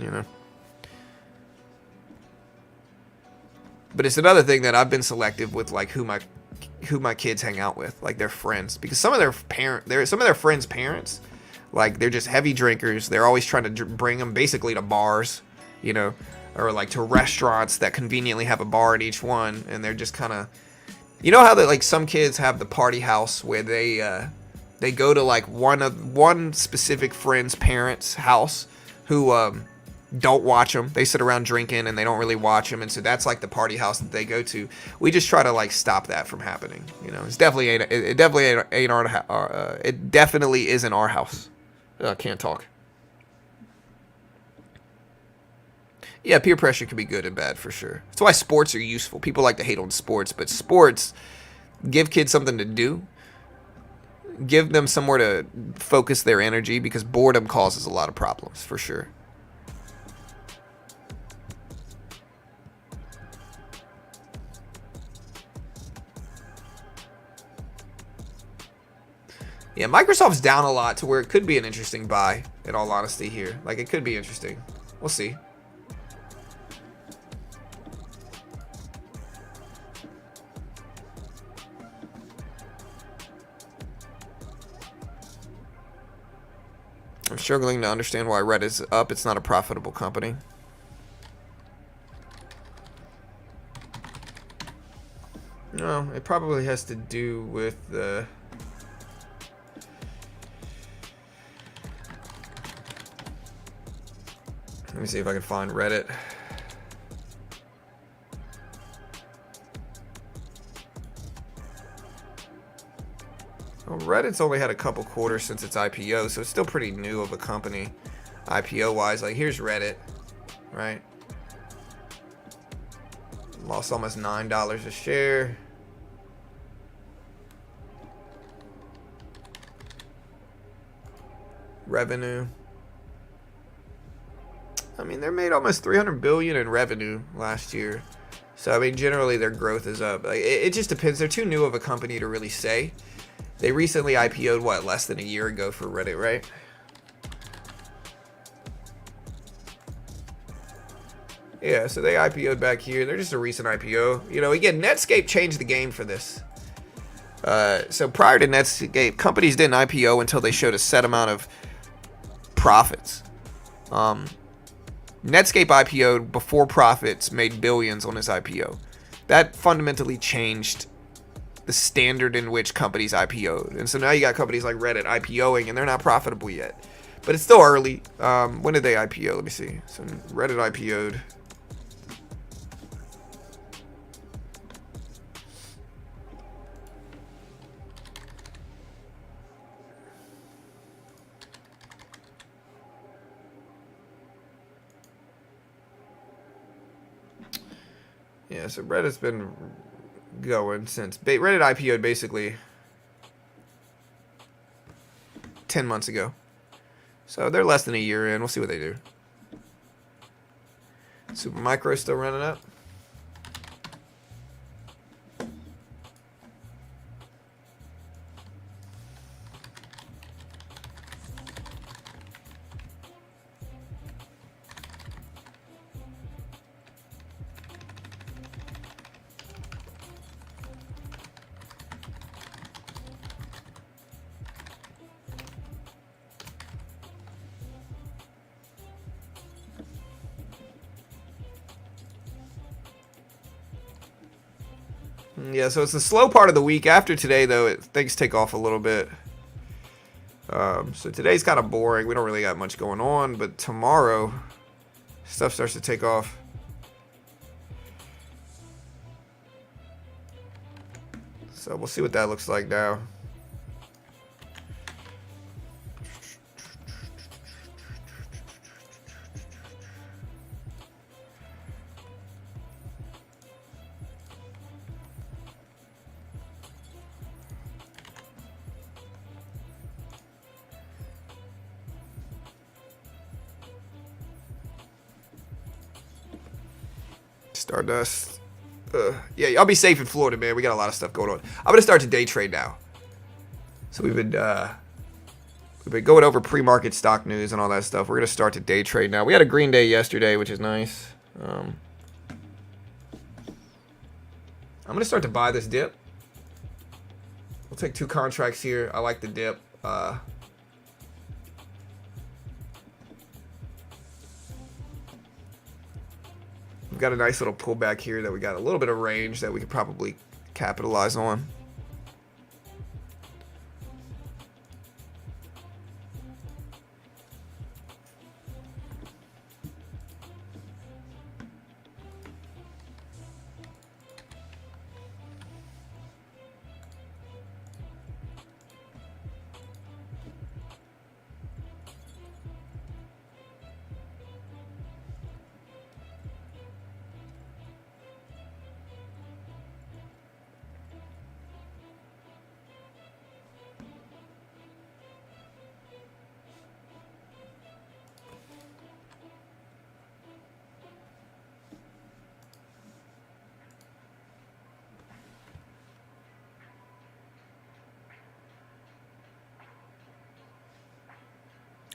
But it's another thing that I've been selective with, who my kids hang out with, their friends. Because some of their friends' parents, they're just heavy drinkers. They're always trying to bring them basically to bars, or to restaurants that conveniently have a bar at each one. And they're just kind of... how that some kids have the party house where they go to one specific friend's parents' house who don't watch them. They sit around drinking and they don't really watch them, and so that's the party house that they go to. We just try to stop that from happening. It definitely isn't our house. Can't talk. Yeah, peer pressure can be good and bad for sure. That's why sports are useful. People like to hate on sports, but sports give kids something to do. Give them somewhere to focus their energy because boredom causes a lot of problems for sure. Yeah, Microsoft's down a lot to where it could be an interesting buy, in all honesty here. Like, it could be interesting. We'll see. I'm struggling to understand why Red is up. It's not a profitable company. No, it probably has to do with the... Let me see if I can find Reddit. Well, Reddit's only had a couple quarters since its IPO, so it's still pretty new of a company, IPO-wise. Like, here's Reddit, right? Lost almost $9 a share. Revenue. I mean, they made almost $300 billion in revenue last year. So, I mean, generally their growth is up. Like, it just depends. They're too new of a company to really say. They recently IPO'd, what, less than a year ago for Reddit, right? Yeah, so they IPO'd back here. They're just a recent IPO. You know, again, Netscape changed the game for this. So prior to Netscape, companies didn't IPO until they showed a set amount of profits. Netscape IPO'd before profits made billions on its IPO. That fundamentally changed the standard in which companies IPO'd. And so now you got companies like Reddit IPOing, and they're not profitable yet. But it's still early. When did they IPO? Let me see. So Reddit IPO'd. Yeah, so Reddit's been going since Reddit IPO'd basically 10 months ago. So they're less than a year in. We'll see what they do. Supermicro's still running up. Yeah, so it's the slow part of the week. After today, though, things take off a little bit. So today's kind of boring. We don't really got much going on. But tomorrow, stuff starts to take off. So we'll see what that looks like now. Stardust. Yeah, y'all be safe in Florida, man. We got a lot of stuff going on. I'm gonna start to day trade now. So we've been going over pre-market stock news and all that stuff. We're gonna start to day trade now. We had a green day yesterday, which is nice. I'm gonna start to buy this dip. We'll take 2 contracts here. I like the dip. We've got a nice little pullback here that we got a little bit of range that we could probably capitalize on.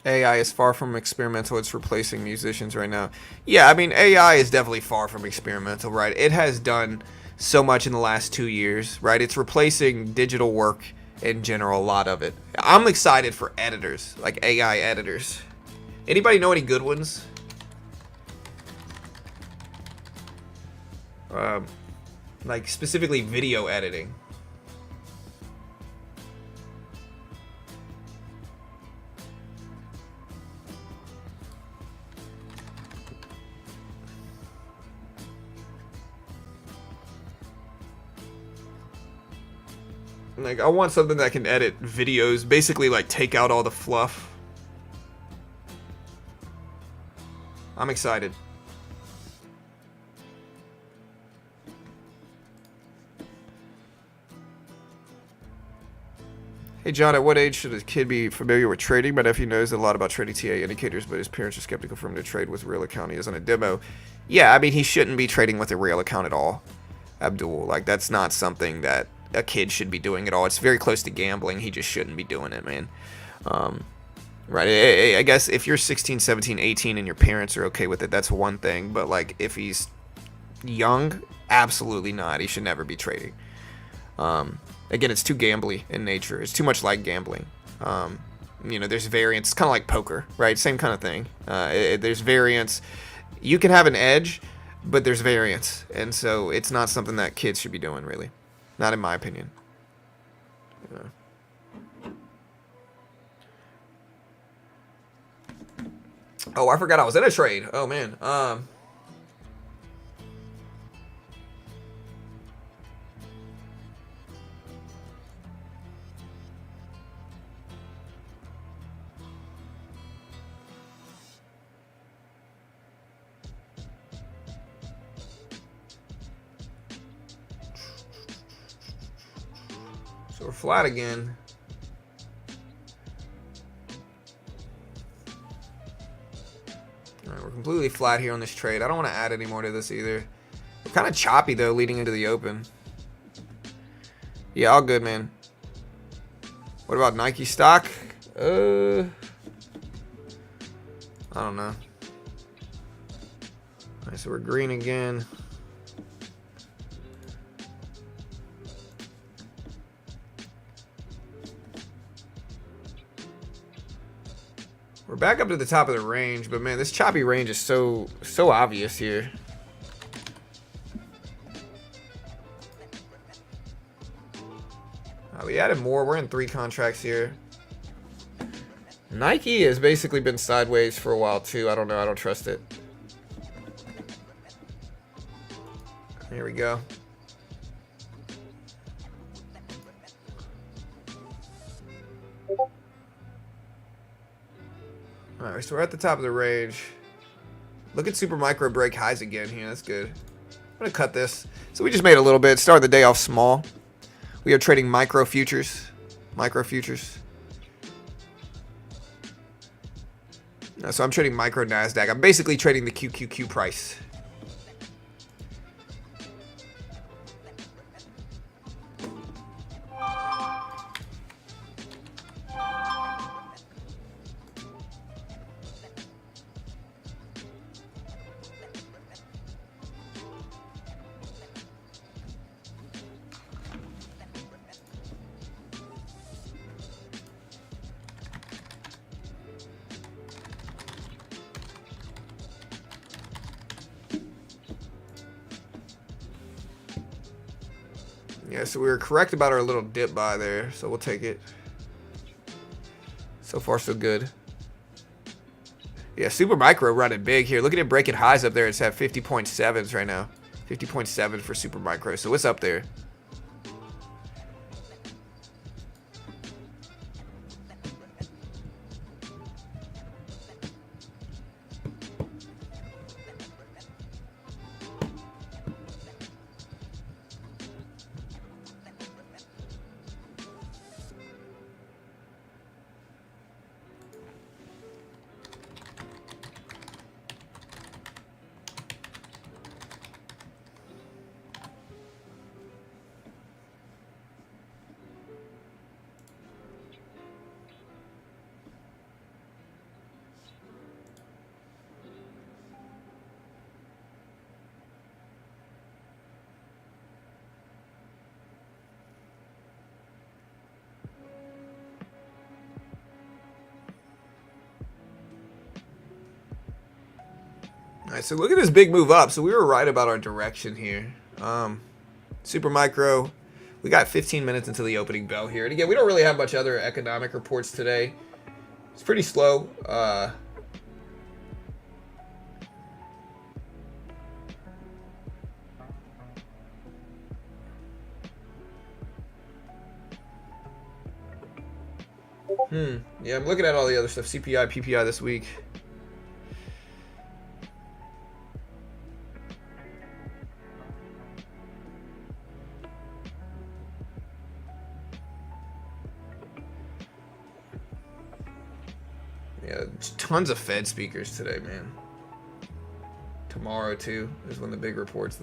AI is far from experimental. It's replacing musicians right now. Yeah, I mean, AI is definitely far from experimental, right? It has done so much in the last 2 years, right? It's replacing digital work in general, a lot of it. I'm excited for editors, like AI editors. Anybody know any good ones? Like specifically video editing. Like, I want something that can edit videos, basically like take out all the fluff. I'm excited. Hey John, at what age should a kid be familiar with trading? My nephew knows a lot about trading TA indicators, but his parents are skeptical for him to trade with real account. He is on a demo. Yeah, I mean, he shouldn't be trading with a real account at all, Abdul. Like, that's not something that a kid should be doing at all. It's very close to gambling. He just shouldn't be doing it, man. Right. I guess if you're 16, 17, 18 and your parents are okay with it, that's one thing. But, like, if he's young, absolutely not. He should never be trading. Again, it's too gambly in nature. It's too much like gambling. There's variance. It's kind of like poker, right? Same kind of thing. There's variance. You can have an edge, but there's variance. And so it's not something that kids should be doing, really. Not in my opinion. Oh, I forgot I was in a trade. Oh, man. So we're flat again. Alright, we're completely flat here on this trade. I don't want to add any more to this either. We're kind of choppy, though, leading into the open. Yeah, all good, man. What about Nike stock? I don't know. Alright, so we're green again. We're back up to the top of the range, but man, this choppy range is so obvious here. We added more. We're in 3 contracts here. Nike has basically been sideways for a while too. I don't know. I don't trust it. Here we go. Alright, so we're at the top of the range. Look at Super Micro break highs again here. That's good. I'm going to cut this. So we just made a little bit. Started the day off small. We are trading micro futures. Micro futures. So I'm trading micro NASDAQ. I'm basically trading the QQQ price. Yeah, so we were correct about our little dip buy there, so we'll take it. So far, so good. Yeah, Super Micro running big here. Look at it breaking highs up there. It's at 50.7s right now. 50.7 for Super Micro, so it's up there. All right, so look at this big move up. So we were right about our direction here. Super micro. We got 15 minutes until the opening bell here. And again, we don't really have much other economic reports today. It's pretty slow. Yeah, I'm looking at all the other stuff. CPI, PPI this week. Yeah, tons of Fed speakers today, man. Tomorrow, too, is when the big reports.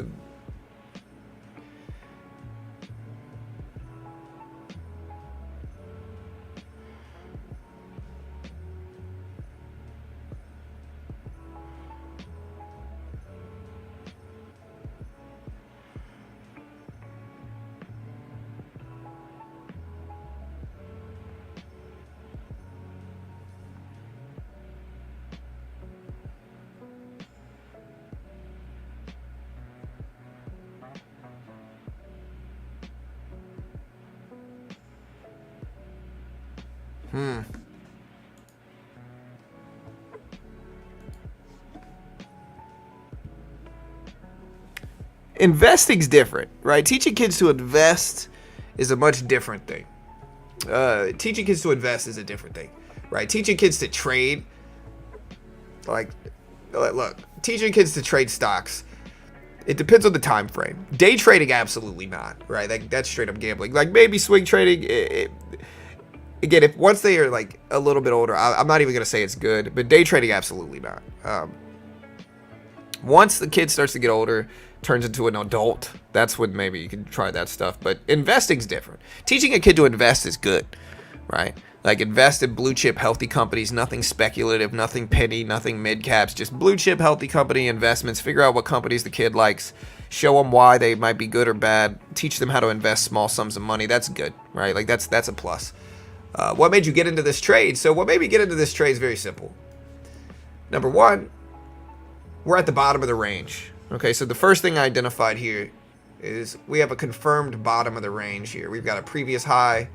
Investing's different, right? Teaching kids to invest is a much different thing. Teaching kids to invest is a different thing, right? Teaching kids to trade, like, look, teaching kids to trade stocks, it depends on the time frame. Day trading, absolutely not, right? That's straight up gambling. Like maybe swing trading. Again, if once they are like a little bit older, I'm not even gonna say it's good, but day trading, absolutely not. Once the kid starts to get older, turns into an adult, that's when maybe you can try that stuff. But investing's different. Teaching a kid to invest is good, right? Like invest in blue chip healthy companies, nothing speculative, nothing penny, nothing mid caps, just blue chip healthy company investments. Figure out what companies the kid likes, show them why they might be good or bad, teach them how to invest small sums of money. That's good, right? Like that's a plus. What made you get into this trade? So what made me get into this trade is very simple. Number one, we're at the bottom of the range. Okay, so the first thing I identified here is we have a confirmed bottom of the range here. We've got a previous high,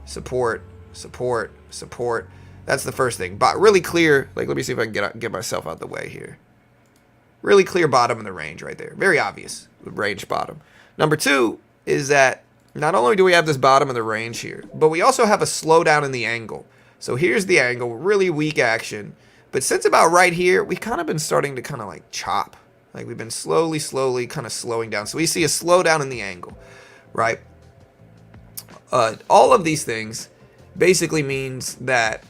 support, support, support. That's the first thing. But really clear, like let me see if I can get myself out the way here. Really clear bottom of the range right there. Very obvious range bottom. Number two is that not only do we have this bottom of the range here, but we also have a slowdown in the angle. So here's the angle, really weak action. But since about right here, we've kind of been starting to kind of like chop. Like we've been slowly kind of slowing down. So we see a slowdown in the angle, right? All of these things basically means that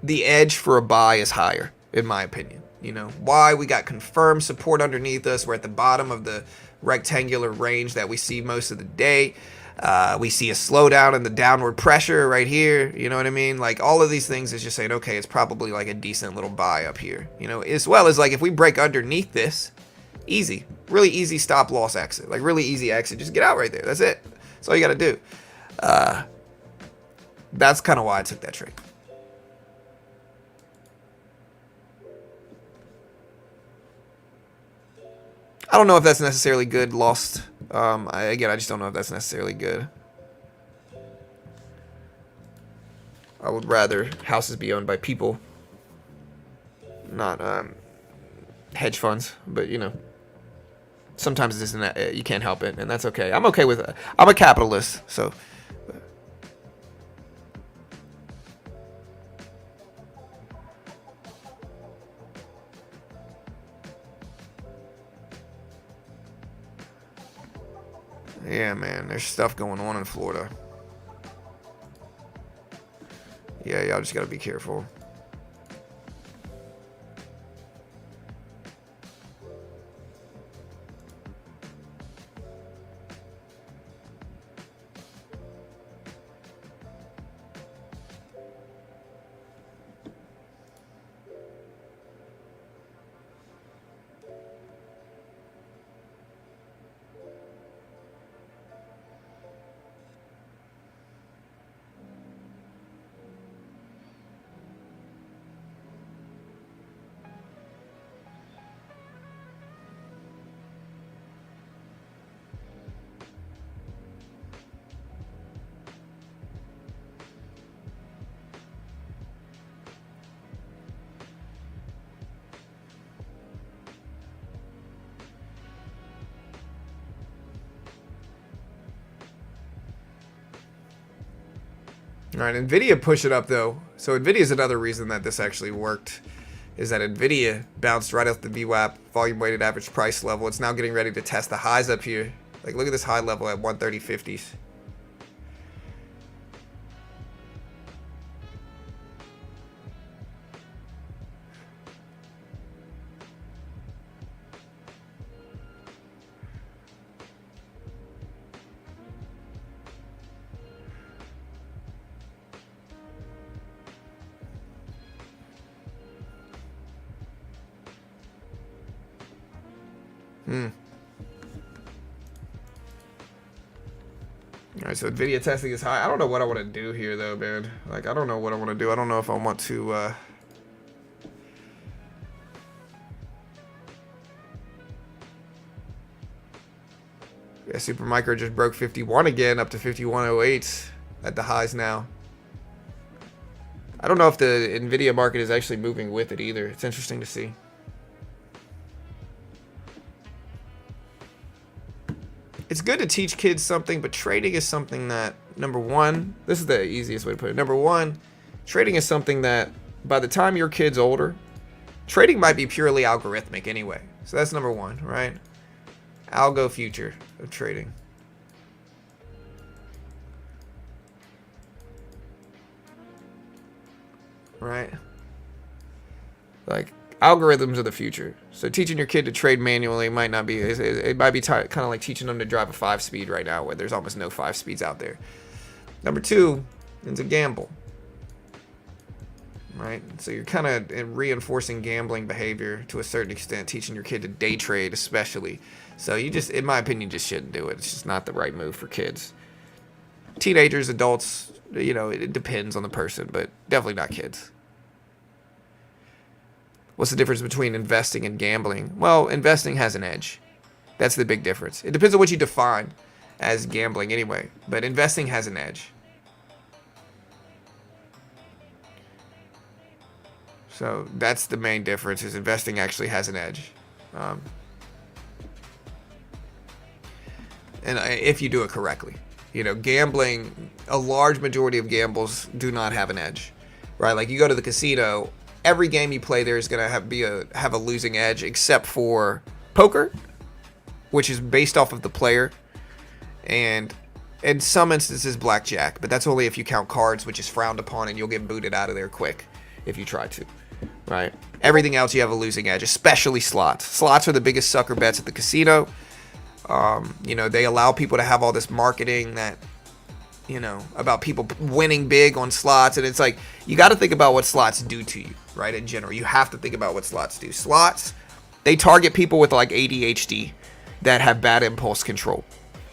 the edge for a buy is higher, in my opinion. You know, why we got confirmed support underneath us. We're at the bottom of the rectangular range that we see most of the day. We see a slowdown in the downward pressure right here. You know what I mean? Like all of these things is just saying, okay, it's probably like a decent little buy up here. You know, as well as like if we break underneath this, easy, really easy stop loss exit, like really easy exit. Just get out right there. That's it. That's all you got to do. That's kind of why I took that trade. I don't know if that's necessarily good. Lost. I just don't know if that's necessarily good. I would rather houses be owned by people, not hedge funds. But you know, sometimes it isn't. You can't help it, and that's okay. I'm okay with it. I'm a capitalist, so. Yeah, man, there's stuff going on in Florida. Yeah, y'all just gotta be careful. All right, Nvidia push it up though. So Nvidia is another reason that this actually worked, is that Nvidia bounced right off the VWAP, volume weighted average price level. It's now getting ready to test the highs up here. Like, look at this high level at 130.50s. Alright, so Nvidia testing is high. I don't know what I want to do here, though, man. Like, I don't know what I want to do. I don't know if I want to, yeah, Supermicro just broke 51 again, up to 51.08 at the highs now. I don't know if the Nvidia market is actually moving with it either. It's interesting to see. It's good to teach kids something, but trading is something that, number one, this is the easiest way to put it. Number one, trading is something that by the time your kid's older, trading might be purely algorithmic anyway. So that's number one, right? Algo future of trading. Right? Like, algorithms are the future. So teaching your kid to trade manually might not be, it might be kind of like teaching them to drive a 5-speed right now, where there's almost no 5-speeds out there. Number two, it's a gamble. Right? So you're kind of reinforcing gambling behavior to a certain extent, teaching your kid to day trade especially. So you just, in my opinion, just shouldn't do it. It's just not the right move for kids. Teenagers, adults, you know, it depends on the person, but definitely not kids. What's the difference between investing and gambling? Well, investing has an edge. That's the big difference. It depends on what you define as gambling anyway, but investing has an edge. So that's the main difference, is investing actually has an edge. And if you do it correctly. You know, gambling, a large majority of gambles do not have an edge, right? Like, you go to the casino, every game you play there is going to have a losing edge, except for poker, which is based off of the player, and in some instances blackjack, but that's only if you count cards, which is frowned upon, and you'll get booted out of there quick if you try to, right? Everything else you have a losing edge, especially slots. Slots are the biggest sucker bets at the casino. You know, they allow people to have all this marketing that, you know, about people winning big on slots. And it's like, you got to think about what slots do to you, right? In general, you have to think about what slots do. Slots, they target people with like ADHD that have bad impulse control.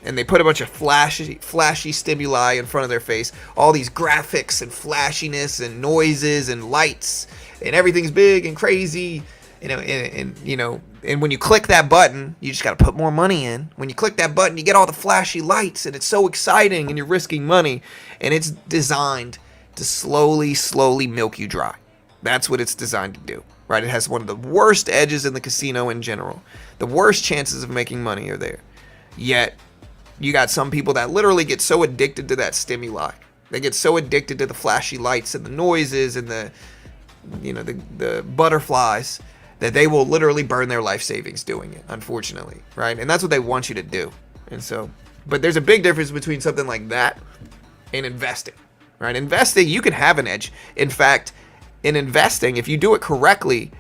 And they put a bunch of flashy stimuli in front of their face. All these graphics and flashiness and noises and lights. And everything's big and crazy. You know, and when you click that button, you just got to put more money in. When you click that button, you get all the flashy lights, and it's so exciting, and you're risking money. And it's designed to slowly milk you dry. That's what it's designed to do, right? It has one of the worst edges in the casino in general. The worst chances of making money are there. Yet, you got some people that literally get so addicted to that stimuli. They get so addicted to the flashy lights and the noises and the, you know, the butterflies, that they will literally burn their life savings doing it, unfortunately, right? And that's what they want you to do. And so, but there's a big difference between something like that and investing, right? Investing, you can have an edge. In fact, in investing, if you do it correctly,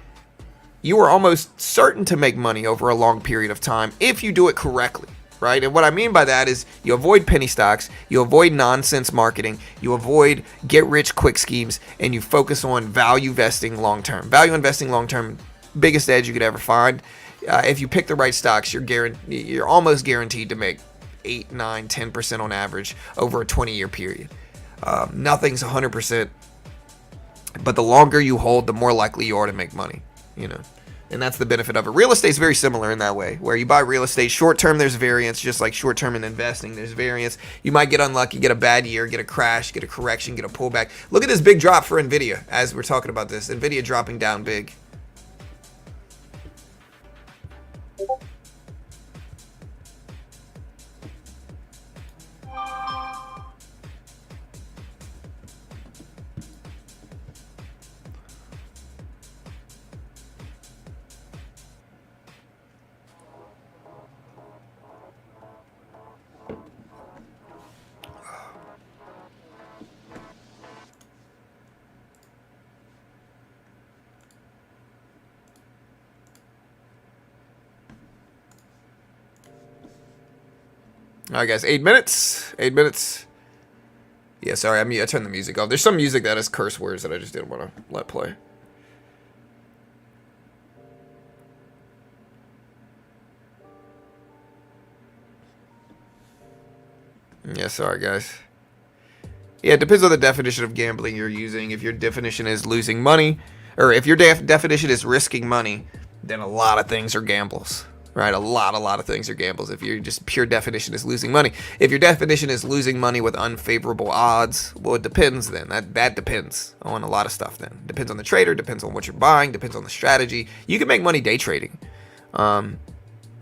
you are almost certain to make money over a long period of time if you do it correctly, right? And what I mean by that is you avoid penny stocks, you avoid nonsense marketing, you avoid get-rich-quick schemes, and you focus on value investing long-term. Value investing long-term, biggest edge you could ever find. If you pick the right stocks, you're almost guaranteed to make 8, 9, 10% on average over a 20-year period. Nothing's 100%, but the longer you hold, the more likely you are to make money, you know. And that's the benefit of it. Real estate is very similar in that way, where you buy real estate, short-term there's variance, just like short-term in investing there's variance. You might get unlucky, get a bad year, get a crash, get a correction, get a pullback. Look at this big drop for Nvidia as we're talking about this. Nvidia dropping down big. All right, guys, 8 minutes. 8 minutes. Yeah, sorry, I turned the music off. There's some music that has curse words that I just didn't want to let play. Yeah, sorry, guys. Yeah, it depends on the definition of gambling you're using. If your definition is losing money, or if your definition is risking money, then a lot of things are gambles, right? A lot of things are gambles. If your just pure definition is losing money, if your definition is losing money with unfavorable odds, well, it depends. Then that depends on a lot of stuff. Then depends on the trader, depends on what you're buying, depends on the strategy. You can make money day trading. You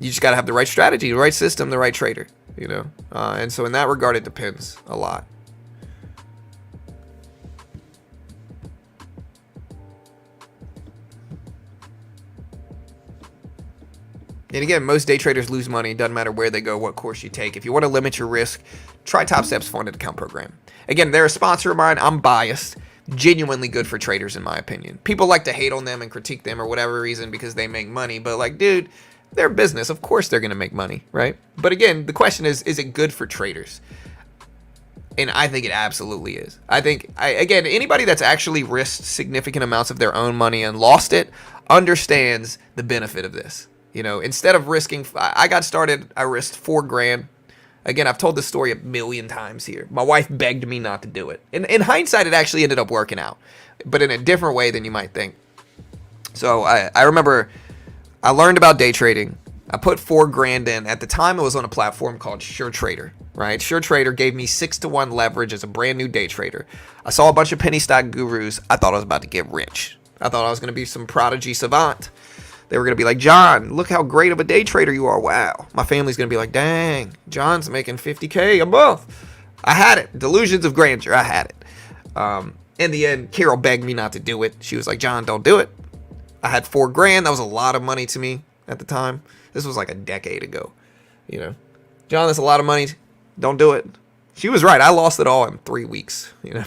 just gotta have the right strategy, the right system, the right trader. You know, and so in that regard, it depends a lot. And again, most day traders lose money. It doesn't matter where they go, what course you take. If you want to limit your risk, try TopStep's funded account program. Again, they're a sponsor of mine. I'm biased. Genuinely good for traders, in my opinion. People like to hate on them and critique them or whatever reason because they make money. But like, dude, they're a business. Of course they're going to make money, right? But again, the question is it good for traders? And I think it absolutely is. I think, again, anybody that's actually risked significant amounts of their own money and lost it understands the benefit of this. You know, instead of risking, I got started, I risked $4,000. Again, I've told this story a million times here. My wife begged me not to do it. In hindsight, it actually ended up working out, but in a different way than you might think. So I remember I learned about day trading. I put $4,000 in. At the time, it was on a platform called SureTrader, right? SureTrader gave me 6-to-1 leverage as a brand new day trader. I saw a bunch of penny stock gurus. I thought I was about to get rich. I thought I was going to be some prodigy savant. They were going to be like, John, look how great of a day trader you are. Wow. My family's going to be like, dang, John's making $50K a month. I had it. Delusions of grandeur. I had it. In the end, Carol begged me not to do it. She was like, John, don't do it. I had $4,000. That was a lot of money to me at the time. This was like a decade ago. You know, John, that's a lot of money. Don't do it. She was right. I lost it all in 3 weeks, you know.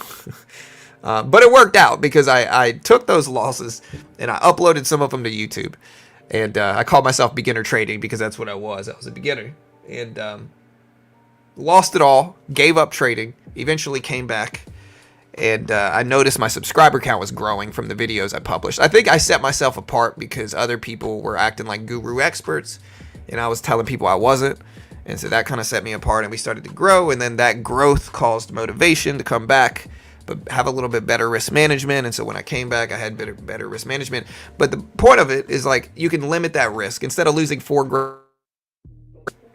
But it worked out because I took those losses and I uploaded some of them to YouTube. And I called myself beginner trading because that's what I was. I was a beginner. And lost it all, gave up trading, eventually came back. And I noticed my subscriber count was growing from the videos I published. I think I set myself apart because other people were acting like guru experts. And I was telling people I wasn't. And so that kind of set me apart and we started to grow. And then that growth caused motivation to come back, but have a little bit better risk management. And so when I came back, I had better risk management. But the point of it is like you can limit that risk. Instead of losing $4,000,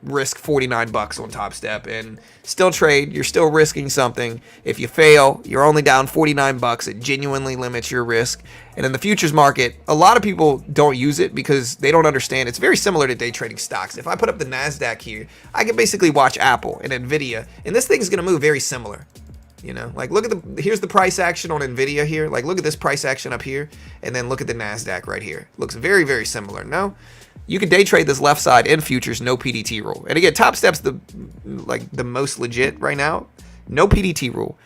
risk 49 bucks on topstep and still trade. You're still risking something. If you fail, you're only down 49 bucks. It genuinely limits your risk. And in the futures market, a lot of people don't use it because they don't understand. It's very similar to day trading stocks. If I put up the NASDAQ here, I can basically watch Apple and Nvidia, and this thing is going to move very similar. You know, like look at here's the price action on Nvidia here. Like look at this price action up here, and then look at the NASDAQ right here. Looks very, very similar. No, you can day trade this left side in futures, no PDT rule. And again, TopStep's the most legit right now. No PDT rule,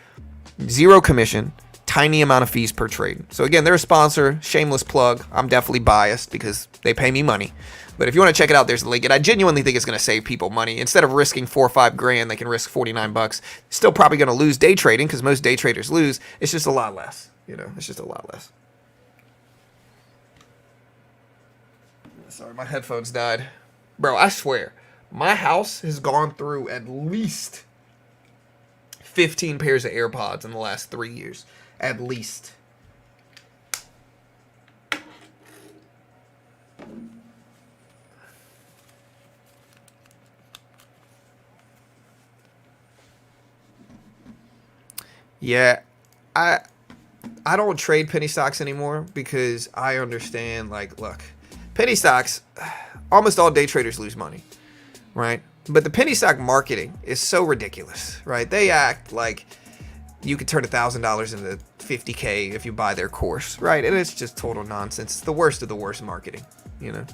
0 commission, tiny amount of fees per trade. So again, they're a sponsor, shameless plug. I'm definitely biased because they pay me money. But if you want to check it out, there's the link. And I genuinely think it's going to save people money. Instead of risking $4 or $5,000, they can risk 49 bucks. Still probably going to lose day trading because most day traders lose. It's just a lot less. You know, it's just a lot less. Sorry, my headphones died. Bro, I swear, my house has gone through at least 15 pairs of AirPods in the last 3 years. At least. Yeah, I don't trade penny stocks anymore because I understand, like, look, penny stocks, almost all day traders lose money, right? But the penny stock marketing is so ridiculous, right? They act like you could turn $1,000 into $50K if you buy their course, right? And it's just total nonsense. It's the worst of the worst marketing, you know?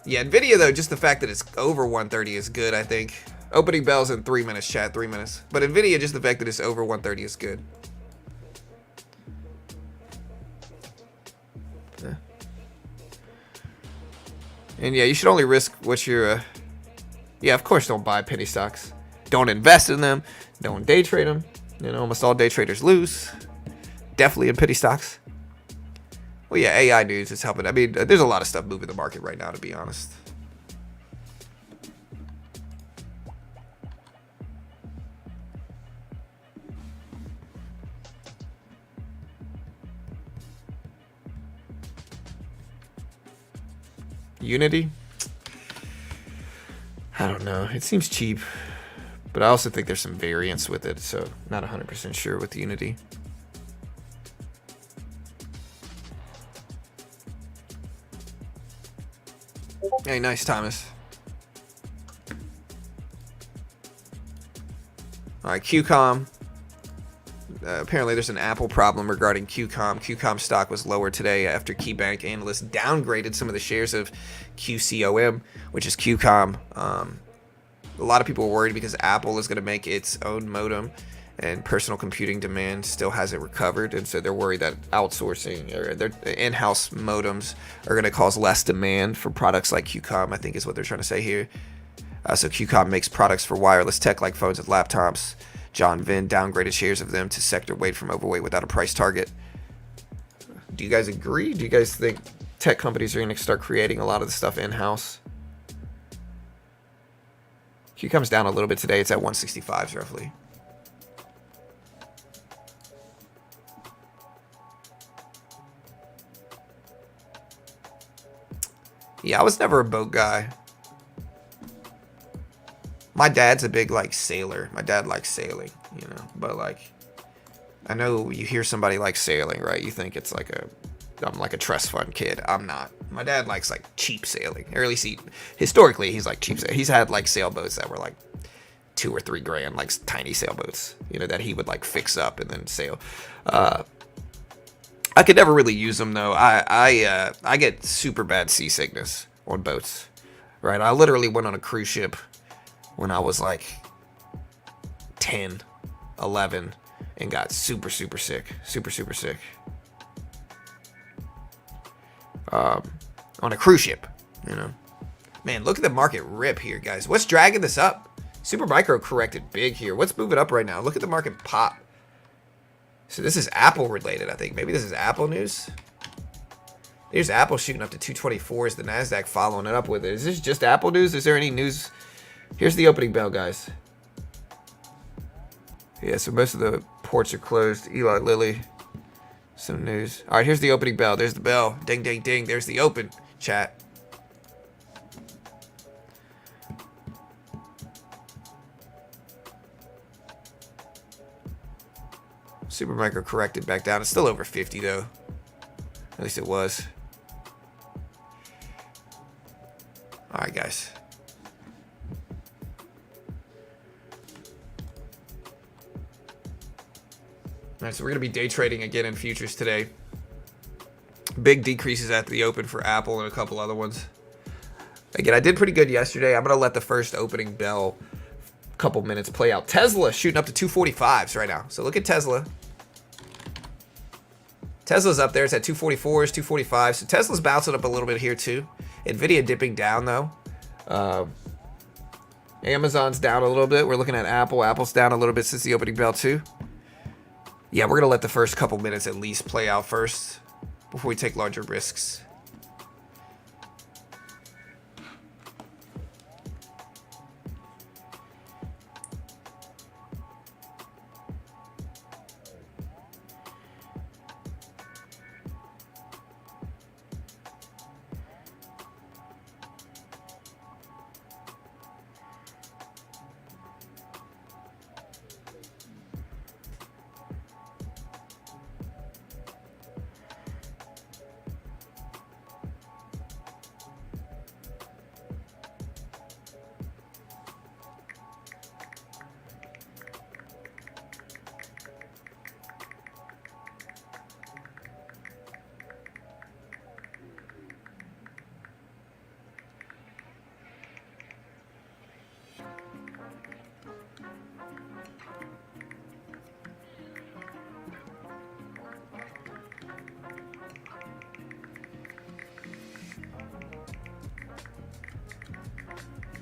Yeah, Nvidia, though, just the fact that it's over 130 is good, I think. Opening bells in 3 minutes, chat, 3 minutes. But Nvidia, just the fact that it's over 130 is good. Yeah. And yeah, you should only risk what you're Yeah, of course, don't buy penny stocks. Don't invest in them. Don't day trade them. You know, almost all day traders lose. Definitely in penny stocks. Well, yeah, AI news is helping. I mean, there's a lot of stuff moving the market right now, to be honest. Unity? I don't know. It seems cheap. But I also think there's some variance with it, so not 100% sure with Unity. Hey, nice, Thomas. All right, QCOM. Apparently, there's an Apple problem regarding QCOM. QCOM stock was lower today after KeyBank analysts downgraded some of the shares of QCOM, which is QCOM. A lot of people are worried because Apple is going to make its own modem, and personal computing demand still hasn't recovered, and so they're worried that outsourcing or their in-house modems are going to cause less demand for products like QCOM, I think is what they're trying to say here. So QCOM makes products for wireless tech like phones and laptops. John Vin downgraded shares of them to sector weight from overweight without a price target. Do you guys agree? Do you guys think tech companies are going to start creating a lot of the stuff in-house? Q comes down a little bit today. It's at 165s roughly. Yeah, I was never a boat guy. My dad's a big, like, sailor. My dad likes sailing, you know. But, like, I know you hear somebody like sailing, right? You think it's like I'm like a trust fund kid. I'm not. My dad likes, like, cheap sailing. Or at least historically, he's like cheap sailing. He's had, like, sailboats that were, like, $2 or $3 grand, like, tiny sailboats, you know, that he would, like, fix up and then sail. I could never really use them, though. I get super bad seasickness on boats, right? I literally went on a cruise ship when I was like 10, 11, and got super sick. Super sick. On a cruise ship, you know. Man, look at the market rip here, guys. What's dragging this up? Super Micro corrected big here. What's moving up right now? Look at the market pop. So this is Apple related, I think. Maybe this is Apple news. Here's Apple shooting up to 224. Is the NASDAQ following it up with it? Is this just Apple news? Is there any news? Here's the opening bell, guys. Yeah, so most of the ports are closed. Eli Lilly. Some news. All right, here's the opening bell. There's the bell. Ding, ding, ding. There's the open chat. Supermicro corrected back down. It's still over 50, though. At least it was. All right, guys. All right, so we're going to be day trading again in futures today. Big decreases at the open for Apple and a couple other ones. Again, I did pretty good yesterday. I'm going to let the first opening bell couple minutes play out. Tesla shooting up to 245s right now. So look at Tesla. Tesla's up there. It's at 244s, 245s. So Tesla's bouncing up a little bit here too. Nvidia dipping down though. Amazon's down a little bit. We're looking at Apple. Apple's down a little bit since the opening bell too. Yeah, we're going to let the first couple minutes at least play out first before we take larger risks.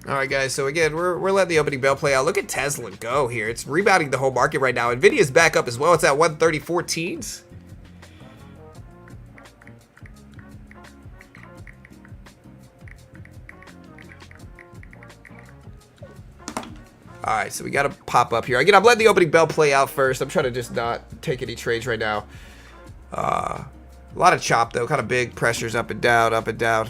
All right, guys. So again, we're letting the opening bell play out. Look at Tesla go here. It's rebounding the whole market right now. Nvidia's back up as well. It's at 130.14s. All right, so we got to pop up here. Again, I'm letting the opening bell play out first. I'm trying to just not take any trades right now. A lot of chop, though. Kind of big pressures up and down, up and down.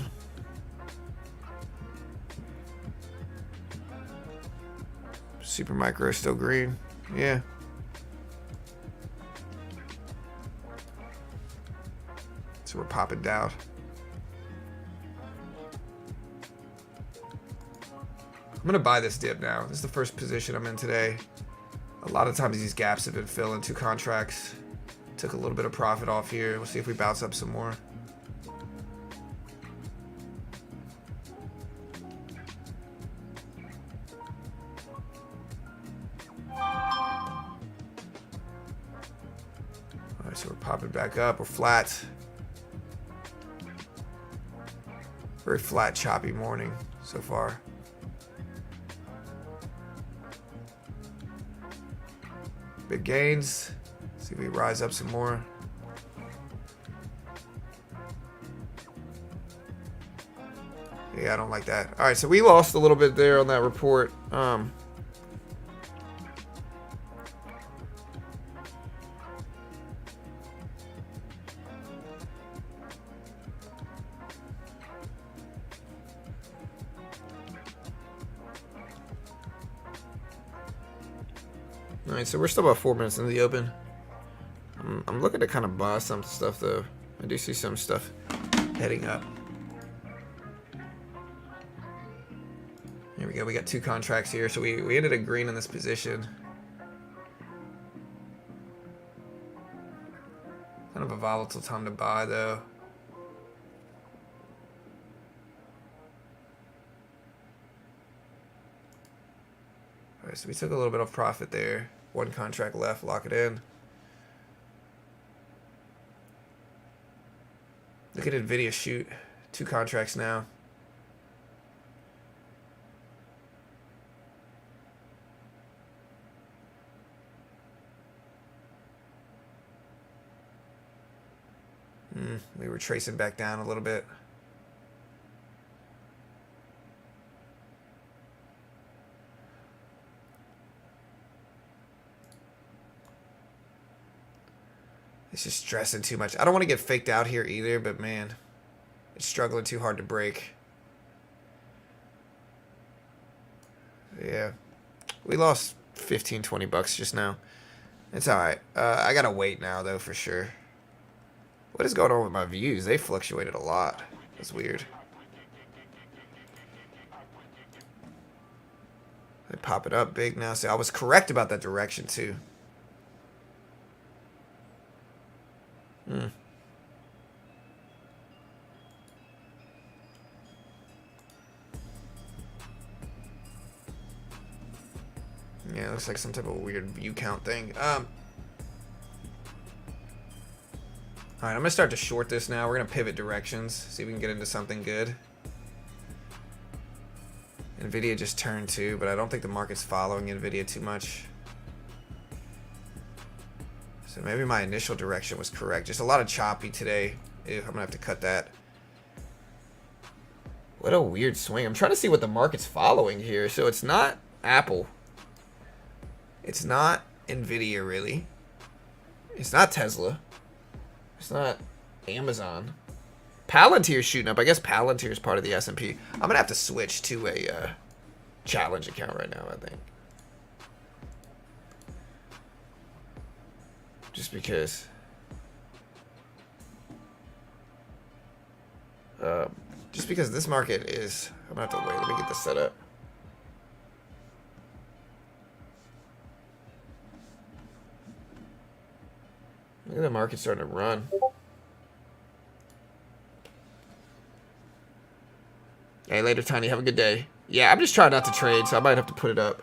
Super micro is still green. Yeah. So we're popping down. I'm going to buy this dip now. This is the first position I'm in today. A lot of times these gaps have been filling 2 contracts. Took a little bit of profit off here. We'll see if we bounce up some more. Alright, so we're popping back up. We're flat. Very flat, choppy morning so far. Big gains. See if we rise up some more. Yeah, I don't like that. All right, so we lost a little bit there on that report. All right, so we're still about 4 minutes into the open. I'm looking to kind of buy some stuff, though. I do see some stuff heading up. Here we go. We got 2 contracts here. So we ended at green in this position. Kind of a volatile time to buy, though. All right, so we took a little bit of profit there. 1 contract left. Lock it in. Look at Nvidia shoot. 2 contracts now. We were tracing back down a little bit. It's just stressing too much. I don't want to get faked out here either, but man, it's struggling too hard to break. Yeah. We lost 15, 20 bucks just now. It's alright. I gotta wait now, though, for sure. What is going on with my views? They fluctuated a lot. That's weird. They pop it up big now. See, I was correct about that direction, too. Yeah, it looks like some type of weird view count thing. Alright, I'm going to start to short this now. We're going to pivot directions. See if we can get into something good. Nvidia just turned too, but I don't think the market's following Nvidia too much. So maybe my initial direction was correct. Just a lot of choppy today. Ew, I'm going to have to cut that. What a weird swing. I'm trying to see what the market's following here. So it's not Apple. It's not Nvidia, really. It's not Tesla. It's not Amazon. Palantir's shooting up. I guess Palantir's part of the S&P. I'm going to have to switch to a challenge account right now, I think. Just because. Just because this market is... I'm going to have to wait. Let me get this set up. Look at the market starting to run. Hey, later, Tiny. Have a good day. Yeah, I'm just trying not to trade, so I might have to put it up.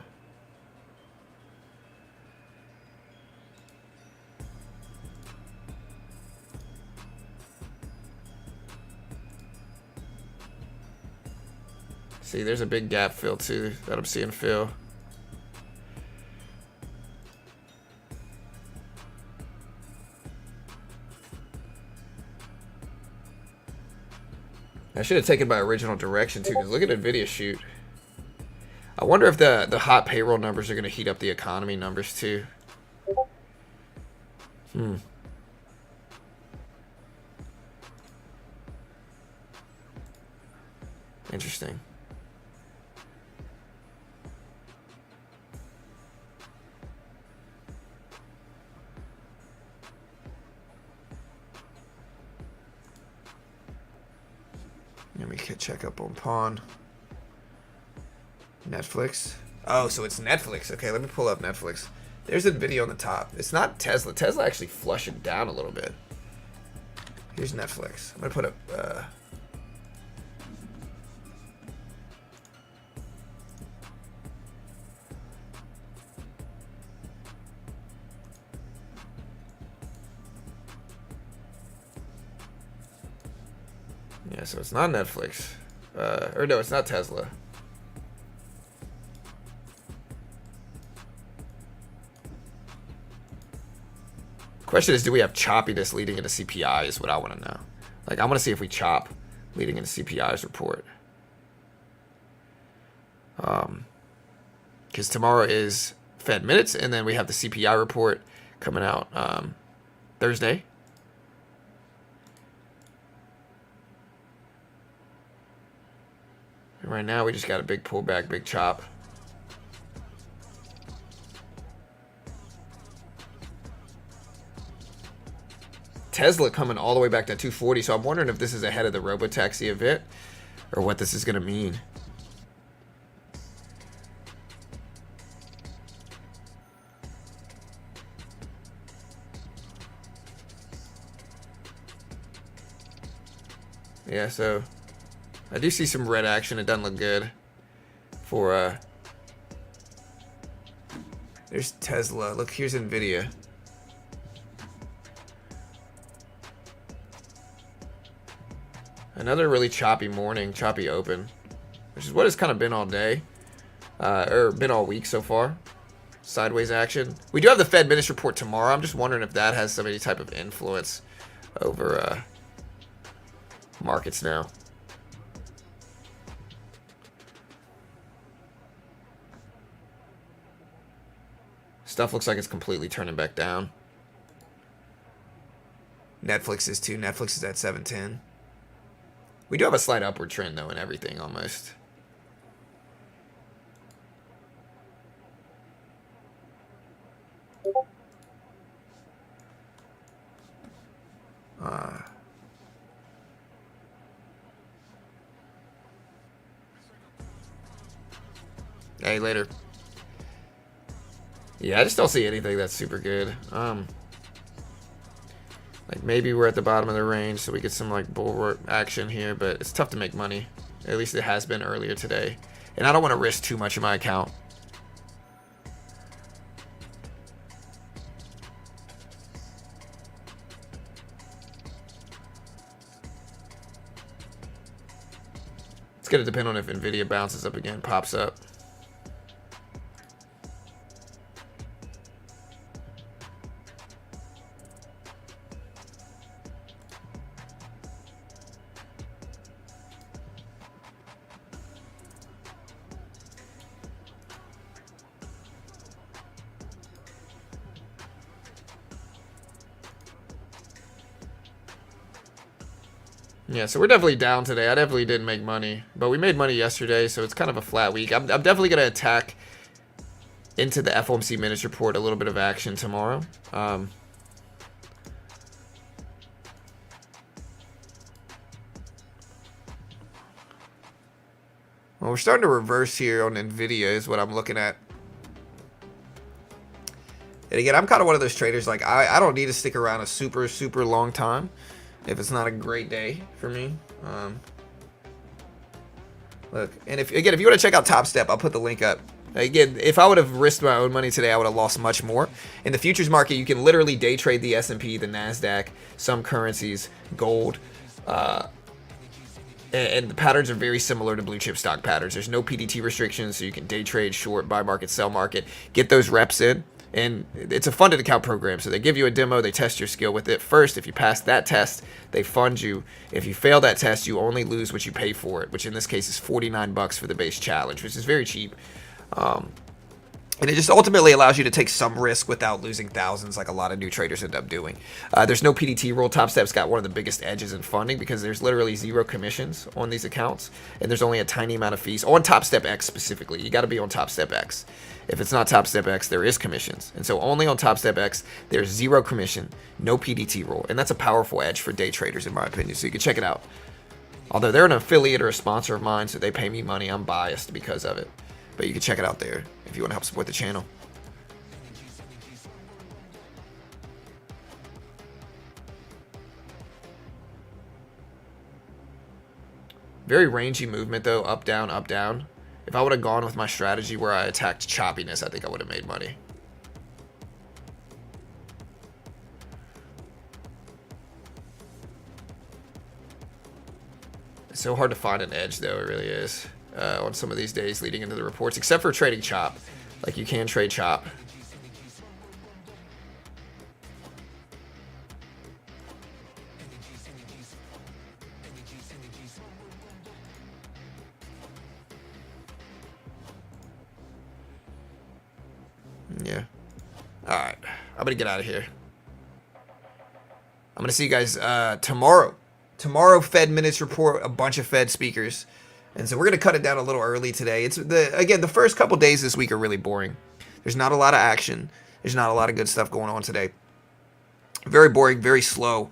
See, there's a big gap fill too that I'm seeing fill. I should have taken my original direction too, because look at Nvidia shoot. I wonder if the hot payroll numbers are going to heat up the economy numbers too. Interesting. Let me check up on Pawn. Netflix. Oh, so it's Netflix. Okay, let me pull up Netflix. There's a video on the top. It's not Tesla. Tesla actually flushed it down a little bit. Here's Netflix. I'm gonna put up. Yeah, so it's not Netflix. Or no, it's not Tesla. Question is, do we have choppiness leading into CPI is what I want to know. Like, I want to see if we chop leading into CPI's report. Because tomorrow is Fed minutes, and then we have the CPI report coming out Thursday. And right now, we just got a big pullback, big chop. Tesla coming all the way back to 240, so I'm wondering if this is ahead of the robo-taxi event or what this is going to mean. Yeah, so I do see some red action. It doesn't look good for there's Tesla. Look, here's Nvidia. Another really choppy morning, choppy open, which is what it's kind of been all day, or been all week so far. Sideways action. We do have the Fed minutes report tomorrow. I'm just wondering if that has any type of influence over markets now. Stuff looks like it's completely turning back down. Netflix is too. Netflix is at 710. We do have a slight upward trend, though, in everything, almost. Hey, later. Yeah, I just don't see anything that's super good. Like, maybe we're at the bottom of the range, so we get some, like, bulwark action here, but it's tough to make money. At least it has been earlier today. And I don't want to risk too much in my account. It's going to depend on if Nvidia bounces up again, pops up. Yeah, so we're definitely down today. I definitely didn't make money, but we made money yesterday, so it's kind of a flat week. I'm definitely going to attack into the FOMC minutes report, a little bit of action tomorrow. Well, we're starting to reverse here on Nvidia is what I'm looking at. And again, I'm kind of one of those traders, like, I don't need to stick around a super, super long time if it's not a great day for me. Look, and if you want to check out Topstep, I'll put the link up. Again, if I would have risked my own money today, I would have lost much more. In the futures market, you can literally day trade the S&P, the NASDAQ, some currencies, gold, And the patterns are very similar to blue chip stock patterns. There's no PDT restrictions, so you can day trade, short, buy market, sell market, get those reps in. And it's a funded account program, so they give you a demo, they test your skill with it first. If you pass that test, they fund you. If you fail that test, you only lose what you pay for it, which in this case is $49 for the base challenge, which is very cheap. And it just ultimately allows you to take some risk without losing thousands like a lot of new traders end up doing. There's no PDT rule. TopStep's got one of the biggest edges in funding because there's literally 0 commissions on these accounts, and there's only a tiny amount of fees. On TopStep X specifically, you got to be on TopStep X. If it's not TopStep X, there is commissions. And so only on TopStep X, there's 0 commission, no PDT rule. And that's a powerful edge for day traders, in my opinion. So you can check it out. Although they're an affiliate or a sponsor of mine, so they pay me money. I'm biased because of it. But you can check it out there if you want to help support the channel. Very rangy movement though, up, down, up, down. If I would have gone with my strategy where I attacked choppiness, I think I would have made money. It's so hard to find an edge though, it really is. On some of these days leading into the reports, except for trading chop. Like you can trade chop. Yeah. Alright. I'm gonna get out of here. I'm gonna see you guys tomorrow. Tomorrow, Fed minutes report, a bunch of Fed speakers. And so we're going to cut it down a little early today. It's again, the first couple days this week are really boring. There's not a lot of action. There's not a lot of good stuff going on today. Very boring, very slow.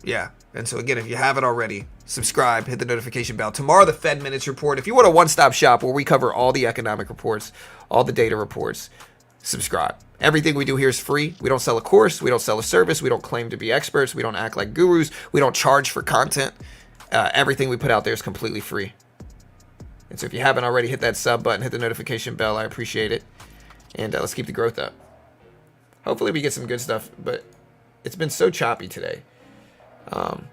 Yeah. And so again, if you haven't already, subscribe, hit the notification bell. Tomorrow, the Fed minutes report. If you want a one-stop shop where we cover all the economic reports, all the data reports, subscribe. Everything we do here is free. We don't sell a course. We don't sell a service. We don't claim to be experts. We don't act like gurus. We don't charge for content. Everything we put out there is completely free. And so if you haven't already, hit that sub button, hit the notification bell. I appreciate it. And let's keep the growth up. Hopefully we get some good stuff, but it's been so choppy today. I'll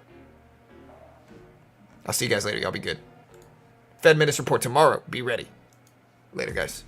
see you guys later. Y'all be good. Fed minutes report tomorrow. Be ready. Later, guys.